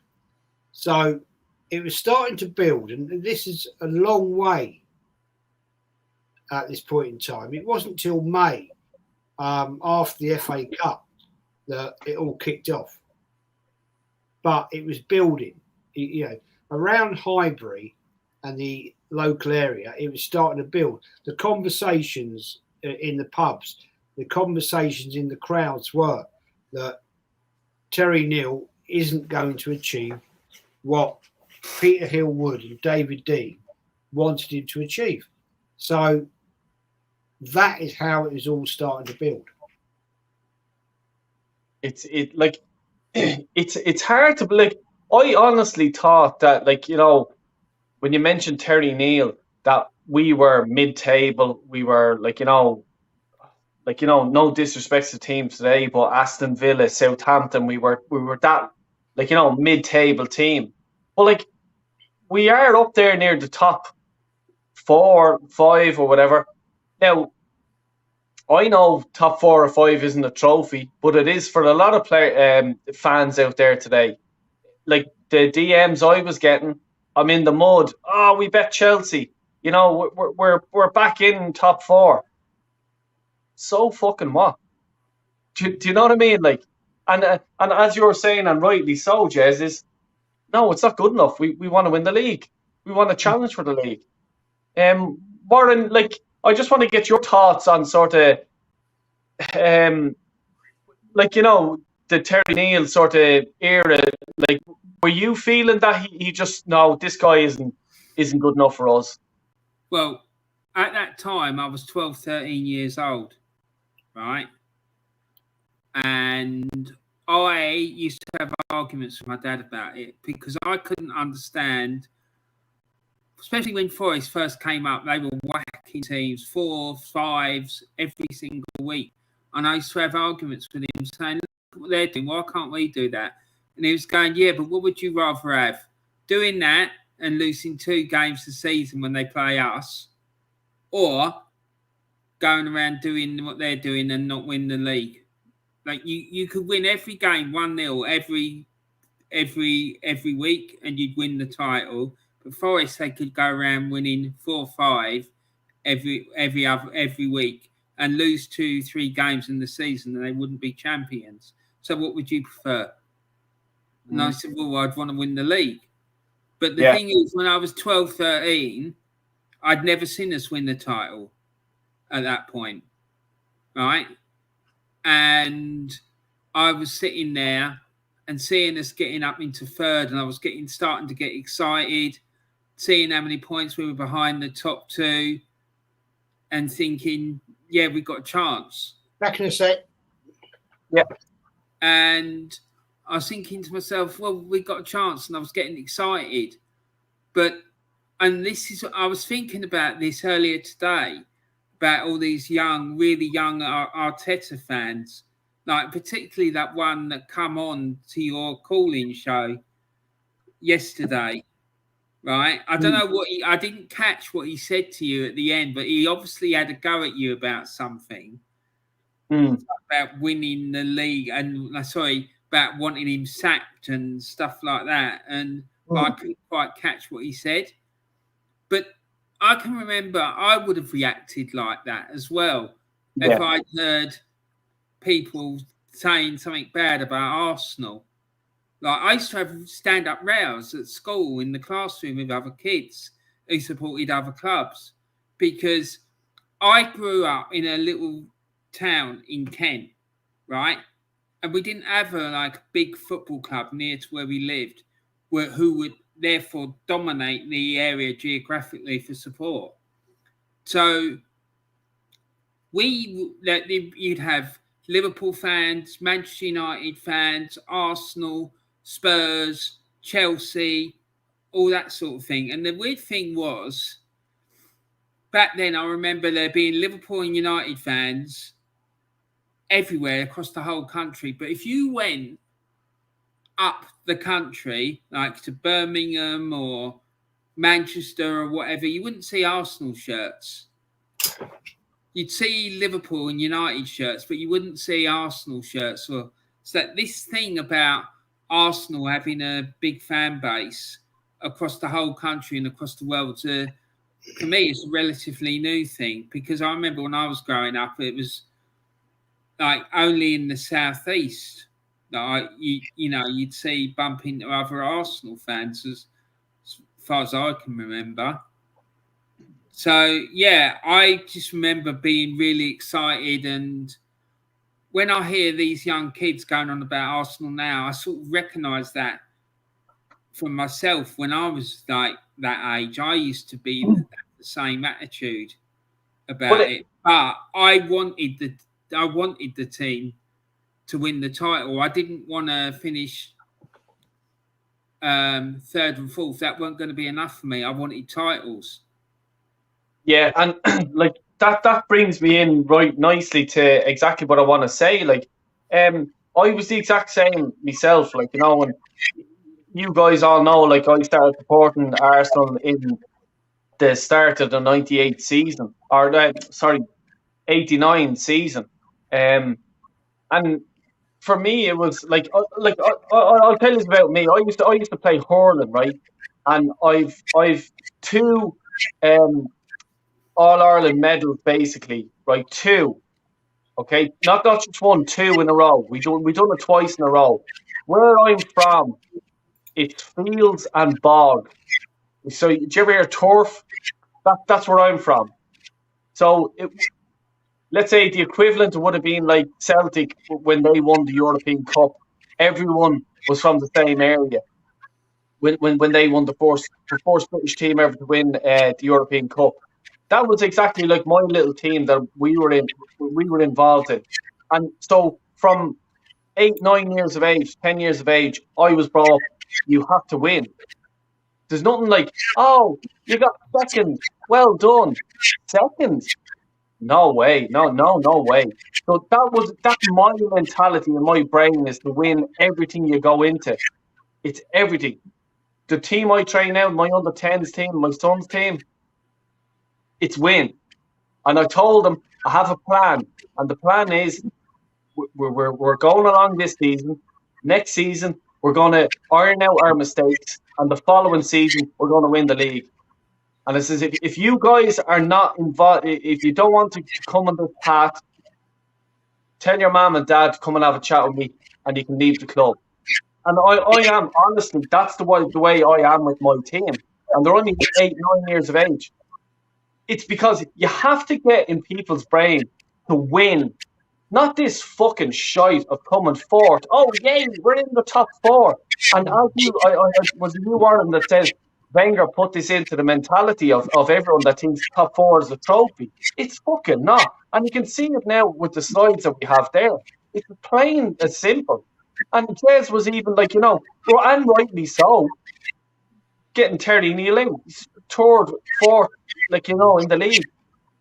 So it was starting to build, and this is a long way at this point in time. It wasn't till May, after the FA Cup, that it all kicked off. But it was building. Around Highbury and the local area, it was starting to build. The conversations in the pubs, the conversations in the crowds were that Terry Neal isn't going to achieve what Peter Hill-Wood and David Dean wanted him to achieve. So that is how it is all starting to build. It's hard to believe. I honestly thought that, when you mentioned Terry Neal, that we were mid-table. We were no disrespect to teams today, but Aston Villa, Southampton, we were that mid-table team. But we are up there near the top 4, 5 or whatever. Now, I know top 4 or 5 isn't a trophy, but it is for a lot of fans out there today. the DMs I was getting, I'm in the mud. Oh, we bet Chelsea. You know, we're back in top 4. So fucking what? Do you know what I mean? Like, and as you were saying, and rightly so, Jez, is no, it's not good enough. We want to win the league. We want to challenge for the league. Warren, like, I just want to get your thoughts on sort of, like, you know, the Terry Neal sort of era. Like, were you feeling that he just, no, this guy isn't good enough for us? Well, at that time, I was 12, 13 years old, right? And I used to have arguments with my dad about it because I couldn't understand, especially when Forest first came up, they were whacking teams, 4s, 5s, every single week. And I used to have arguments with him saying, look what they're doing, why can't we do that? And he was going, yeah, but what would you rather have? Doing that and losing 2 games a season when they play us, or going around doing what they're doing and not win the league? Like, you could win every game 1-0 every week and you'd win the title. But Forest, they could go around winning 4-5 every week and lose 2-3 games in the season and they wouldn't be champions. So what would you prefer? And I said, well, I'd want to win the league. But the thing is, when I was 12, 13, I'd never seen us win the title at that point, right? And I was sitting there and seeing us getting up into 3rd, and I was starting to get excited, seeing how many points we were behind the top 2, and thinking, yeah, we've got a chance. Back in a sec. Yeah. And I was thinking to myself, well, we've got a chance, and I was getting excited. I was thinking about this earlier today, about all these really young Arteta fans, like particularly that one that come on to your calling show yesterday, right? I don't know I didn't catch what he said to you at the end, but he obviously had a go at you about something, about winning the league and, about wanting him sacked and stuff like that. And I couldn't quite catch what he said. But I can remember I would have reacted like that as well if I'd heard people saying something bad about Arsenal. Like, I used to have stand-up rows at school in the classroom with other kids who supported other clubs, because I grew up in a little town in Kent, right? And we didn't have a big football club near to where we lived, who would therefore dominate the area geographically for support. So you'd have Liverpool fans, Manchester United fans, Arsenal, Spurs, Chelsea, all that sort of thing. And the weird thing was, back then I remember there being Liverpool and United fans everywhere across the whole country. But if you went up the country, like to Birmingham or Manchester or whatever, you wouldn't see Arsenal shirts. You'd see Liverpool and United shirts, but you wouldn't see Arsenal shirts. So that this thing about Arsenal having a big fan base across the whole country and across the world, for me, it's a relatively new thing, because I remember when I was growing up, it was like only in the southeast that you'd see bump into other Arsenal fans, as far as I can remember. So, yeah, I just remember being really excited. And when I hear these young kids going on about Arsenal now, I sort of recognise that from myself. When I was like that age, I used to be the same attitude about it. But I wanted the team to win the title. I didn't want to finish 3rd and 4th. That weren't going to be enough for me. I wanted titles. Yeah, and like that brings me in right nicely to exactly what I want to say. Like, I was the exact same myself. Like, when you guys all know, like, I started supporting Arsenal in the start of the 98 season, or 89 season. And for me, it was I'll tell you about me. I used to play hurling, right? And I've two All Ireland medals basically, right? Two, okay, not just one, two in a row. We done it twice in a row. Where I'm from, it's fields and bog. So, do you ever hear turf? That's where I'm from. So, let's say the equivalent would have been like Celtic when they won the European Cup. Everyone was from the same area when they won the first British team ever to win the European Cup. That was exactly like my little team that we were involved in. And so from 8, 9 years of age, 10 years of age, I was brought up, you have to win. There's nothing like, oh, you got second, well done. Second? No way. No way. So that's my mentality in my brain, is to win everything you go into. It's everything. The team I train now, my under 10s team, my son's team, it's win. And I told them I have a plan. And the plan is we're going along this season. Next season, we're going to iron out our mistakes. And the following season, we're going to win the league. And it says, if you guys are not involved, if you don't want to come on this path, tell your mom and dad to come and have a chat with me, and you can leave the club. And I am, honestly, that's the way I am with my team. And they're only 8, 9 years of age. It's because you have to get in people's brain to win. Not this fucking shite of coming fourth. Oh, yay, we're in the top 4. And as was you, Warren, that says Wenger put this into the mentality of everyone that thinks top 4 is a trophy. It's fucking not. And you can see it now with the slides that we have there. It's plain as simple. And Jez was even like, and rightly so, getting 30 Neal out. He's 3rd, 4th, in the league.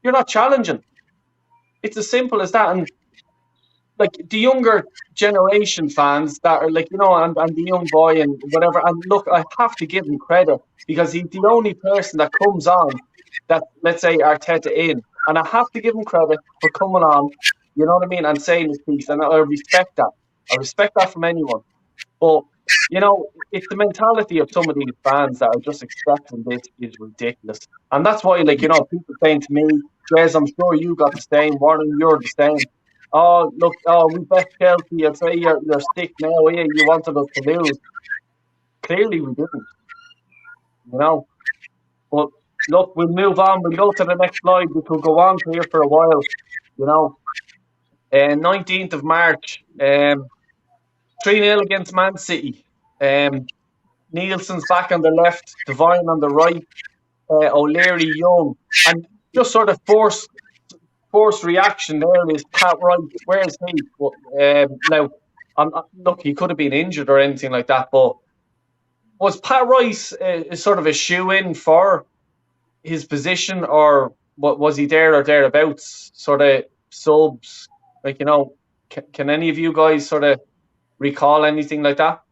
You're not challenging. It's as simple as that. And like the younger generation fans that are and the young boy and whatever. And look, I have to give him credit because he's the only person that comes on that, let's say, Arteta in. And I have to give him credit for coming on, you know what I mean, and saying his piece. And I respect that. I respect that from anyone. But, it's the mentality of some of these fans that are just expecting this is ridiculous. And that's why, people saying to me, Jez, I'm sure you got the same. Warren, you're the same. Oh, look, we bet Chelsea. I'd say you're sick now. Yeah, you wanted us to lose. Clearly we didn't. But look, we'll move on. We'll go to the next slide. We could go on here for a while. 19th of March, 3-0 against Man City. Nielsen's back on the left, Devine on the right, O'Leary Young. And just sort of forced reaction there is Pat Rice. Where's he? Now, look, he could have been injured or anything like that, but was Pat Rice sort of a shoe-in for his position, or was he there or thereabouts, sort of subs? Can any of you guys sort of recall anything like that?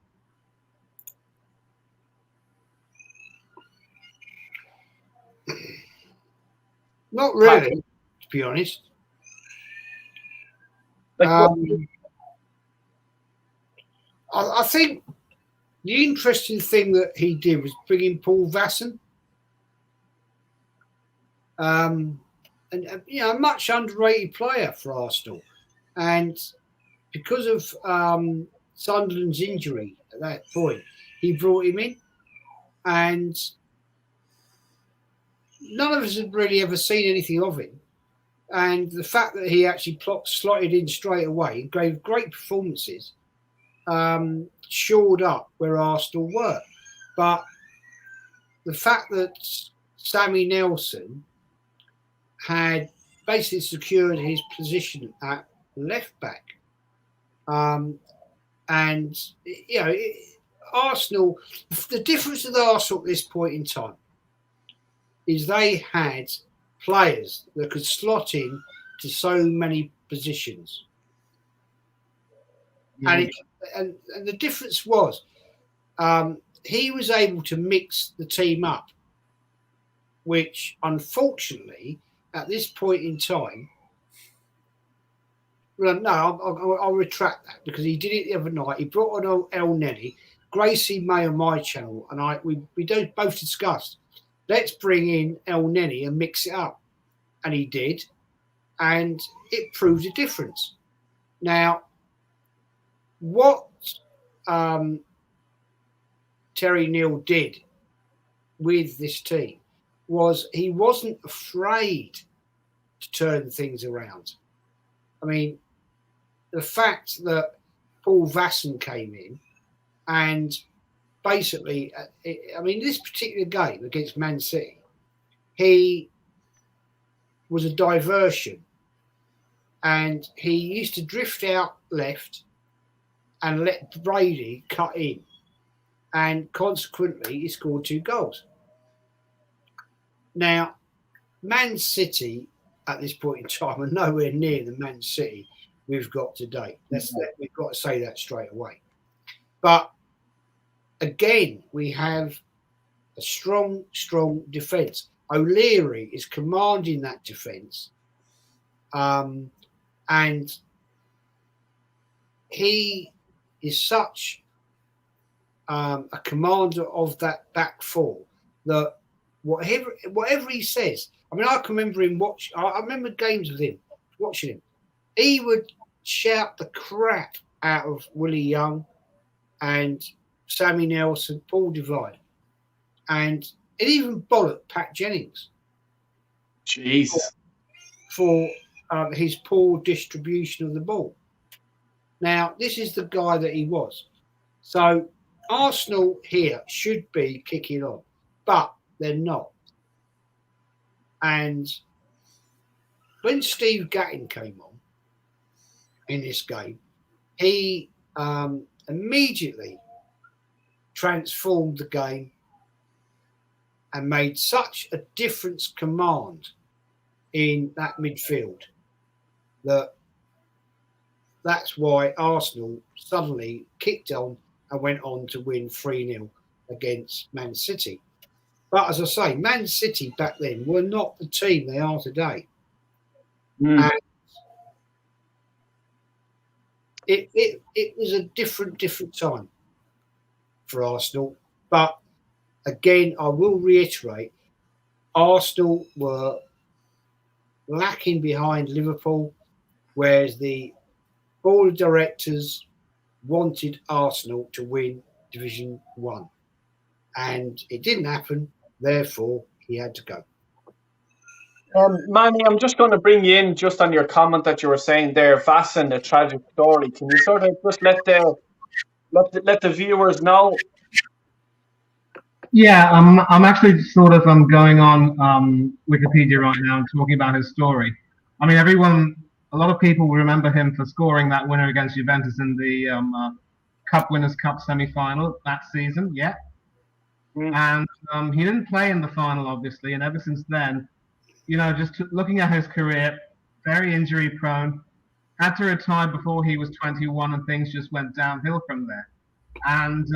Not really, to be honest. I think the interesting thing that he did was bringing Paul Vasson. And a much underrated player for Arsenal. And because of Sunderland's injury at that point, he brought him in. And none of us had really ever seen anything of him. And the fact that he actually slotted in straight away and gave great performances shored up where Arsenal were. But the fact that Sammy Nelson had basically secured his position at left back. Arsenal, the difference with Arsenal at this point in time is they had players that could slot in to so many positions. And the difference was he was able to mix the team up, which unfortunately at this point in time Well, no, I'll retract that because he did it the other night. He brought on El Neni. Gracie May on my channel, and we don't both discussed. Let's bring in El Neni and mix it up, and he did, and it proved a difference. Now, what Terry Neal did with this team was he wasn't afraid to turn things around. I mean, the fact that Paul Vasson came in and basically, this particular game against Man City, he was a diversion and he used to drift out left and let Brady cut in, and consequently he scored 2 goals. Now, Man City at this point in time are nowhere near the Man City we've got today. We've got to say that straight away. But again, we have a strong defence. O'Leary is commanding that defence, and he is such a commander of that back four that whatever he says, I mean, I can remember him I remember games with him, watching him. He would shout the crap out of Willie Young and Sammy Nelson, Paul Divide, and it even bollocked Pat Jennings. Jeez. For his poor distribution of the ball. Now, this is the guy that he was. So Arsenal here should be kicking on, but they're not. And when Steve Gattin came on in this game, he immediately transformed the game and made such a difference command in that midfield that's why Arsenal suddenly kicked on and went on to win 3-0 against Man City. But as I say, Man City back then were not the team they are today. And it was a different time for Arsenal. But again, I will reiterate, Arsenal were lacking behind Liverpool, whereas the board of directors wanted Arsenal to win Division 1. And it didn't happen, therefore he had to go. Manny, I'm just going to bring you in just on your comment that you were saying there, Vasson, a tragic story. Can you sort of just let the viewers know? Yeah, I'm actually sort of going on Wikipedia right now and talking about his story. I mean, a lot of people will remember him for scoring that winner against Juventus in the Cup Winners' Cup semi-final that season. Yeah. And he didn't play in the final, obviously, and ever since then, just looking at his career, very injury prone, had to retire before he was 21, and things just went downhill from there. And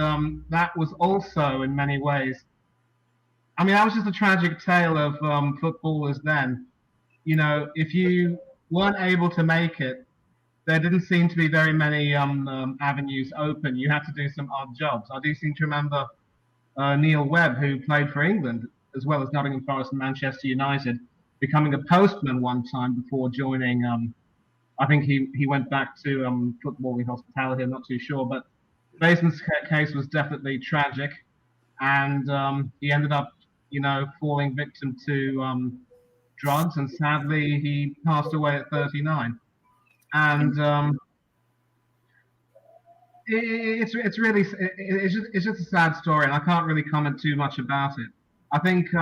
that was also, in many ways, I mean, that was just a tragic tale of footballers then. If you weren't able to make it, there didn't seem to be very many avenues open. You had to do some odd jobs. I do seem to remember Neal Webb, who played for England, as well as Nottingham Forest and Manchester United, becoming a postman one time before joining. I think he went back to footballing hospitality. I'm not too sure, but Baseman's case was definitely tragic, and he ended up, falling victim to drugs, and sadly he passed away at 39. And it's just a sad story, and I can't really comment too much about it. I think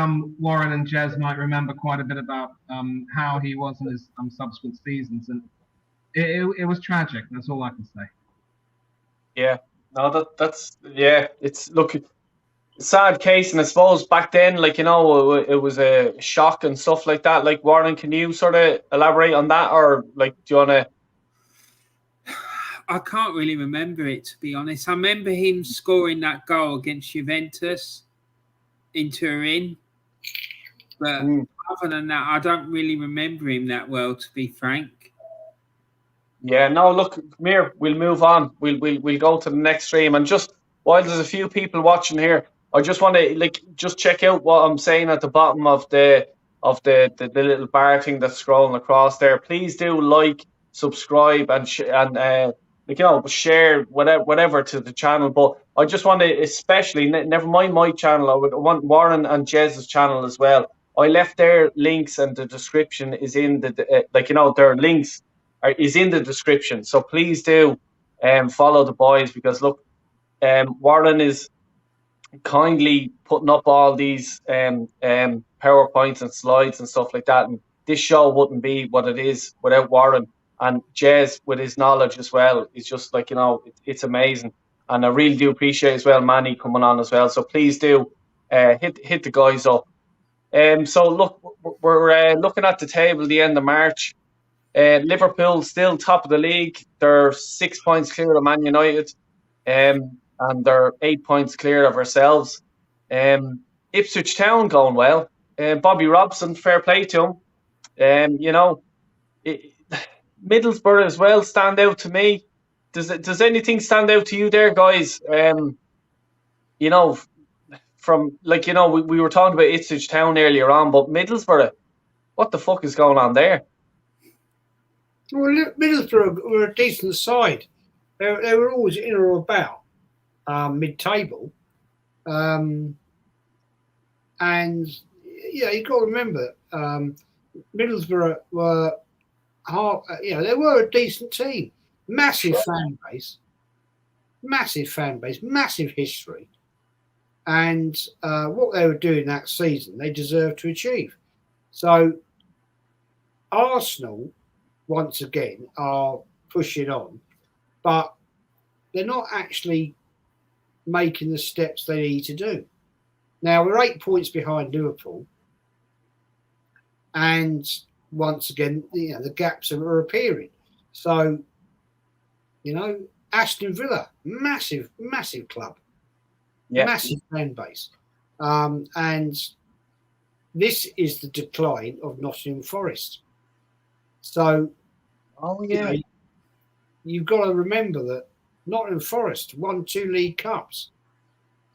Warren and Jez might remember quite a bit about how he was in his subsequent seasons, and it was tragic. That's all I can say. Yeah, no, that's it's a sad case, and I suppose back then, it was a shock and stuff like that. Like, Warren, can you sort of elaborate on that, or do you want to? I can't really remember it, to be honest. I remember him scoring that goal against Juventus in Turin, but other than that, I don't really remember him that well, to be frank. Yeah, no, look, come here. We'll move on. We'll go to the next stream. And just while there's a few people watching here, I just want to just check out what I'm saying at the bottom of the little bar thing that's scrolling across there. Please do like, subscribe, and share whatever to the channel. But I just want to especially never mind my channel. I would want Warren and Jez's channel as well. I left their links, and the description is in their links is in the description. So please do follow the boys, because look, Warren is kindly putting up all these PowerPoints and slides and stuff like that. And this show wouldn't be what it is without Warren. And Jez, with his knowledge as well, is just it's amazing. And I really do appreciate as well Manny coming on as well. So please do hit the guys up. So look, we're looking at the table at the end of March. Liverpool still top of the league. They're 6 points clear of Man United, and they're 8 points clear of ourselves. Ipswich Town going well. Bobby Robson, fair play to him. Middlesbrough as well stand out to me. Does anything stand out to you there, guys? We were talking about Ipswich Town earlier on, but Middlesbrough, what the fuck is going on there? Well, Middlesbrough were a decent side. They were always in or about mid-table. And, you've got to remember, Middlesbrough were, they were a decent team. Massive fan base, massive history. And what they were doing that season, they deserved to achieve. So Arsenal, once again, are pushing on, but they're not actually making the steps they need to do. Now, we're 8 points behind Liverpool, and once again, the gaps are appearing. So, Aston Villa, massive club, massive fan base, and this is the decline of Nottingham Forest. So, you've got to remember that Nottingham Forest won 2 League Cups,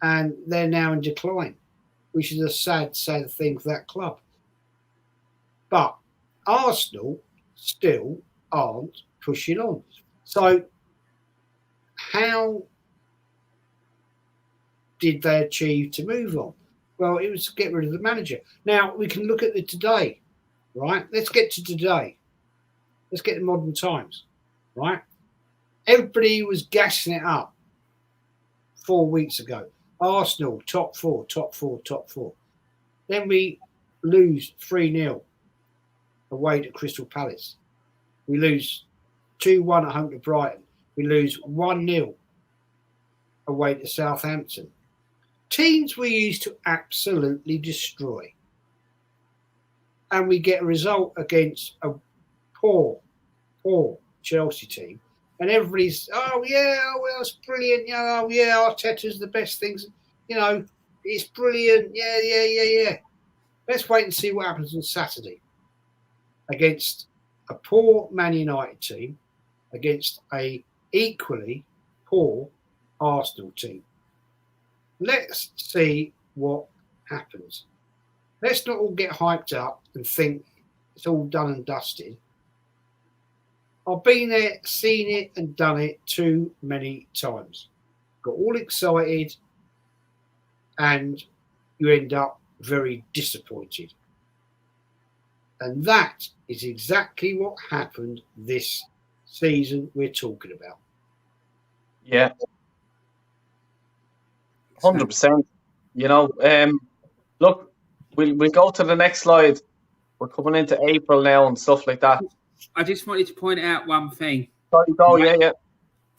and they're now in decline, which is a sad thing for that club. But Arsenal still aren't pushing on. So, how did they achieve to move on? Well, it was to get rid of the manager. Now, we can look at it today, right? Let's get to today. Let's get to modern times, right? Everybody was gassing it up 4 weeks ago. Arsenal, top four. Then we lose 3-0 away to Crystal Palace. We lose 2-1 at home to Brighton. We lose 1-0 away to Southampton. Teams we used to absolutely destroy. And we get a result against a poor Chelsea team. And everybody's, it's brilliant. Arteta's the best things. It's brilliant. Yeah. Let's wait and see what happens on Saturday against a poor Man United team, against a equally poor Arsenal team. Let's see what happens. Let's not all get hyped up and think it's all done and dusted. I've been there, seen it and done it too many times. Got all excited and you end up very disappointed. And that is exactly what happened this season we're talking about. Yeah. 100%. Look, we'll go to the next slide. We're coming into April now and stuff like that. I just wanted to point out one thing. Yeah.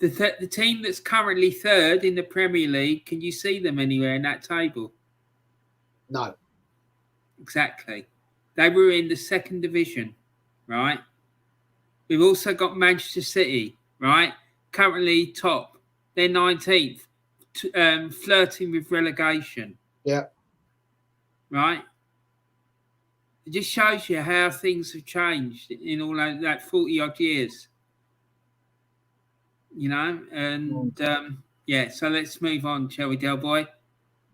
The team that's currently third in the Premier League, can you see them anywhere in that table? No. Exactly. They were in the second division, right? We've also got Manchester City, right? Currently top. They're 19th, flirting with relegation. Yeah. Right? It just shows you how things have changed in all that 40-odd years. you know, and so let's move on, shall we, Del Boy?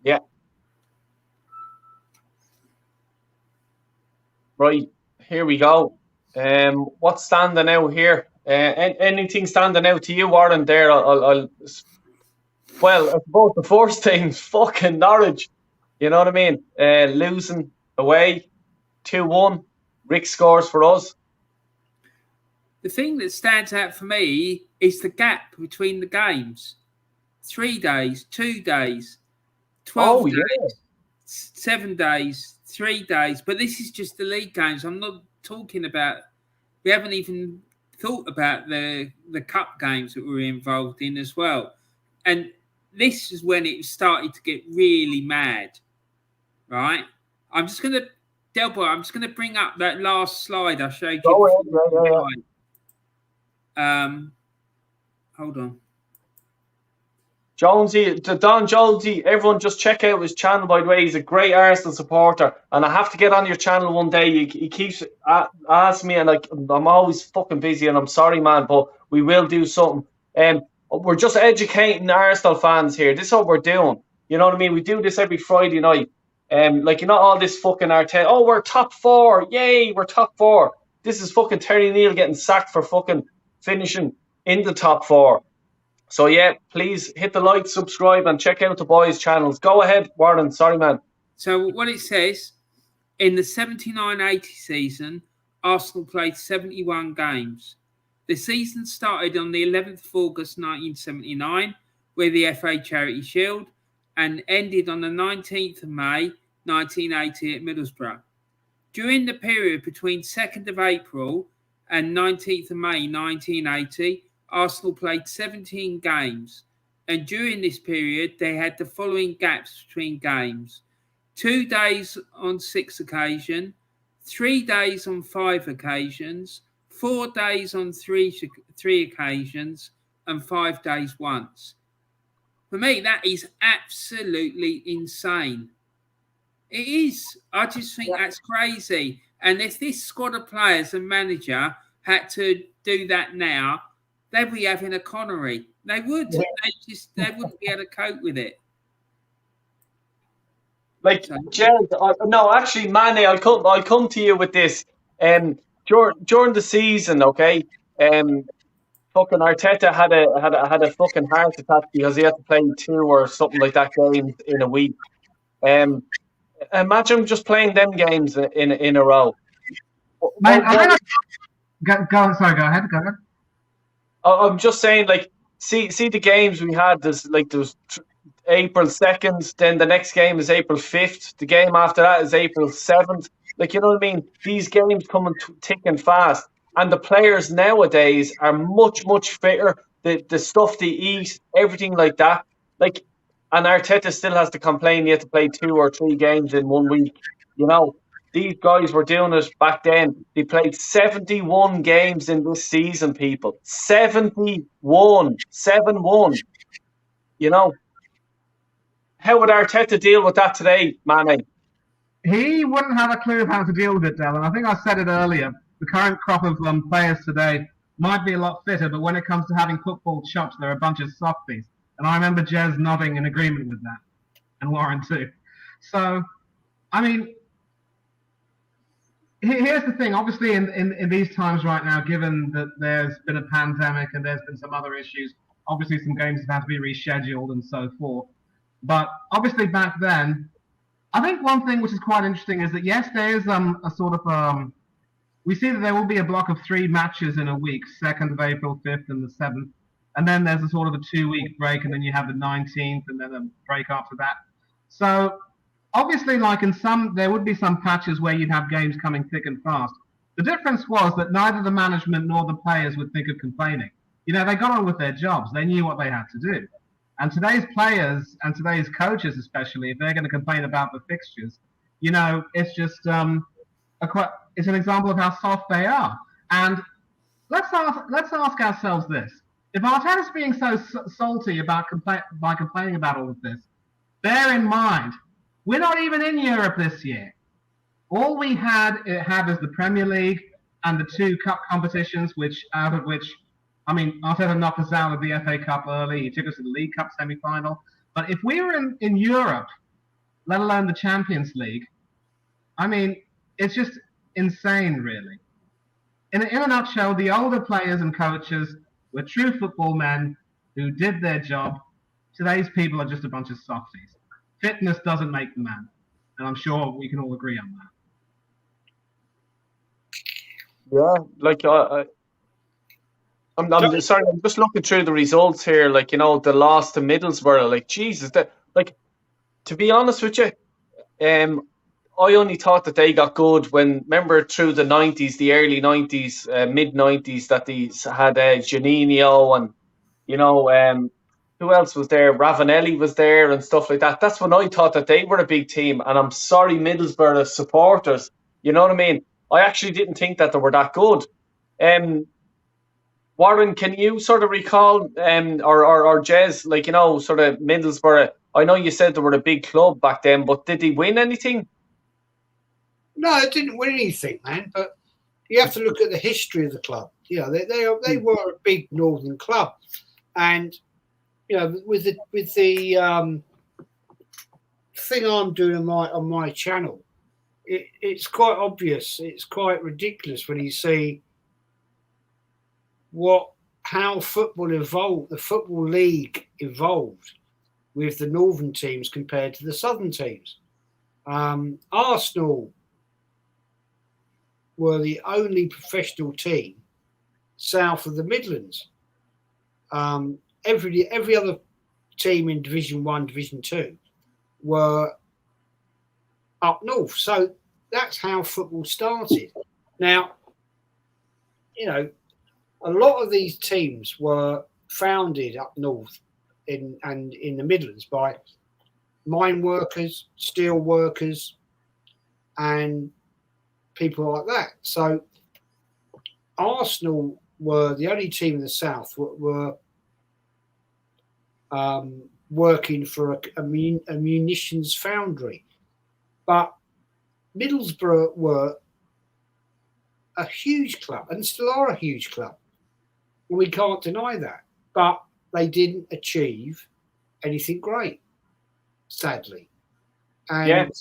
Yeah. Right, here we go. What's standing out here? Anything standing out to you, Warren? There, well, I suppose the first thing's fucking Norwich. You know what I mean? Losing away 2-1. Rick scores for us. The thing that stands out for me is the gap between the games. 3 days, 2 days, 12 days, 7 days, 3 days. But this is just the league games. I'm not talking about... We haven't even thought about the cup games that we were involved in as well. And this is when it started to get really mad, right? I'm just going to... Del Boy, I'm just going to bring up that last slide I showed you. Hold on. Jonesy, Don Jonesy, everyone just check out his channel, by the way. He's a great Arsenal supporter. And I have to get on your channel one day. He keeps asking me, and I'm always fucking busy, and I'm sorry, man, but we will do something. We're just educating Arsenal fans here. This is what we're doing. You know what I mean? We do this every Friday night. All this fucking Arteta. Oh, we're top 4. Yay, we're top 4. This is fucking Terry Neal getting sacked for fucking finishing in the top 4. So yeah, please hit the like, subscribe, and check out the boys' channels. Go ahead, Warren. Sorry, man. So what it says, in the 79-80 season, Arsenal played 71 games. The season started on the 11th of August 1979 with the FA Charity Shield and ended on the 19th of May 1980 at Middlesbrough. During the period between 2nd of April and 19th of May 1980, Arsenal played 17 games, and during this period, they had the following gaps between games: 2 days on 6 occasions, 3 days on 5 occasions, 4 days on 3 occasions, and 5 days once. For me, that is absolutely insane. It is. I just think that's crazy. And if this squad of players and manager had to do that now, they'd be having a Connery. They would. Yeah. They wouldn't be able to cope with it. Jez, no, actually, Manny, I'll come to you with this. During the season, okay, fucking Arteta had a fucking heart attack because he had to play 2 or something like that games in a week. Imagine just playing them games in a row. Mate, go ahead. I'm just saying, see the games we had. There was April 2nd, then the next game is April 5th. The game after that is April 7th. You know what I mean? These games coming thick and fast. And the players nowadays are much, much fitter. The stuff they eat, everything like that. And Arteta still has to complain he had to play 2 or 3 games in 1 week. You know, these guys were doing it back then. They played 71 games in this season, people. 71. 7-1. You know. How would Arteta deal with that today, Manny? He wouldn't have a clue of how to deal with it, Del. And I think I said it earlier. The current crop of players today might be a lot fitter, but when it comes to having football chops, they're a bunch of softies. And I remember Jez nodding in agreement with that, and Warren too. So, I mean, here's the thing. Obviously, in these times right now, given that there's been a pandemic and there's been some other issues, obviously some games have had to be rescheduled and so forth. But obviously back then, I think one thing which is quite interesting is that, yes, there is a sort of... we see that there will be a block of 3 matches in a week, 2nd of April, 5th, and the 7th. And then there's a sort of a 2-week break, and then you have the 19th, and then a break after that. So obviously, there would be some patches where you'd have games coming thick and fast. The difference was that neither the management nor the players would think of complaining. You know, they got on with their jobs. They knew what they had to do. And today's players and today's coaches, especially, if they're going to complain about the fixtures, you know, it's just it's an example of how soft they are. And let's ask ourselves this. If Arteta's being so salty about complaining about all of this, bear in mind, we're not even in Europe this year. All we have is the Premier League and the 2 cup competitions, out of which I mean, Arteta knocked us out of the FA Cup early. He took us to the League Cup semi-final. But if we were in Europe, let alone the Champions League, I mean, it's just insane, really. In a nutshell, the older players and coaches were true football men who did their job. Today's people are just a bunch of softies. Fitness doesn't make the man. And I'm sure we can all agree on that. Yeah, like I'm sorry, I'm just looking through the results here. Like, you know, the loss to Middlesbrough. Like, Jesus, that, like, to be honest with you, I only thought that they got good when, remember, through the 90s, the early 90s, mid 90s, that they had Janino and, you know, who else was there? Ravanelli was there and stuff like that. That's when I thought that they were a big team. And I'm sorry, Middlesbrough supporters, you know what I mean? I actually didn't think that they were that good. Warren, can you sort of recall, or Jez, like, you know, sort of Middlesbrough? I know you said they were a big club back then, but did they win anything? No, it didn't win anything, man. But you have to look at the history of the club. You know, they were a big northern club, and you know, with the thing I'm doing on my channel, it's quite obvious. It's quite ridiculous when you see how football evolved, the football league evolved with the northern teams compared to the southern teams. Arsenal were the only professional team south of the Midlands. Every other team in Division 1, Division 2 were up north. So that's how football started. Now, you know, a lot of these teams were founded up north in the Midlands by mine workers, steel workers, and people like that. So Arsenal were the only team in the south were working for a munitions foundry. But Middlesbrough were a huge club and still are a huge club. We can't deny that. But they didn't achieve anything great, sadly. And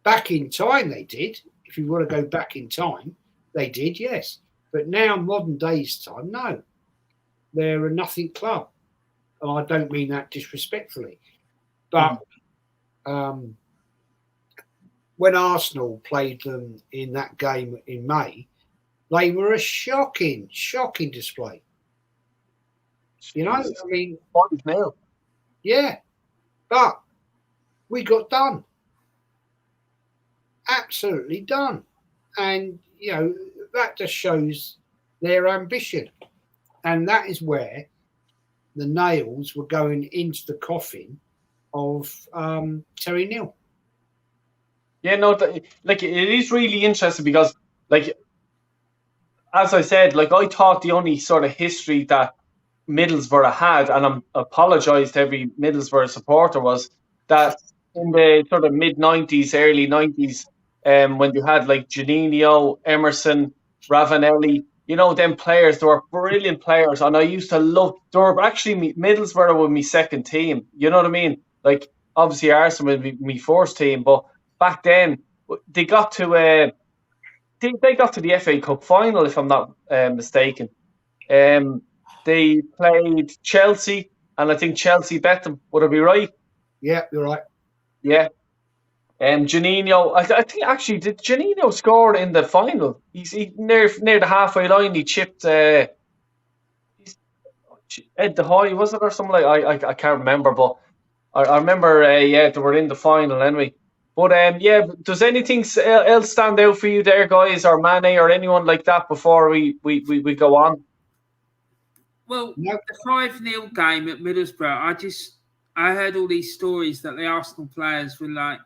back in time they did. If you want to go back in time, they did, yes. But now, modern days time, no. They're a nothing club. And I don't mean that disrespectfully. But when Arsenal played them in that game in May, they were a shocking display. You know, I mean, yeah. But we got done. Absolutely done. And, you know, that just shows their ambition. And that is where the nails were going into the coffin of Terry Neal. Yeah, no, like, it is really interesting because, like, as I said, like, I thought the only sort of history that Middlesbrough had, and I apologise to every Middlesbrough supporter, was that in the sort of mid-90s, early 90s, when you had like Janino, Emerson, Ravanelli, you know, them players, they were brilliant players, and I used to love, they were actually, Middlesbrough were my second team, you know what I mean? Like, obviously Arsenal would be my first team, but back then, they got to they got to the FA Cup final, if I'm not mistaken. They played Chelsea, and I think Chelsea bet them. Would I be right? Yeah, you're right. Yeah. Janino, I think actually, did Janino score in the final? He's near the halfway line. He chipped Ed De Hoy, was it, or something like? I can't remember, but I remember. They were in the final anyway. But yeah, does anything else stand out for you there, guys, or Mane, or anyone like that before we go on? Well, the 5-0 game at Middlesbrough, I heard all these stories that the Arsenal players were like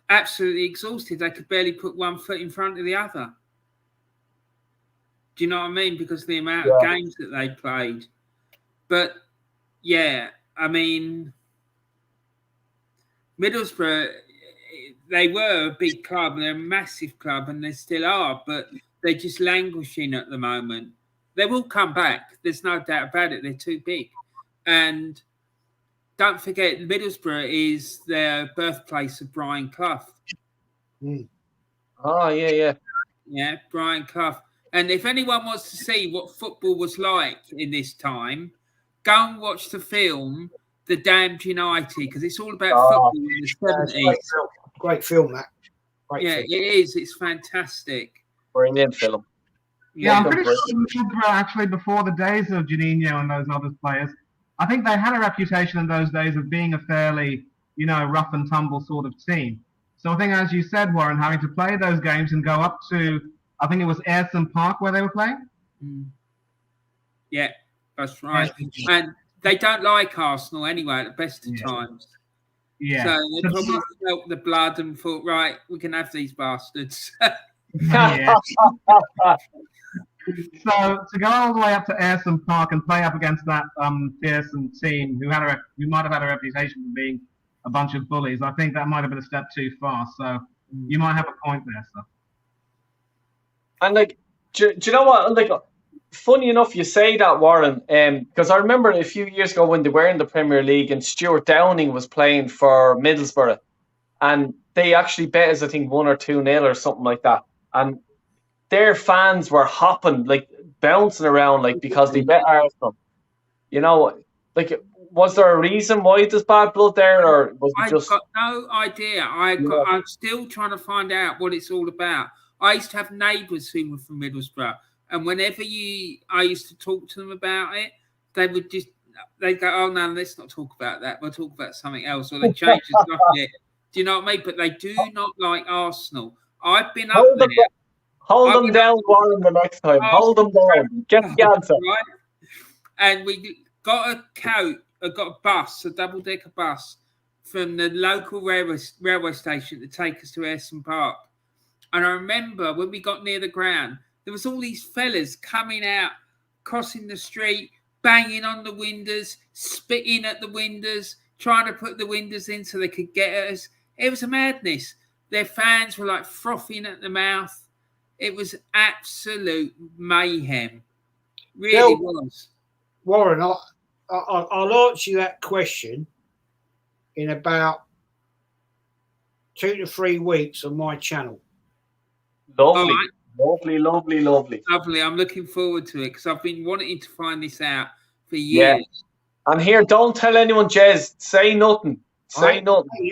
absolutely exhausted. They could barely put one foot in front of the other. Do you know what I mean? Because of the amount of games that they played. But yeah, I mean, Middlesbrough, they were a big club, they're a massive club, and they still are. But They're just languishing at the moment. They will come back. There's no doubt about it. They're too big. And don't forget, Middlesbrough is the birthplace of Brian Clough. Mm. Oh, yeah. Yeah, Brian Clough. And if anyone wants to see what football was like in this time, go and watch the film The Damned United, because it's all about football in the 70s. Great film, that. It is. It's fantastic. Brilliant film. Yeah, I'm pretty sure actually before the days of Juninho and those other players, I think they had a reputation in those days of being a fairly, rough and tumble sort of team. So I think, as you said, Warren, having to play those games and go up to, I think it was Ayresome Park where they were playing? Yeah, that's right. And they don't like Arsenal anyway at the best of times. Yeah. So they probably felt the blood and thought, right, we can have these bastards. Yeah. So to go all the way up to Ayresome Park and play up against that fearsome team who might have had a reputation for being a bunch of bullies, I think that might have been a step too far. So you might have a point there, sir. And do you know what? Funny enough, you say that, Warren, because I remember a few years ago when they were in the Premier League and Stuart Downing was playing for Middlesbrough, and they actually bet us, I think, 1 or 2-0 or something like that, and their fans were hopping, bouncing around, because they bet Arsenal. Was there a reason why there's bad blood there, or was it just? I've got no idea. I'm still trying to find out what it's all about. I used to have neighbours who were from Middlesbrough, and whenever I used to talk to them about it, they'd go, "Oh no, let's not talk about that. We'll talk about something else," or they change the subject. Do you know what I mean? But they do not like Arsenal. I've been up there. Hold them down, Warren, the next time. Hold them down. Get the answer. Right? And we got a bus, a double-decker bus, from the local railway station to take us to Ayresome Park. And I remember when we got near the ground, there was all these fellas coming out, crossing the street, banging on the windows, spitting at the windows, trying to put the windows in so they could get at us. It was a madness. Their fans were frothing at the mouth. It was absolute mayhem. Really was. Warren, I'll answer you that question in about 2 to 3 weeks on my channel. Lovely. Right. Lovely. I'm looking forward to it because I've been wanting to find this out for years. Yeah. And here, don't tell anyone, Jez. Say nothing. Nothing.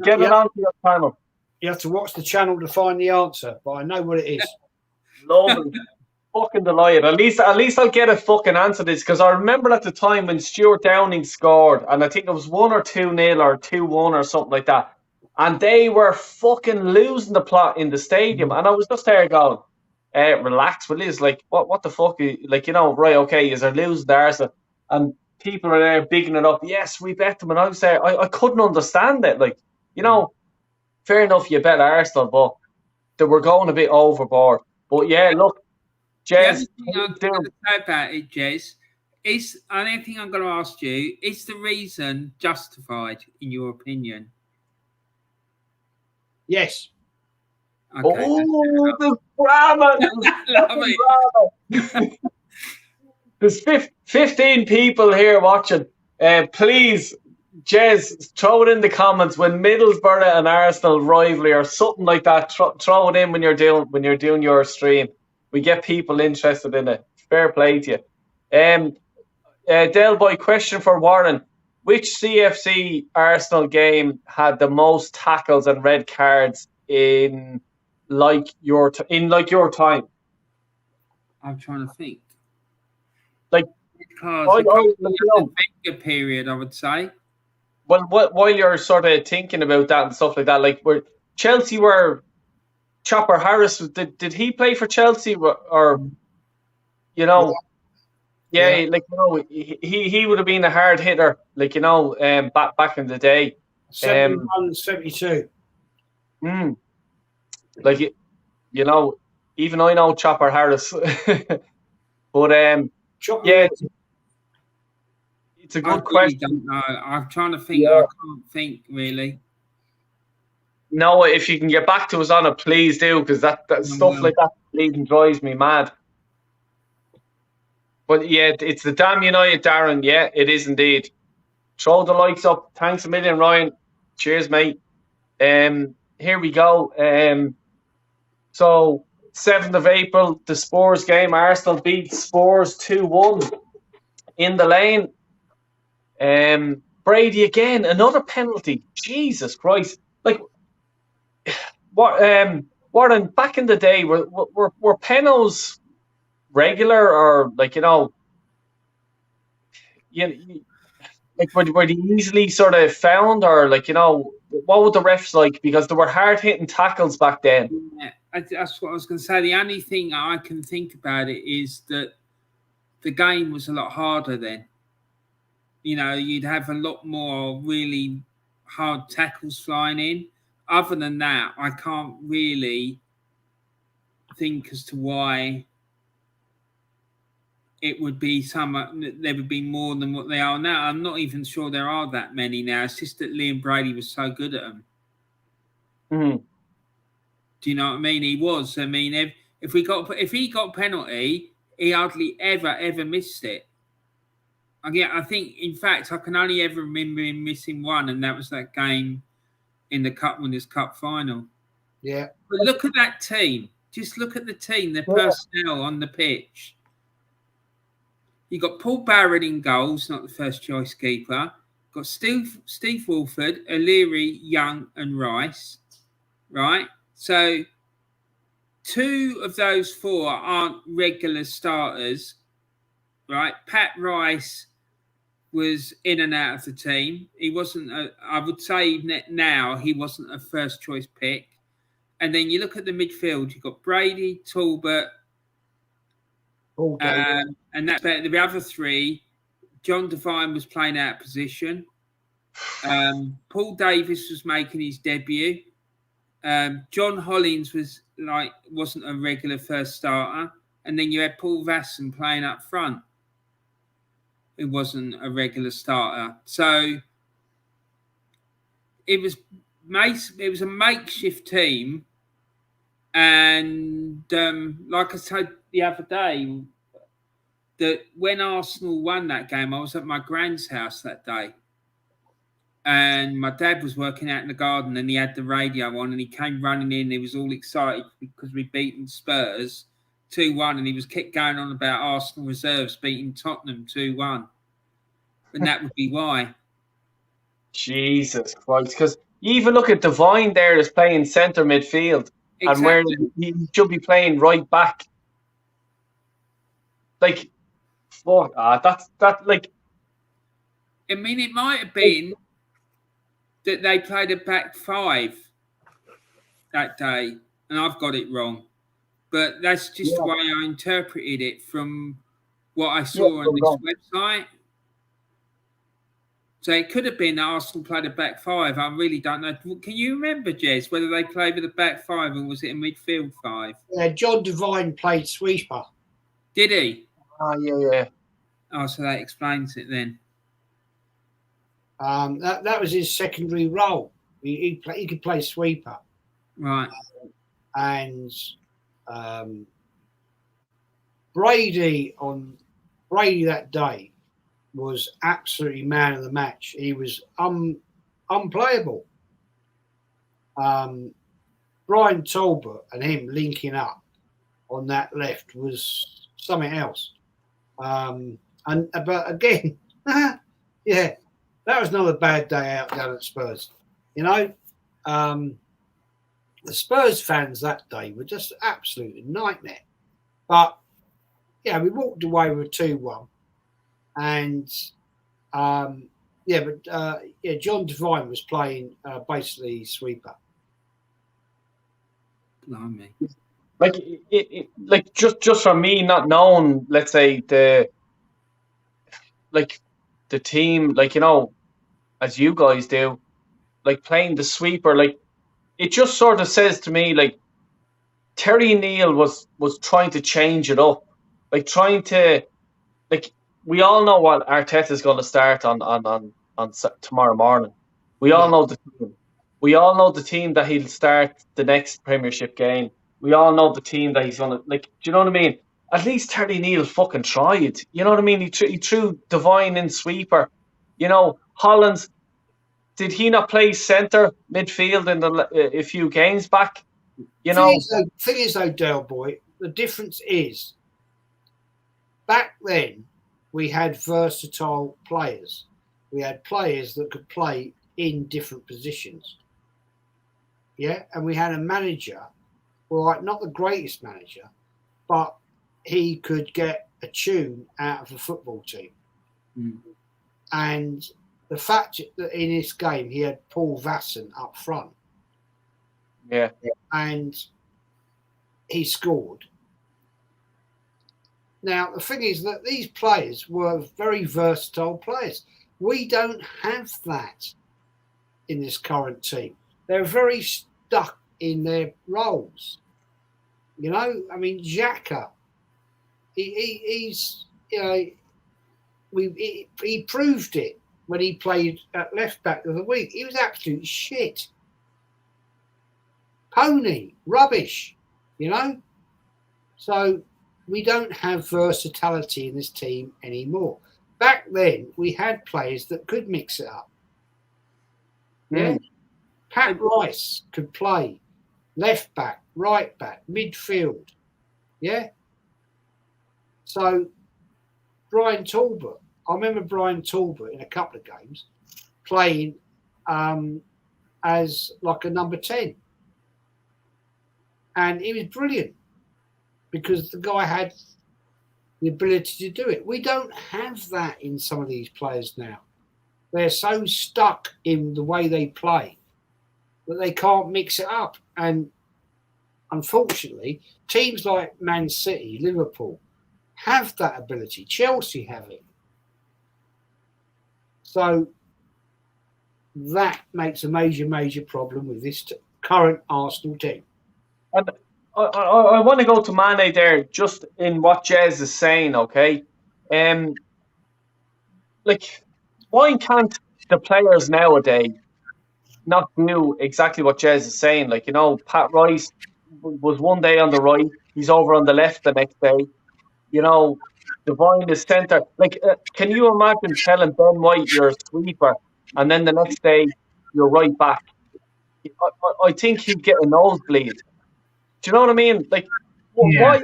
Get it onto your channel. You have to watch the channel to find the answer, but I know what it is. Lovely. Fucking delighted. At least I'll get a fucking answer to this, because I remember at the time when Stuart Downing scored, and I think it was 1 or 2-0 or 2-1 or something like that, and they were fucking losing the plot in the stadium, and I was just there going, relax, will you? What the fuck? Right, okay, they're losing the Arsenal, and people are there bigging it up. Yes, we bet them, and I was there. I couldn't understand it. Fair enough, you bet Arsenal, but they were going a bit overboard. But yeah, look, Jez. The other thing I'm going to say about it, Jez, is anything I'm going to ask you, is the reason justified, in your opinion? Yes. Okay. Oh, the drama! There's 15 people here watching. Please, Jez, throw it in the comments when Middlesbrough and Arsenal rivalry or something like that. Throw it in when you're doing your stream. We get people interested in it. Fair play to you. Delboy, question for Warren: which CFC Arsenal game had the most tackles and red cards in your time? I'm trying to think. Because the Wenger period, I would say. Well, while you're sort of thinking about that and stuff like that, where Chelsea were, Chopper Harris, did he play for Chelsea or he would have been a hard hitter, back in the day. 71, 72. Even I know Chopper Harris, but it's a good question. Don't know. I'm trying to think. I can't think really. No, if you can get back to us on it, please do, because that stuff like that bleeding drives me mad. But yeah, it's the damn United, Darren. Yeah, it is indeed. Throw the likes up. Thanks a million, Ryan. Cheers, mate. Here we go. So 7th of April, the Spurs game. Arsenal beat Spurs 2-1 in the lane. Brady again, another penalty. Jesus Christ! Like what? Warren, back in the day, were penos regular, or like like were they easily sort of found, or like what were the refs like? Because there were hard hitting tackles back then. Yeah, that's what I was going to say. The only thing I can think about it is that the game was a lot harder then. You'd have a lot more really hard tackles flying in. Other than that, I can't really think as to why it would be there would be more than what they are now. I'm not even sure there are that many now. It's just that Liam Brady was so good at them. Mm-hmm. Do you know what I mean? He was. I mean, if he got a penalty, he hardly ever missed it. I think, in fact, I can only ever remember him missing one, and that was that game in the Cup Winners' Cup final. Yeah. But look at that team. Just look at the team, the personnel on the pitch. You got Paul Barrett in goals, not the first choice keeper. Got Steve Wolford, O'Leary, Young, and Rice. Right? So 2 of those 4 aren't regular starters. Right? Pat Rice was in and out of the team. He wasn't, I would say now, he wasn't a first choice pick. And then you look at the midfield, you've got Brady, Talbot, and that's better. The other 3, John Devine was playing out of position. Paul Davis was making his debut. John Hollins wasn't a regular first starter. And then you had Paul Vasson playing up front. It wasn't a regular starter. So it was a makeshift team. And like I said the other day, that when Arsenal won that game, I was at my grand's house that day. And my dad was working out in the garden and he had the radio on and he came running in. He was all excited because we'd beaten Spurs 2-1 and he was kept going on about Arsenal reserves beating Tottenham 2-1. And that would be why. Jesus Christ. Because you even look at Devine there that's playing centre midfield. Exactly. And where he should be playing right back. Like, fuck, like. I mean, it might have been that they played a back 5 that day, and I've got it wrong. But that's just the way I interpreted it from what I saw on this website. So it could have been Arsenal played a back 5. I really don't know. Can you remember, Jez, whether they played with a back 5 or was it a midfield 5? Yeah, John Devine played sweeper. Did he? Oh, yeah. Oh, so that explains it then. That was his secondary role. He could play sweeper. Right. And Brady that day was absolutely man of the match. He was unplayable. Brian Talbot and him linking up on that left was something else. But again, yeah, that was another bad day out down at Spurs. The Spurs fans that day were just absolutely nightmare. But yeah, we walked away with 2-1. And John Devine was playing basically sweeper. Blimey. Like just for me not knowing, let's say the team, as you guys do, like playing the sweeper, like it just sort of says to me like Terry Neal was trying to change it up, like trying to we all know what Arteta is going to start on tomorrow morning. We all know the team. We all know the team that he'll start the next Premiership game. we all know the team that he's gonna like. Do you know what I mean? At least Terry Neal fucking tried. You know what I mean? He threw Devine in sweeper. You know, Hollands. Did he not play centre midfield in a few games back? You know. Thing is though, Del boy, the difference is back then we had versatile players. We had players that could play in different positions. Yeah, and we had a manager, right, not the greatest manager, but he could get a tune out of a football team. Mm. And the fact that in this game he had Paul Vasson up front. Yeah. And he scored. Now, the thing is that these players were very versatile players. We don't have that in this current team. They're very stuck in their roles. You know, I mean, Xhaka, he's, you know, he proved it when he played at left back of the week. He was absolute shit. Pony, rubbish, you know? So we don't have versatility in this team anymore. Back then, we had players that could mix it up. Yeah. Pat Rice could play left back, right back, midfield. Yeah. So Brian Talbot, I remember Brian Talbot in a couple of games playing as like a number 10. And he was brilliant because the guy had the ability to do it. We don't have that in some of these players now. They're so stuck in the way they play that they can't mix it up. And unfortunately, teams like Man City, Liverpool have that ability. Chelsea have it. So that makes a major problem with this current Arsenal team. And I want to go to Mane there, just in what Jez is saying, okay? Like, why can't the players nowadays not do exactly what Jez is saying? Like, you know, Pat Rice was one day on the right, he's over on the left the next day. You know, Devine is centre. Like, can you imagine telling Ben White you're a sweeper and then the next day you're right back? I think he'd get a nosebleed. Do you know what I mean? Like, why?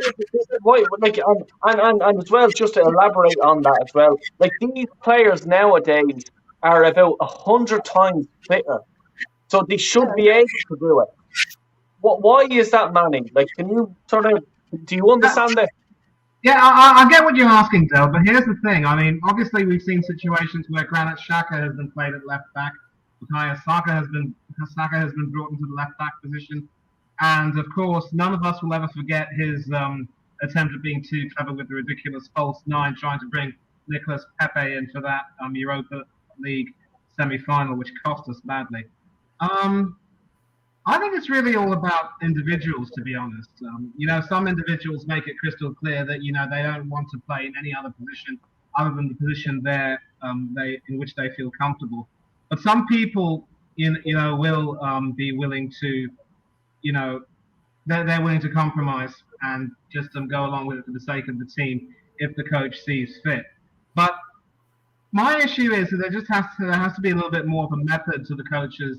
Like, and as well, just to elaborate on that as well. Like, these players nowadays are about 100 times fitter, so they should be able to do it. Why is that, Manny? Like, can you sort of do you understand that? Yeah, I get what you're asking, Del, but here's the thing. I mean, obviously we've seen situations where Granit Xhaka has been played at left back, Bukayo Saka has been brought into the left back position, and of course, none of us will ever forget his attempt at being too clever with the ridiculous false 9, trying to bring Nicolas Pepe in for that Europa League semi-final, which cost us badly. I think it's really all about individuals, to be honest. You know, some individuals make it crystal clear that, you know, they don't want to play in any other position other than the position in which they feel comfortable. But some people, will be willing to, they're willing to compromise and just go along with it for the sake of the team if the coach sees fit. But my issue is that there has to be a little bit more of a method to the coach's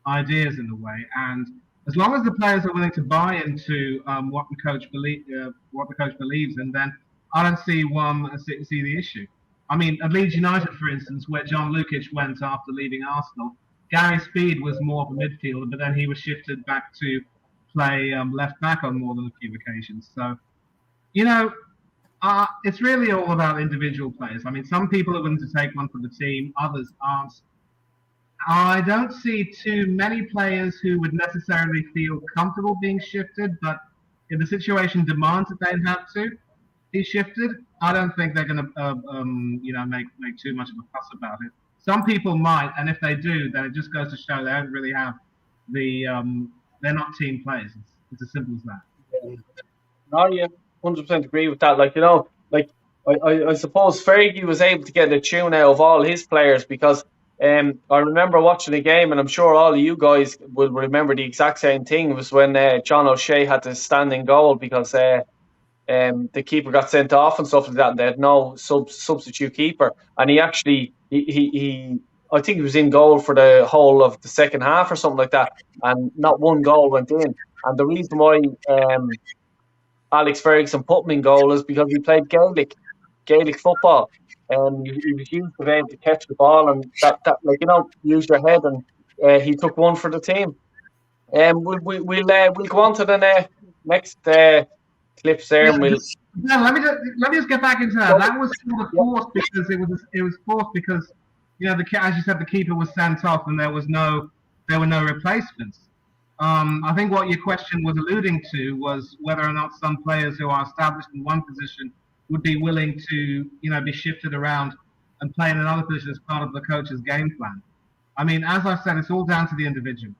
ideas in a way, and as long as the players are willing to buy into what the coach believes in, then I don't see the issue. I mean, at Leeds United, for instance, where John Lukic went after leaving Arsenal, Gary Speed was more of a midfielder, but then he was shifted back to play left back on more than a few occasions. So, it's really all about individual players. I mean, some people are willing to take one for the team, others aren't. I don't see too many players who would necessarily feel comfortable being shifted, but if the situation demands that they have to be shifted, I don't think they're going to, make too much of a fuss about it. Some people might, and if they do, then it just goes to show they don't really have they're not team players. It's as simple as that. No, yeah, 100% agree with that. Like, I suppose Fergie was able to get a tune out of all his players because I remember watching a game, and I'm sure all of you guys will remember the exact same thing. It was when John O'Shea had to stand in goal because the keeper got sent off and stuff like that, and they had no substitute keeper. And he actually, he I think he was in goal for the whole of the second half or something like that, and not one goal went in. And the reason why Alex Ferguson put him in goal is because he played Gaelic football. And he was used to be able to catch the ball and that use your head. And he took one for the team. We'll go on to the next clips there. And let me just get back into that. That was sort of forced because it was forced because as you said, the keeper was sent off and there were no replacements. I think what your question was alluding to was whether or not some players who are established in one position would be willing to, be shifted around and play in another position as part of the coach's game plan. I mean, as I said, it's all down to the individual.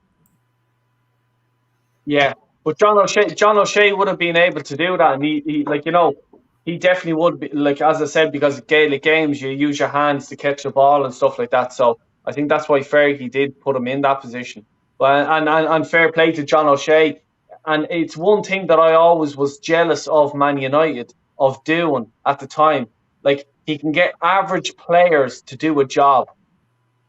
Yeah, but John O'Shea would have been able to do that, and he definitely would be, as I said, because of Gaelic games, you use your hands to catch the ball and stuff like that. So I think that's why Fergie did put him in that position. But and fair play to John O'Shea. And it's one thing that I always was jealous of Man United of doing at the time. Like, he can get average players to do a job.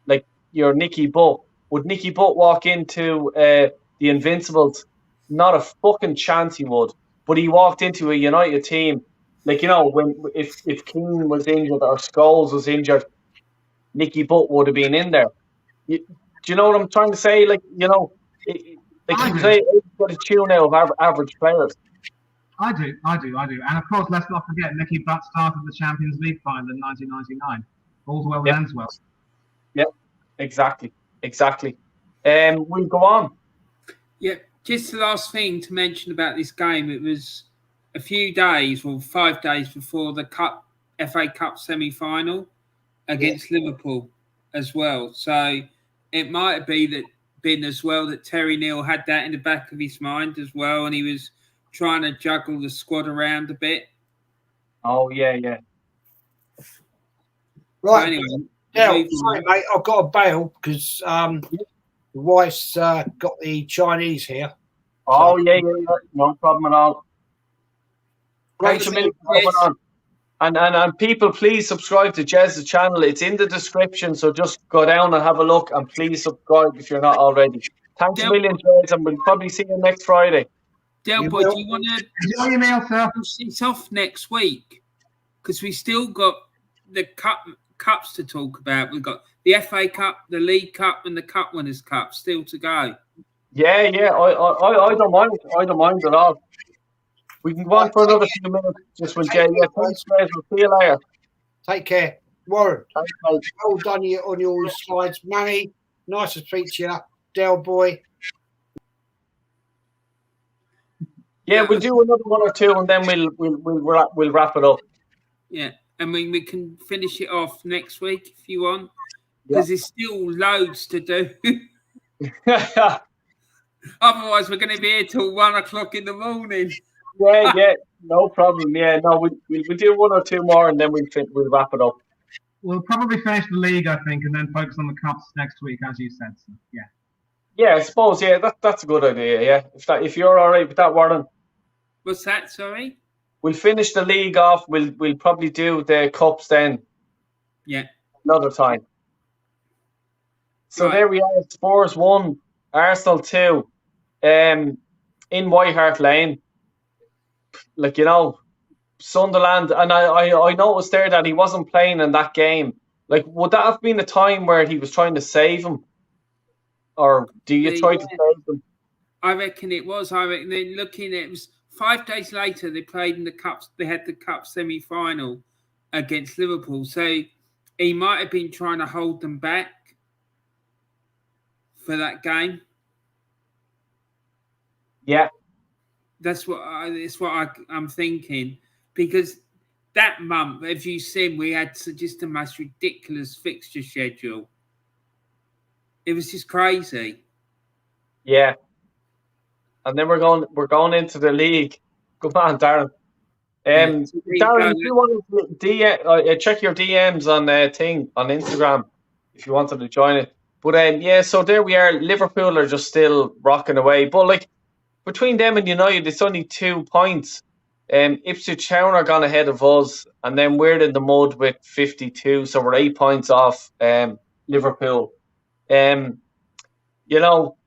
Like your Nicky Butt. Would Nicky Butt walk into the Invincibles? Not a fucking chance he would. But he walked into a United team. If Keane was injured or Scholes was injured, Nicky Butt would have been in there. Do you know what I'm trying to say? He was able to tune out of average players. I do. And of course, let's not forget, Nicky Butt started the Champions League final in 1999. All's well that ends well. Yeah, exactly. We'll go on. Yeah, just the last thing to mention about this game. It was a few days, 5 days before the FA Cup semi-final against Liverpool as well. So it might have been as well that Terry Neal had that in the back of his mind as well, and he was trying to juggle the squad around a bit. Oh, yeah. Right. So anyway, sorry, mate, I've got to bail because the wife's got the Chinese here. Oh, so, yeah. No problem at all. Great to meet you. And people, please subscribe to Jez's channel. It's in the description, so just go down and have a look, and please subscribe if you're not already. Thanks a million, Jez, and we'll probably see you next Friday. Delboy, do you want to push this off next week? Because we still got the cups to talk about. We've got the FA Cup, the League Cup, and the Cup Winners' Cup still to go. Yeah. I don't mind. I don't mind at all. We can go on for another few minutes just with Jay. Yeah, thanks, guys. We'll see you later. Take care. Warren, thanks, mate. Well done on your slides. Manny, nice to speak to you. Delboy. Yeah, we'll do another one or two, and then we'll wrap it up. Yeah, I mean, we can finish it off next week if you want, because there's still loads to do. Otherwise, we're going to be here till 1 o'clock in the morning. Yeah, no problem. Yeah, no, we'll do one or two more, and then we'll wrap it up. We'll probably finish the league, I think, and then focus on the cups next week, as you said. So, yeah. Yeah, I suppose. Yeah, that's a good idea. Yeah, if you're all right with that, Warren. What's that? Sorry. We'll finish the league off. We'll probably do the cups then. Yeah. Another time. So There we are. Spurs 1, Arsenal 2. In White Hart Lane. Sunderland, and I noticed there that he wasn't playing in that game. Would that have been a time where he was trying to save him? Or do you try to save them? I reckon it was. I reckon they're looking. It was 5 days later. They played in the cups. They had the cup semi-final against Liverpool. So he might have been trying to hold them back for that game. Yeah, that's what I'm thinking, because that month, as you said, we had just the most ridiculous fixture schedule. It was just crazy. Yeah. And then we're going into the league. Come on, Darren. Darren, if you want to check your DMs on Instagram, if you wanted to join it. But yeah, so there we are. Liverpool are just still rocking away. But like between them and United, it's only 2 points. Ipswich Town are gone ahead of us, and then we're in the mud with 52, so we're 8 points off Liverpool. You know,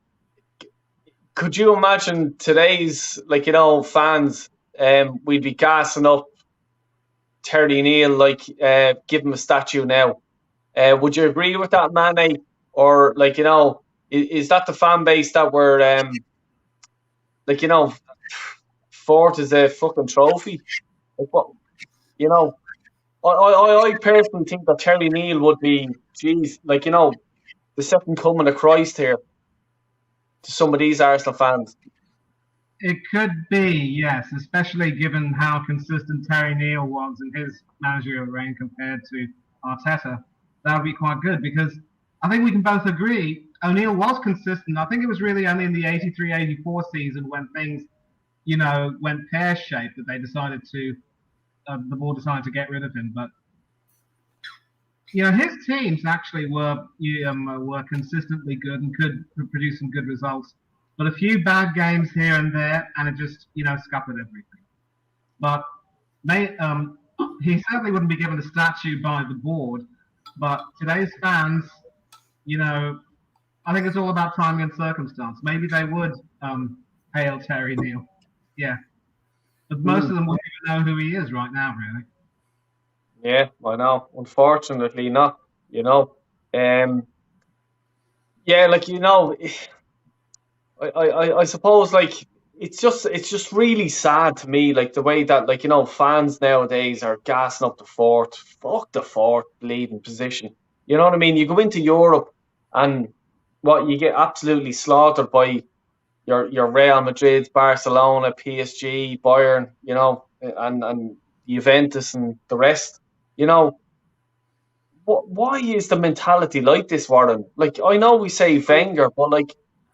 could you imagine today's fans? We'd be gassing up Terry Neal, give him a statue now. Would you agree with that, Mane? Or is that the fan base that we're fourth is a fucking trophy? Like what? I personally think that Terry Neal would be, the second coming of Christ here to some of these Arsenal fans. It could be, yes, especially given how consistent Terry Neal was in his managerial reign compared to Arteta. That would be quite good because I think we can both agree O'Neill was consistent. I think it was really only in the 83-84 season when things, went pear-shaped that they decided to, the board decided to get rid of him. But his teams actually were consistently good and could produce some good results. But a few bad games here and there, and it just, scuppered everything. But he certainly wouldn't be given a statue by the board. But today's fans, I think it's all about timing and circumstance. Maybe they would hail Terry Neal. Yeah. But most of them wouldn't even know who he is right now, really. Yeah, I know. Unfortunately not, I suppose it's just really sad to me, the way that fans nowadays are gassing up the fourth. Fuck the fourth leading position. You know what I mean? You go into Europe and you get absolutely slaughtered by your Real Madrid, Barcelona, PSG, Bayern, and Juventus and the rest. Why is the mentality like this, Warren? I know we say Wenger, but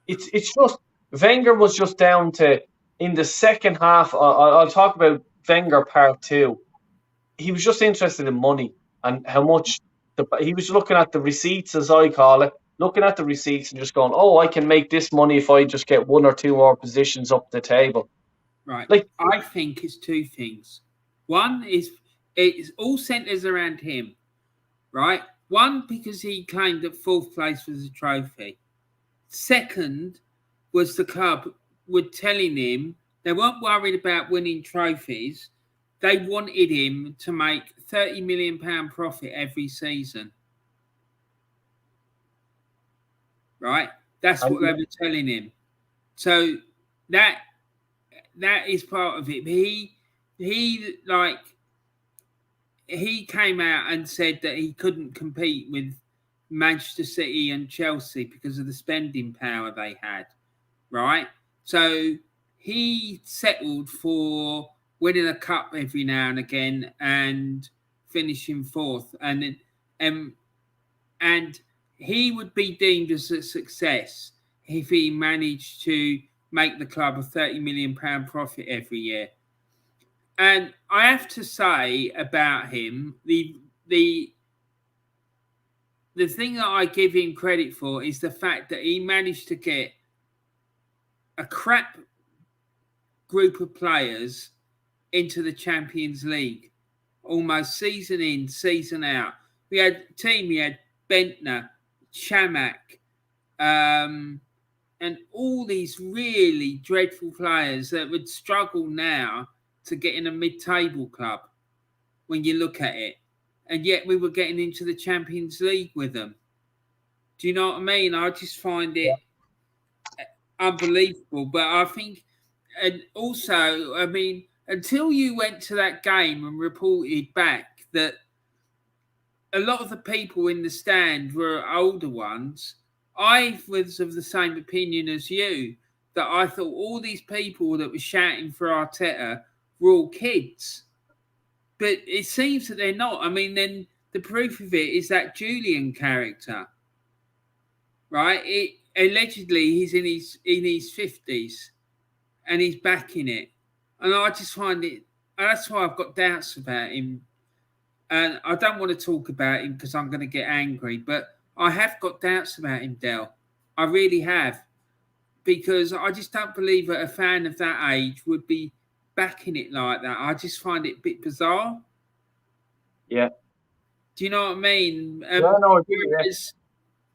it's just Wenger was just down to in the second half. I'll talk about Wenger part 2. He was just interested in money and how much he was looking at the receipts, as I call it, looking at the receipts and just going, "Oh, I can make this money if I just get 1 or 2 more positions up the table." Right. I think it's 2 things. One is it all centers around him, right? One, because he claimed that 4th place was a trophy. Second, was the club were telling him they weren't worried about winning trophies. They wanted him to make £30 million profit every season. Right? That's what they were telling him. So that is part of it. He came out and said that he couldn't compete with Manchester City and Chelsea because of the spending power they had, right? So he settled for winning a cup every now and again and finishing 4th, and he would be deemed as a success if he managed to make the club a £30 million profit every year. And I have to say about him, the thing that I give him credit for is the fact that he managed to get a crap group of players into the Champions League, almost season in, season out. We had Bentner, Chamak, and all these really dreadful players that would struggle now to get in a mid-table club when you look at it. And yet we were getting into the Champions League with them. Do you know what I mean? I just find it unbelievable. But I think, and also, I mean, until you went to that game and reported back that a lot of the people in the stand were older ones, I was of the same opinion as you, that I thought all these people that were shouting for Arteta were all kids. But it seems that they're not. I mean, then the proof of it is that Julian character, right? Allegedly, he's in his 50s and he's backing it. And I just find it, that's why I've got doubts about him. And I don't want to talk about him because I'm going to get angry. But I have got doubts about him, Del. I really have. Because I just don't believe that a fan of that age would be backing it like that. I just find it a bit bizarre. Yeah. Do you know what I mean? No,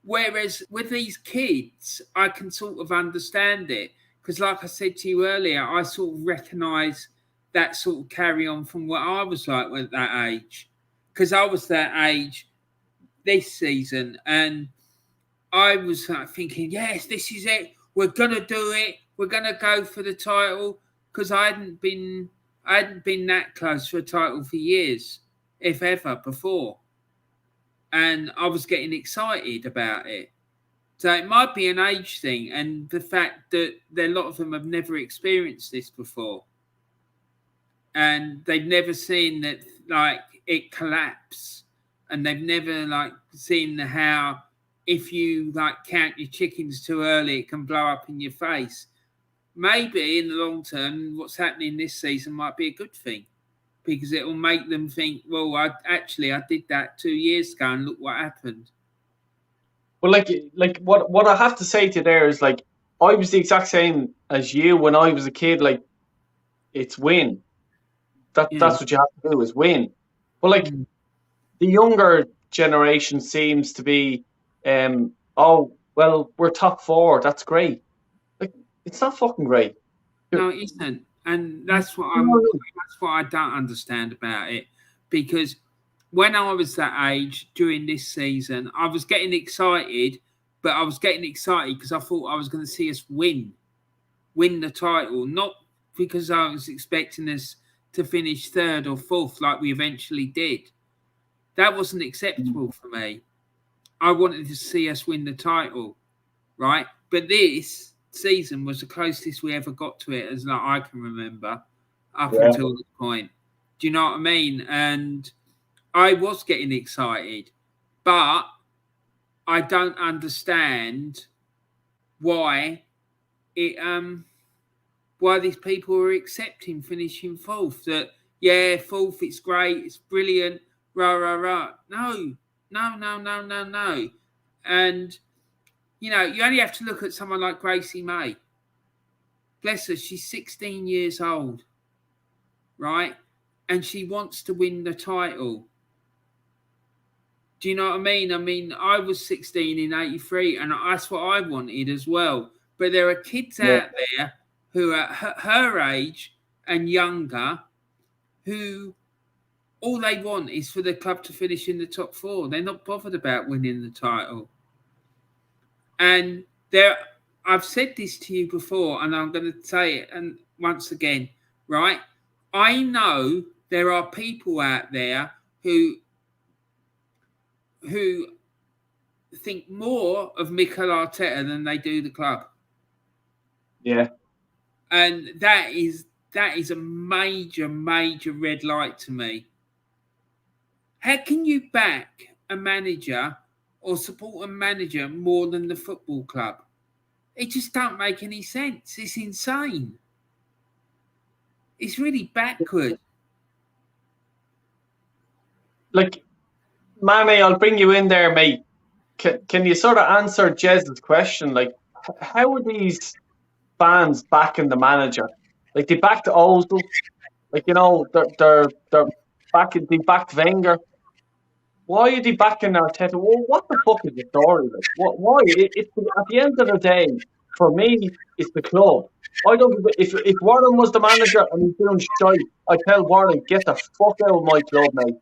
whereas with these kids, I can sort of understand it. Because like I said to you earlier, I sort of recognise that sort of carry on from what I was like at that age. Because I was that age this season. And I was thinking, yes, this is it. We're gonna do it. We're gonna go for the title because I hadn't been that close to a title for years, if ever, before, and I was getting excited about it. So it might be an age thing, and the fact that a lot of them have never experienced this before, and they've never seen that like it collapse, and they've never seen how. If you count your chickens too early, it can blow up in your face. Maybe in the long term, what's happening this season might be a good thing because it will make them think, well, I did that 2 years ago and look what happened. Well, what I have to say to you there is I was the exact same as you when I was a kid. It's win. That's what you have to do is win. But the younger generation seems to be. Oh, well, we're top 4. That's great. It's not fucking great. No, it isn't. And that's what I don't understand about it. Because when I was that age during this season, I was getting excited, but I was getting excited because I thought I was going to see us win the title, not because I was expecting us to finish 3rd or 4th like we eventually did. That wasn't acceptable for me. I wanted to see us win the title, right? But this season was the closest we ever got to it, as I can remember, up until this point. Do you know what I mean? And I was getting excited, but I don't understand why why these people are accepting finishing 4th. That 4th, it's great, it's brilliant, rah rah rah. No. And, you only have to look at someone like Gracie May. Bless her, she's 16 years old, right? And she wants to win the title. Do you know what I mean? I mean, I was 16 in 83, and that's what I wanted as well. But there are kids out there who are her age and younger who... all they want is for the club to finish in the top 4. They're not bothered about winning the title. And I've said this to you before, and I'm going to say it and once again, right? I know there are people out there who think more of Mikel Arteta than they do the club. Yeah. And that is a major, major red light to me. How can you back a manager or support a manager more than the football club? It just don't make any sense. It's insane. It's really backward. Manny, I'll bring you in there, mate. Can you sort of answer Jez's question? How are these fans backing the manager? They backed Ozil. They're backing. They backed Wenger. Why are they backing Arteta? Well, what the fuck is the story? Why? At the end of the day, for me, it's the club. I don't. If Warren was the manager and he's doing shite, I tell Warren, get the fuck out of my club, mate.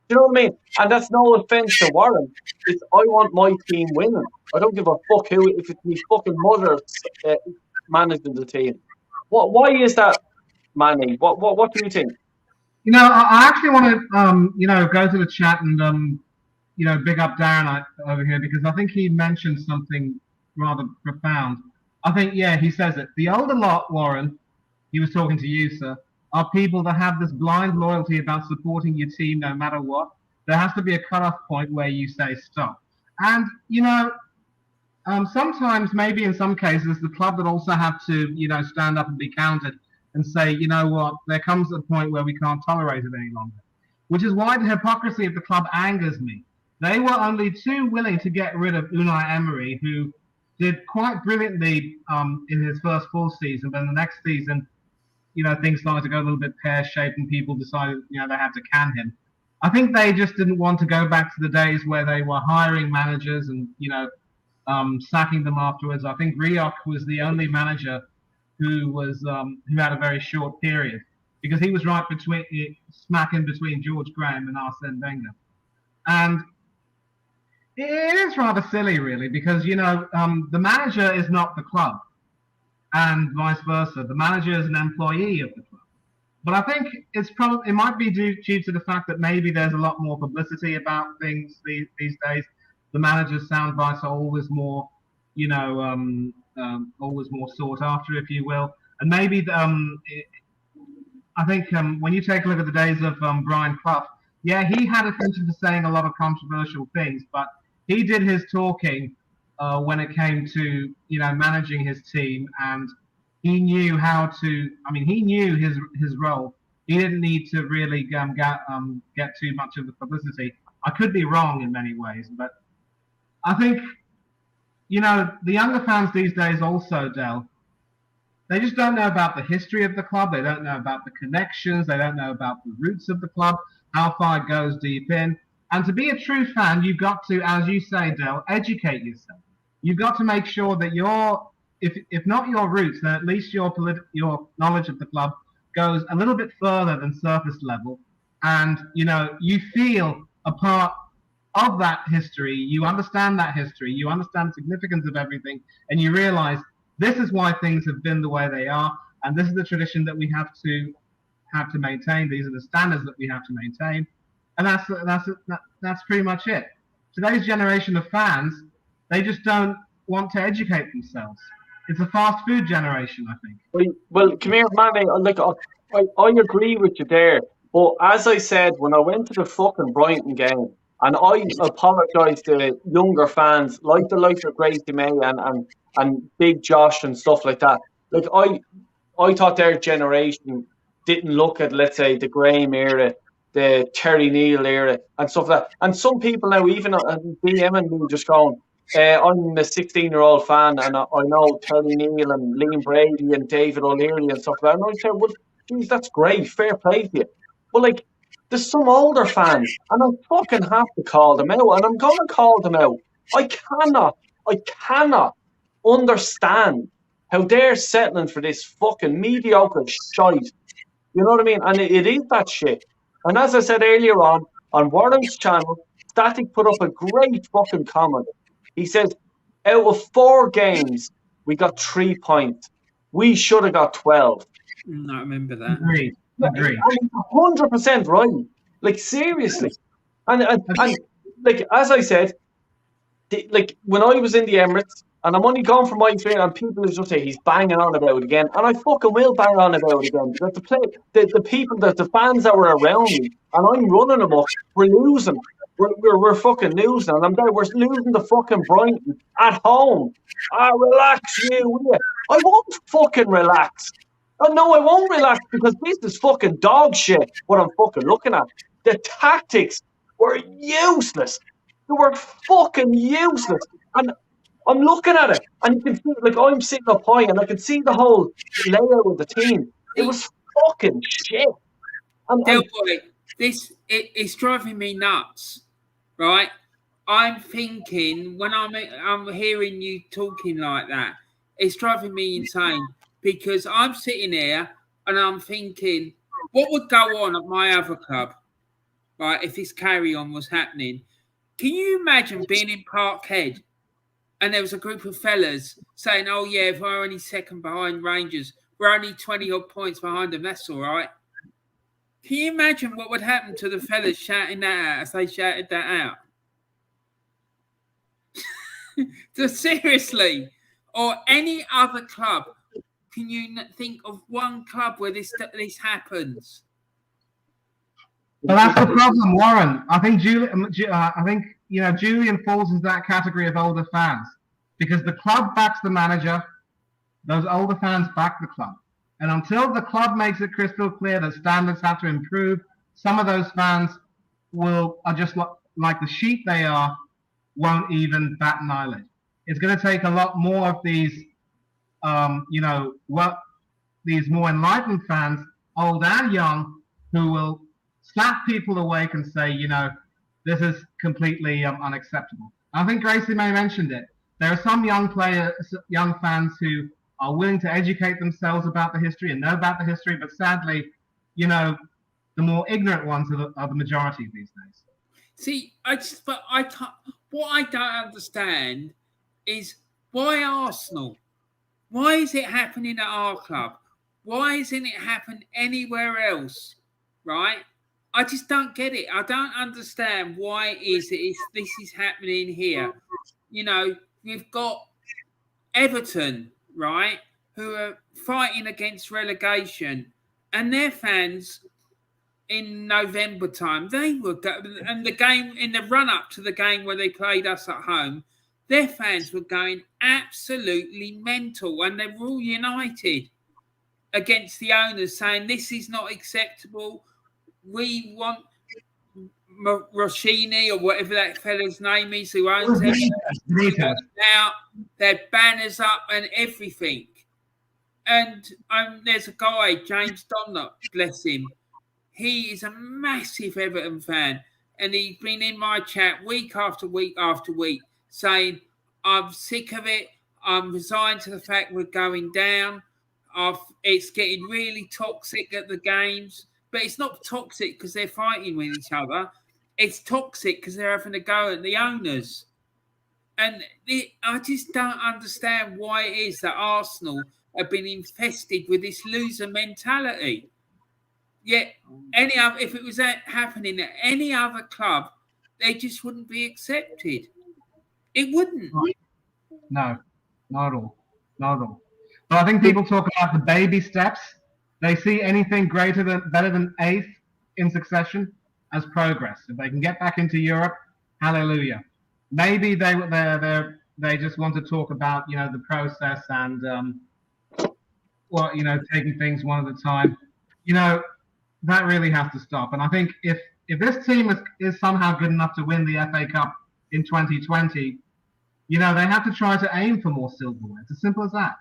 Do you know what I mean? And that's no offense to Warren. It's I want my team winning. I don't give a fuck who. If it's my fucking mother managing the team. Why is that, Manny? What do you think? I actually want to, go to the chat and, big up Darren over here because I think he mentioned something rather profound. I think, he says it. The older lot, Warren, he was talking to you, sir, are people that have this blind loyalty about supporting your team no matter what. There has to be a cutoff point where you say stop. And, sometimes, maybe in some cases, the club would also have to, stand up and be counted and say, you know what, there comes a point where we can't tolerate it any longer. Which is why the hypocrisy of the club angers me. they were only too willing to get rid of Unai Emery, who did quite brilliantly in his first full season. But in the next season, things started to go a little bit pear-shaped, and people decided, they had to can him. I think they just didn't want to go back to the days where they were hiring managers and, sacking them afterwards. I think Rioch was the only manager who had a very short period, because he was right smack in between George Graham and Arsene Wenger. And it is rather silly, really, because, the manager is not the club, and vice versa. The manager is an employee of the club. But I think it might be due to the fact that maybe there's a lot more publicity about things these days. The manager's sound bites are always more, always more sought after, if you will. And maybe I think when you take a look at the days of Brian Clough, yeah, he had attention to saying a lot of controversial things, but he did his talking when it came to managing his team, and he knew how to. I mean, he knew his role. He didn't need to really get too much of the publicity. I could be wrong in many ways, but I think the younger fans these days also, Del, they just don't know about the history of the club. They don't know about the connections. They don't know about the roots of the club, how far it goes deep in. And to be a true fan, you've got to, as you say, Del, educate yourself. You've got to make sure that if not your roots, then at least your knowledge of the club goes a little bit further than surface level. And, you feel a part of that history. You understand that history. You understand the significance of everything. And you realize this is why things have been the way they are. And this is the tradition that we have to maintain. These are the standards that we have to maintain. And that's pretty much it. Today's generation of fans, they just don't want to educate themselves. It's a fast food generation, I think. Well, come here, Manny. I agree with you there. But as I said, when I went to the fucking Brighton game, and I apologise to younger fans like the likes of Gracie May and Big Josh and stuff like that. Like I thought their generation didn't look at, let's say, the Graham era, the Terry Neal era, and stuff like that. And some people now, even BM and me, just going, I'm a 16-year-old fan, and I know Terry Neal and Liam Brady and David O'Leary and stuff like that. And I say, well, geez, that's great, fair play to you. But there's some older fans, and I fucking have to call them out, and I'm going to call them out. I cannot understand how they're settling for this fucking mediocre shite. You know what I mean? And it is that shit. And as I said earlier on Warren's channel, Static put up a great fucking comment. He says, out of 4 games, we got 3 points. We should have got 12. I remember that. Agreed. 100% right. Seriously. And as I said, when I was in the Emirates, and I'm only going for my experience, and people just say he's banging on about it again, and I fucking will bang on about it again, because the people, the fans that were around me, and I'm running them up, we're losing. We're fucking losing, and we're losing to fucking Brighton at home. Relax, you. I won't fucking relax. No, I won't relax, because this is fucking dog shit, what I'm fucking looking at. The tactics were useless. They were fucking useless. And I'm looking at it, and you can see, I'm sitting up high, and I can see the whole layout of the team. It was fucking shit. It's driving me nuts, right? I'm thinking, when I'm hearing you talking like that, it's driving me insane, because I'm sitting here and I'm thinking, what would go on at my other club, right, if this carry-on was happening? Can you imagine being in Parkhead and there was a group of fellas saying, oh, yeah, if we're only second behind Rangers, we're only 20-odd points behind them, that's all right. Can you imagine what would happen to the fellas shouting that out as they shouted that out? So seriously, or any other club, can you think of one club where this happens? Well, that's the problem, Warren. I think Julian falls into that category of older fans, because the club backs the manager. Those older fans back the club, and until the club makes it crystal clear that standards have to improve, some of those fans are just like the sheep they are, won't even bat an eyelid. It's going to take a lot more of these, these more enlightened fans, old and young, who will slap people awake and say, this is completely unacceptable. I think Gracie May mentioned it. There are some young fans who are willing to educate themselves about the history and know about the history, but sadly, the more ignorant ones are the majority these days. See, I can't. What I don't understand is why Arsenal? Why is it happening at our club? Why isn't it happen anywhere else? Right? I just don't get it. I don't understand why this is happening here. We've got Everton, right, who are fighting against relegation, and their fans in November time, and the game in the run up to the game where they played us at home, their fans were going absolutely mental, and they were all united against the owners, saying this is not acceptable. We want Roshini or whatever that fella's name is who owns it out, their banners up and everything. And there's a guy, James Donner, bless him. He is a massive Everton fan, and he's been in my chat week after week after week saying, I'm sick of it. I'm resigned to the fact we're going down. It's getting really toxic at the games. But it's not toxic because they're fighting with each other. It's toxic because they're having a go at the owners. And I just don't understand why it is that Arsenal have been infested with this loser mentality. Yet, if it was happening at any other club, they just wouldn't be accepted. It wouldn't. No, not at all. Not at all. But I think people talk about the baby steps. They see anything better than 8th in succession as progress. If they can get back into Europe, hallelujah. Maybe they just want to talk about the process and taking things one at a time. That really has to stop. And I think if this team is somehow good enough to win the FA Cup in 2020, they have to try to aim for more silverware. It's as simple as that.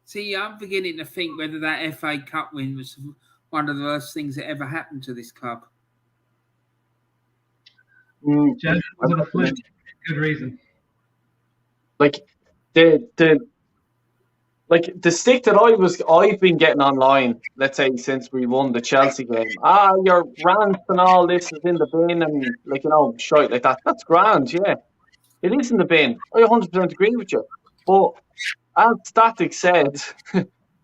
See, I'm beginning to think whether that FA Cup win was one of the worst things that ever happened to this club. Jez, was it a fluke? Good reason. Like the stick that I've been getting online, let's say since we won the Chelsea game. Your rants and all this is in the bin and shite like that. That's grand, yeah. It is in the bin. I 100% agree with you. But as Static said,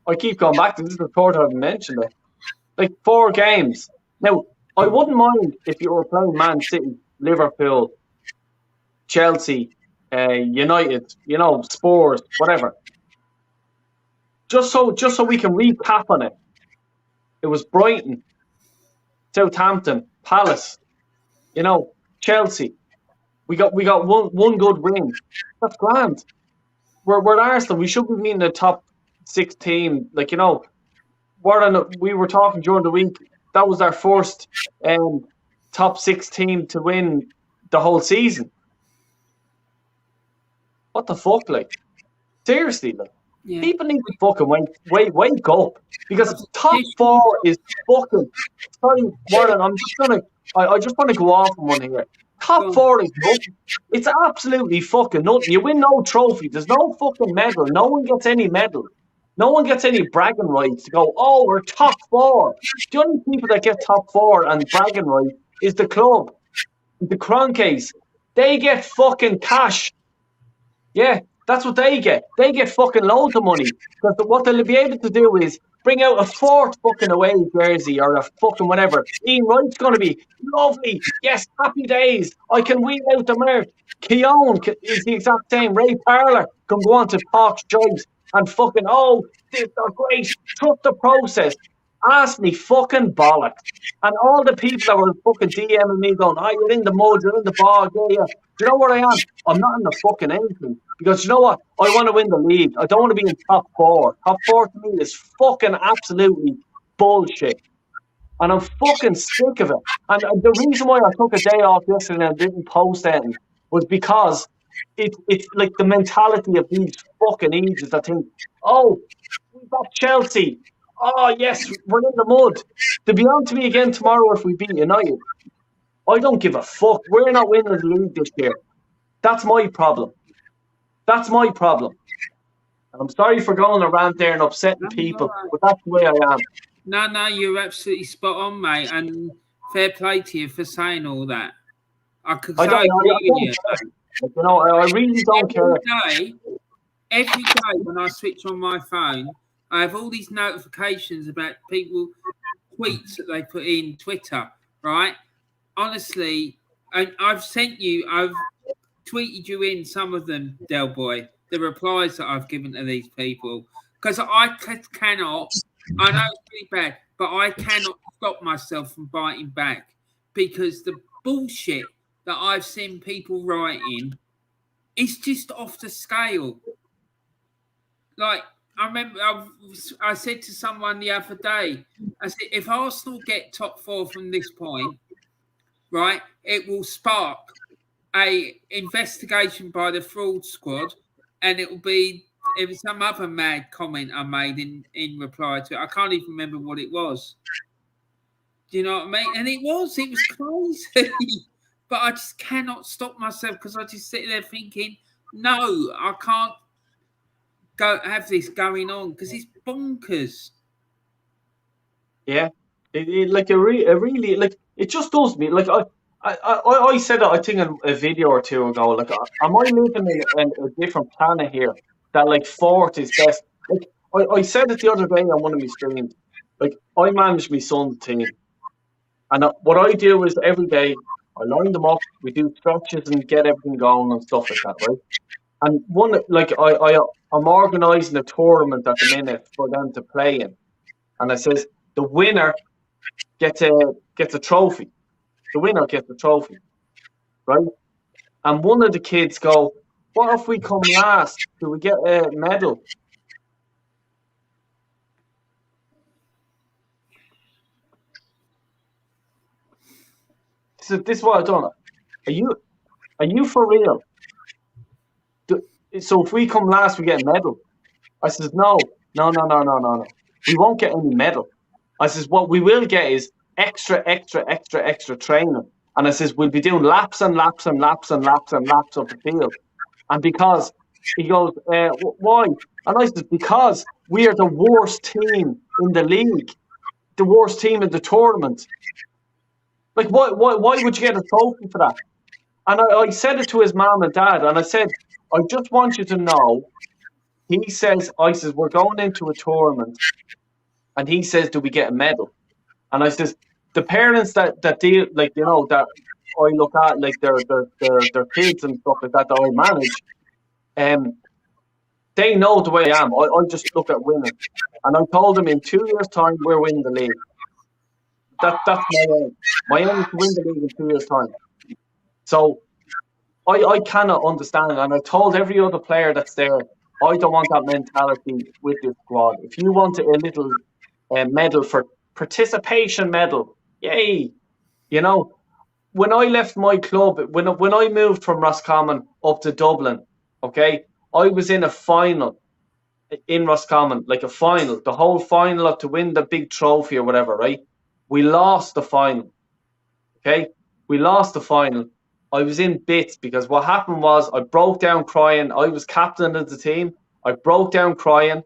I keep going back to this. Is the third time I mentioned it. 4 games. Now, I wouldn't mind if you were playing Man City, Liverpool, Chelsea, United, Spurs, whatever. Just so we can recap on it. It was Brighton, Southampton, Palace, Chelsea. We got one good win. That's grand. We're at Arsenal. We should be in the top 6 team. We were talking during the week. That was our first top 6 team to win the whole season. What the fuck, seriously, yeah. People need to fucking wake up, because top 4 is fucking. Sorry, Warren. I just want to go off on one here. Top 4 is nothing. It's absolutely fucking nothing. You win no trophy. There's no fucking medal. No one gets any medal. No one gets any bragging rights to go, we're top 4. The only people that get top 4 and bragging rights is the club. The Crown case. They get fucking cash. Yeah, that's what they get. They get fucking loads of money. Because what they'll be able to do is bring out a 4th fucking away jersey or a fucking whatever. Ian Wright's going to be lovely. Yes, happy days. I can wheel out the merch. Keown is the exact same. Ray Parlour can go on to Park's Jobs and fucking, they're great. Trust the process. Ask me fucking bollocks. And all the people that were fucking DMing me going, you're in the mud, you're in the bog, yeah. Do you know where I am? I'm not in the fucking anything. Because you know what? I want to win the league. I don't want to be in top 4. Top 4 to me is fucking absolutely bullshit. And I'm fucking sick of it. And the reason why I took a day off yesterday and didn't post anything was because it's like the mentality of these fucking idiots that think, oh, we got Chelsea. Oh, yes, we're in the mud. They'll be on to me again tomorrow if we beat United. I don't give a fuck. We're not winning the league this year. That's my problem. That's my problem. And I'm sorry for going around there and upsetting people, but that's the way I am. No, you're absolutely spot on, mate. And fair play to you for saying all that. I agree with you. Like, you know, I really don't care. Every day when I switch on my phone, I have all these notifications about people tweets that they put in Twitter, right? Honestly, and I've tweeted you in some of them, Del Boy, the replies that I've given to these people, because I cannot. I know it's really bad, but I cannot stop myself from biting back because the bullshit that I've seen people writing is just off the scale. Like, I remember I said to someone the other day, I said, if Arsenal get top 4 from this point, right, it will spark a investigation by the fraud squad, and it will be some other mad comment I made in reply to it. I can't even remember what it was. Do you know what I mean? And it was crazy. But I just cannot stop myself because I just sit there thinking, no, I can't have this going on because it's bonkers. Yeah, it really like it just does me. Like I said it, I think in a video or two ago. Like, am I living in a different planet here? That like fourth is best. Like I said it the other day on one of my streams. Like, I manage my son's team, and what I do is every day I line them up. We do stretches and get everything going and stuff like that, right? And one, like I'm organising a tournament at the minute for them to play in, and I says the winner gets a trophy. The winner gets a trophy, right? And one of the kids go, "What if we come last? Do we get a medal?" So this is what I done. Are you for real? So if we come last, we get a medal. I says, no. We won't get any medal. I says, what we will get is extra training. And I says, we'll be doing laps and laps and laps and laps and laps of the field. And because he goes, why? And I said, because we are the worst team in the league, the worst team in the tournament. Like, why would you get a trophy for that? And I said it to his mom and dad, and I said, I just want you to know, I says, we're going into a tournament, and he says, do we get a medal? And I says, the parents that deal, like, you know, that I look at, like, their kids and stuff like that I manage, they know the way I am. I just look at winning. And I told them in 2 years' time, we're winning the league. That's my aim. My aim is to win the league in 2 years' time. So I cannot understand it. And I told every other player that's there, I don't want that mentality with this squad. If you want a little medal for participation medal, yay. You know, when I left my club, when I moved from Roscommon up to Dublin, okay, I was in a final in Roscommon, like a final, the whole final up to win the big trophy or whatever, right? We lost the final, okay? We lost the final. I was in bits because what happened was I broke down crying. I was captain of the team. I broke down crying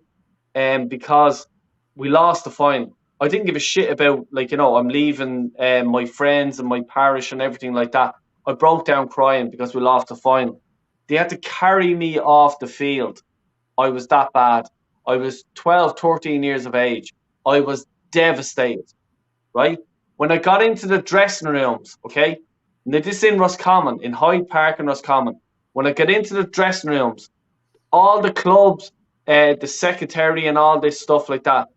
because we lost the final. I didn't give a shit about, like, you know, I'm leaving my friends and my parish and everything like that. I broke down crying because we lost the final. They had to carry me off the field. I was that bad. I was 12, 13 years of age. I was devastated, right? When I got into the dressing rooms, okay? Now, this is in Roscommon, in Hyde Park in Roscommon. When I got into the dressing rooms, all the clubs, the secretary and all this stuff like that,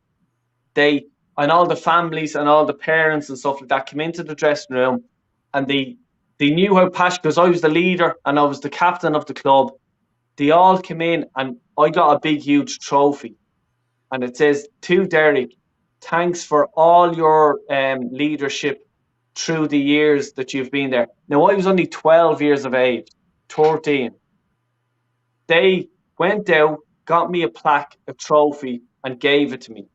and all the families and all the parents and stuff like that came into the dressing room, and they knew how passionate, because I was the leader and I was the captain of the club. They all came in and I got a big, huge trophy. And it says, to Derek, thanks for all your leadership through the years that you've been there. Now, I was only 12 years of age, 13. They went out, got me a plaque, a trophy, and gave it to me.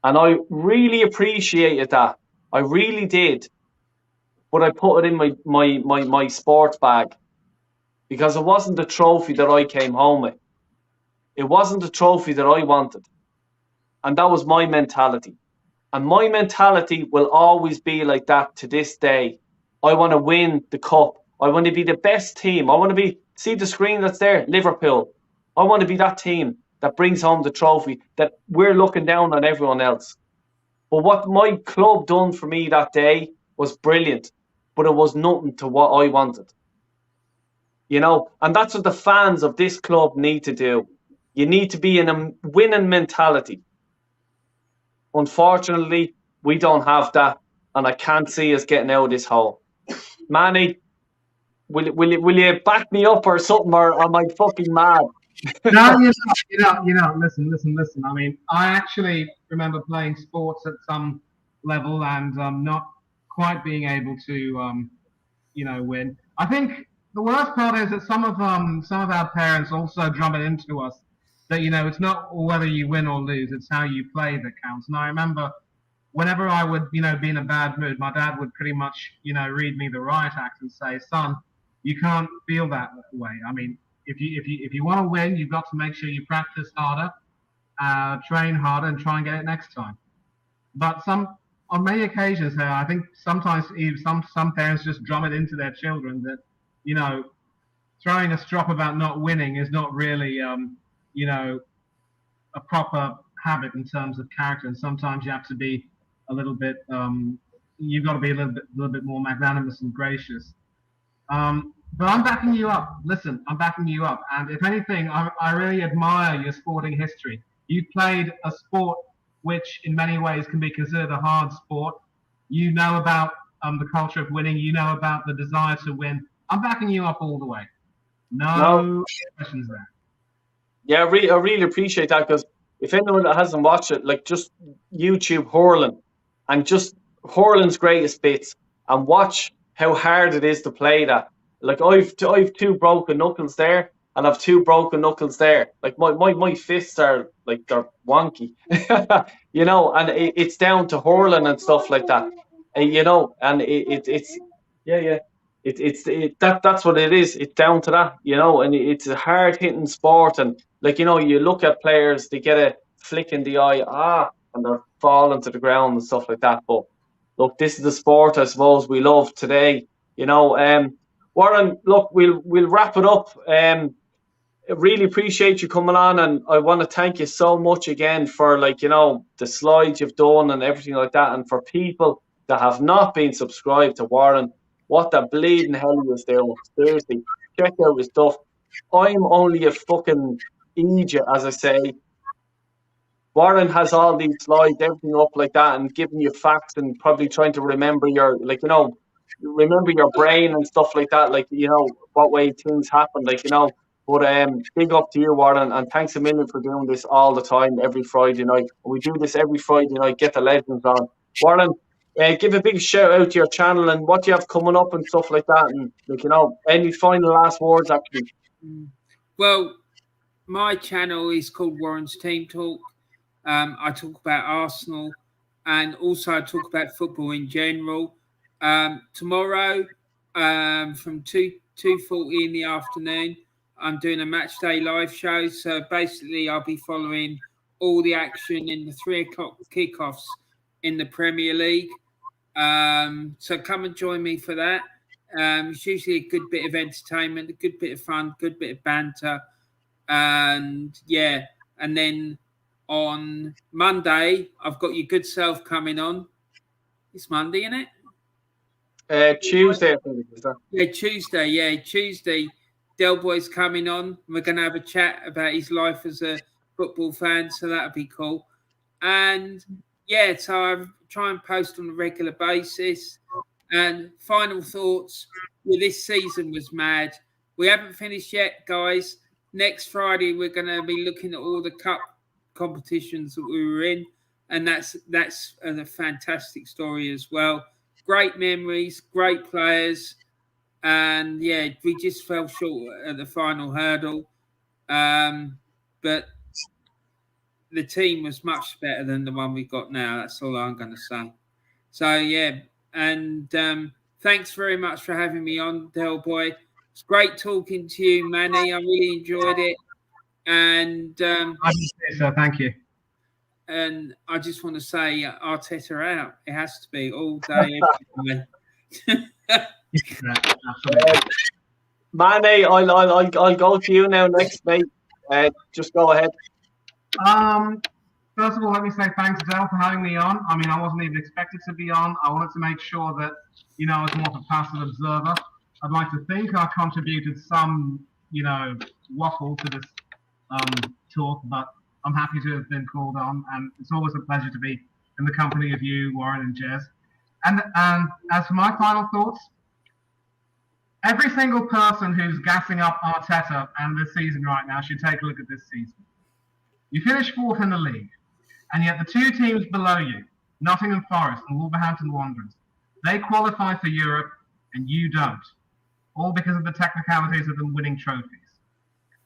And I really appreciated that. I really did. But I put it in my sports bag because it wasn't the trophy that I came home with. It wasn't the trophy that I wanted. And that was my mentality. And my mentality will always be like that to this day. I want to win the cup. I want to be the best team. I want to be, see the screen that's there, Liverpool. I want to be that team that brings home the trophy, that we're looking down on everyone else. But what my club done for me that day was brilliant, but it was nothing to what I wanted. You know, and that's what the fans of this club need to do. You need to be in a winning mentality. Unfortunately, we don't have that, and I can't see us getting out of this hole. Manny, will you back me up or something, or am I fucking mad? No, listen. I mean, I actually remember playing sports at some level and not quite being able to, win. I think the worst part is that some of our parents also drum it into us that, it's not whether you win or lose, it's how you play that counts. And I remember whenever I would, be in a bad mood, my dad would pretty much, read me the riot act and say, son, you can't feel that way. I mean, if you want to win, you've got to make sure you practice harder, train harder, and try and get it next time. But on many occasions, I think sometimes some parents just drum it into their children that, throwing a strop about not winning is not really, a proper habit in terms of character. And sometimes you have to be a little bit, you've got to be a little bit more magnanimous and gracious. But I'm backing you up. Listen, I'm backing you up. And if anything, I really admire your sporting history. You played a sport which in many ways can be considered a hard sport. You know about the culture of winning. You know about the desire to win. I'm backing you up all the way. No questions there. Yeah, I really appreciate that, because if anyone that hasn't watched it, like, just YouTube hurling and just hurling's greatest bits and watch how hard it is to play that. Like, I've two broken knuckles there, and I've two broken knuckles there. Like, my fists are like, they're wonky, and it's down to hurling and stuff like that. And it's that's what it is. It's down to that, and it's a hard hitting sport. And like, you look at players, they get a flick in the eye, and they're falling to the ground and stuff like that. But look, this is the sport I suppose we love today. Warren, look, we'll wrap it up. I really appreciate you coming on, and I want to thank you so much again for, the slides you've done and everything like that. And for people that have not been subscribed to Warren, what the bleeding hell he was doing. Seriously, check out his stuff. I'm only a fucking idiot, as I say. Warren has all these slides, everything up like that, and giving you facts and probably trying to remember remember your brain and stuff like that, what way things happen, But big up to you, Warren, and thanks a million for doing this all the time, every Friday night. We do this every Friday night, get the legends on. Warren, give a big shout out to your channel and what you have coming up and stuff like that, and any final last words, actually. Well, my channel is called Warren's Team Talk. I talk about Arsenal, and also I talk about football in general. Tomorrow, from 2:40 in the afternoon, I'm doing a Matchday live show. So basically, I'll be following all the action in the 3 o'clock kickoffs in the Premier League. So come and join me for that. It's usually a good bit of entertainment, a good bit of fun, good bit of banter. And then on Monday, I've got your good self coming on. It's Monday, isn't it? Tuesday, I think it is. Yeah, Tuesday. Del Boy's coming on. We're going to have a chat about his life as a football fan, so that'll be cool. And so I try and post on a regular basis. And final thoughts. This season was mad. We haven't finished yet, guys. Next Friday, we're going to be looking at all the cup competitions that we were in. and that's a fantastic story as well. Great memories, great players, and yeah, we just fell short at the final hurdle. But the team was much better than the one we got now. That's all I'm going to say. So yeah, and thanks very much for having me on, Del Boy. It's great talking to you, Manny. I really enjoyed it, and I say so. Thank you. And I just want to say, Arteta out. It has to be all day, every day. Manny, I'll go to you now next, mate. Just go ahead. First of all, let me say thanks, Del, for having me on. I mean, I wasn't even expected to be on. I wanted to make sure that, I was more of a passive observer. I'd like to think I contributed some, waffle to this talk, but I'm happy to have been called on, and it's always a pleasure to be in the company of you, Warren and Jez. And as for my final thoughts, every single person who's gassing up Arteta and this season right now should take a look at this season. You finished fourth in the league, and yet the two teams below you, Nottingham Forest and Wolverhampton Wanderers, they qualify for Europe and you don't, all because of the technicalities of them winning trophies.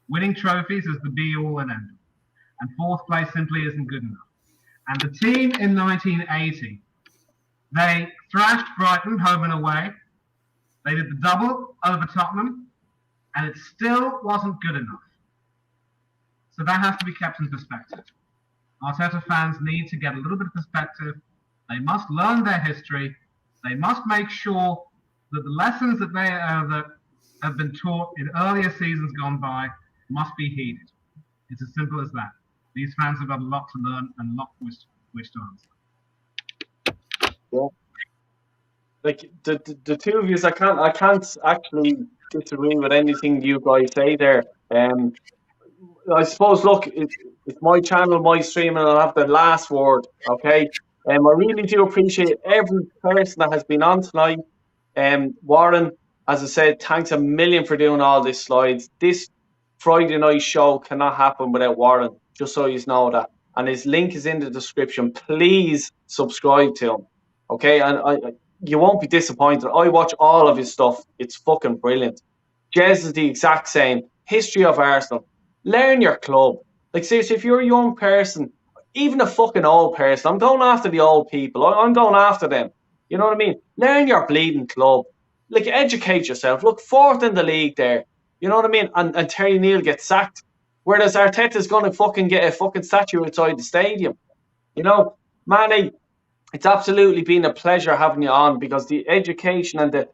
Winning trophies is the be-all and end-all, and fourth place simply isn't good enough. And the team in 1980, they thrashed Brighton home and away. They did the double over Tottenham, and it still wasn't good enough. So that has to be kept in perspective. Arteta fans need to get a little bit of perspective. They must learn their history. They must make sure that the lessons that that have been taught in earlier seasons gone by must be heeded. It's as simple as that. These fans have got a lot to learn and a lot wish to answer. Yeah. Like the two of you, I can't actually disagree with anything you guys say there. I suppose, look, it's my channel, my stream, and I'll have the last word, okay? I really do appreciate every person that has been on tonight. Warren, as I said, thanks a million for doing all these slides. This Friday night show cannot happen without Warren, just so you know that. And his link is in the description. Please subscribe to him, okay? And you won't be disappointed. I watch all of his stuff. It's fucking brilliant. Jez is the exact same. History of Arsenal. Learn your club. Like, seriously, if you're a young person, even a fucking old person, I'm going after the old people. I'm going after them. You know what I mean? Learn your bleeding club. Like, educate yourself. Look, fourth in the league there. You know what I mean? And Terry Neal gets sacked. Whereas Arteta's going to fucking get a fucking statue outside the stadium. You know, Manny, it's absolutely been a pleasure having you on, because the education and the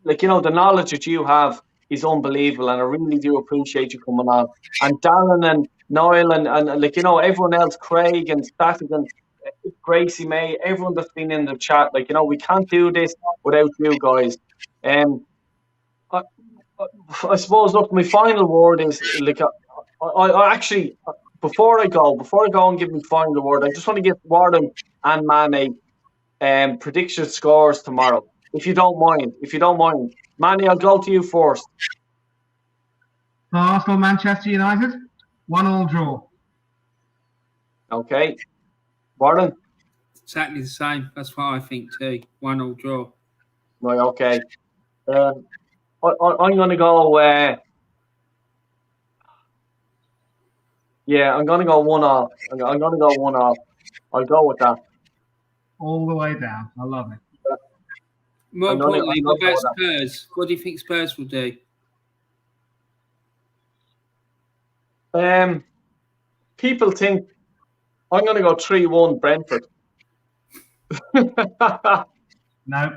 knowledge that you have is unbelievable, and I really do appreciate you coming on. And Darren and Niall and everyone else, Craig and Static and Gracie May, everyone that's been in the chat, we can't do this without you guys. I suppose, look, my final word is, I actually, before I go and give my final word, I just want to give Warren and Manny prediction scores tomorrow, if you don't mind. Manny, I'll go to you first. Arsenal, Manchester United, 1-1 draw. Okay. Warren? Exactly the same. That's what I think too. 1-1 draw. Right, okay. I'm going to go... I'm going to go 1-1. I'm going to go 1-1. I'll go with that. All the way down. I love it. More importantly, what about Spurs? What do you think Spurs will do? People think I'm going to go 3-1 Brentford. No.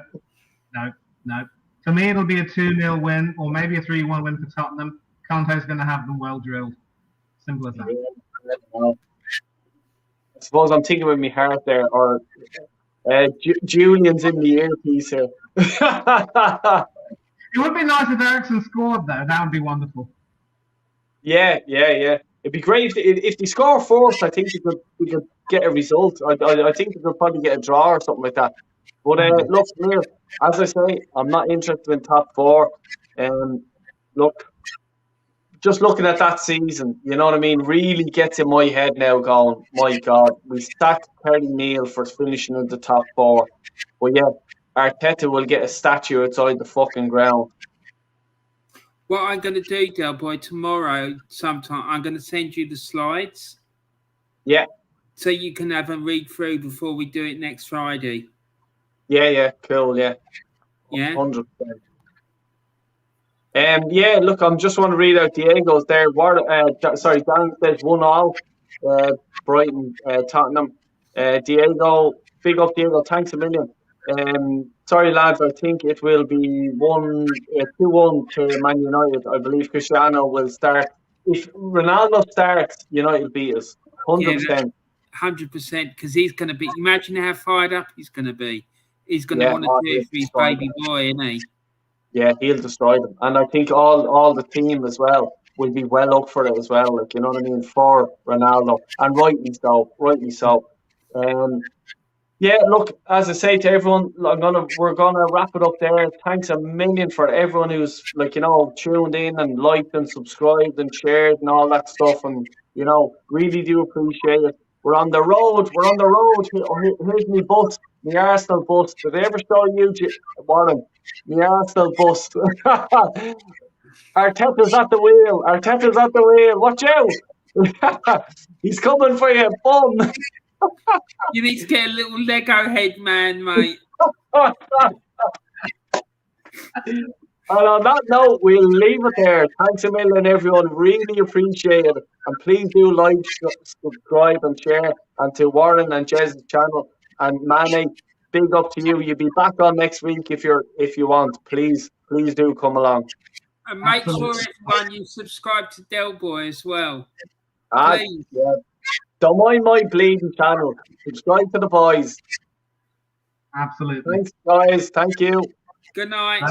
For me, it'll be a 2-0 win, or maybe a 3-1 win for Tottenham. Conte's going to have them well drilled. Simple as that. I suppose I'm thinking with my heart there, or Julian's in the earpiece here. It would be nice if Eriksen scored, though. That would be wonderful. Yeah. It'd be great if they score first. I think we could get a result. I think we could probably get a draw or something like that. But look, Neal, as I say, I'm not interested in top four. Look, just looking at that season, you know what I mean, really gets in my head now going, my God, we stacked Neal for finishing in the top 4. But yeah, Arteta will get a statue outside the fucking ground. What I'm going to do, Del Boy, tomorrow sometime, I'm going to send you the slides. Yeah. So you can have a read through before we do it next Friday. Yeah, cool, yeah. Yeah? 100%. Yeah, look, I'm just want to read out Diego's there. Dan says 1-1. Brighton, Tottenham. Diego, big up Diego. Thanks a million. Sorry lads, I think it will be 2-1 to Man United. I believe Cristiano will start. If Ronaldo starts, United will beat us 100%. 100%, because he's going to be. Imagine how fired up he's going to be. He's going to want to do it for his baby boy, isn't he? Yeah, he'll destroy them, and I think all the team as well will be well up for it as well. Like, you know what I mean, for Ronaldo, and rightly so. Yeah, look, as I say to everyone, we're gonna wrap it up there. Thanks a million for everyone who's tuned in and liked and subscribed and shared and all that stuff, and really do appreciate it. We're on the road. Here's my bus, my Arsenal bus. Did I ever show you, Warren? My Arsenal bus. Arteta's at the wheel. Watch out! He's coming for you, bum. You need to get a little Lego head man, mate. And on that note, we'll leave it there. Thanks a million, everyone. Really appreciate it. And please do like, subscribe, and share. And to Warren and Jez's channel. And Manny, big up to you. You'll be back on next week if you want. Please do come along. And make sure everyone you subscribe to Del Boy as well. Please. Yeah. Don't mind my bleeding channel. Subscribe to the boys. Absolutely. Thanks, guys. Thank you. Good night. Thanks.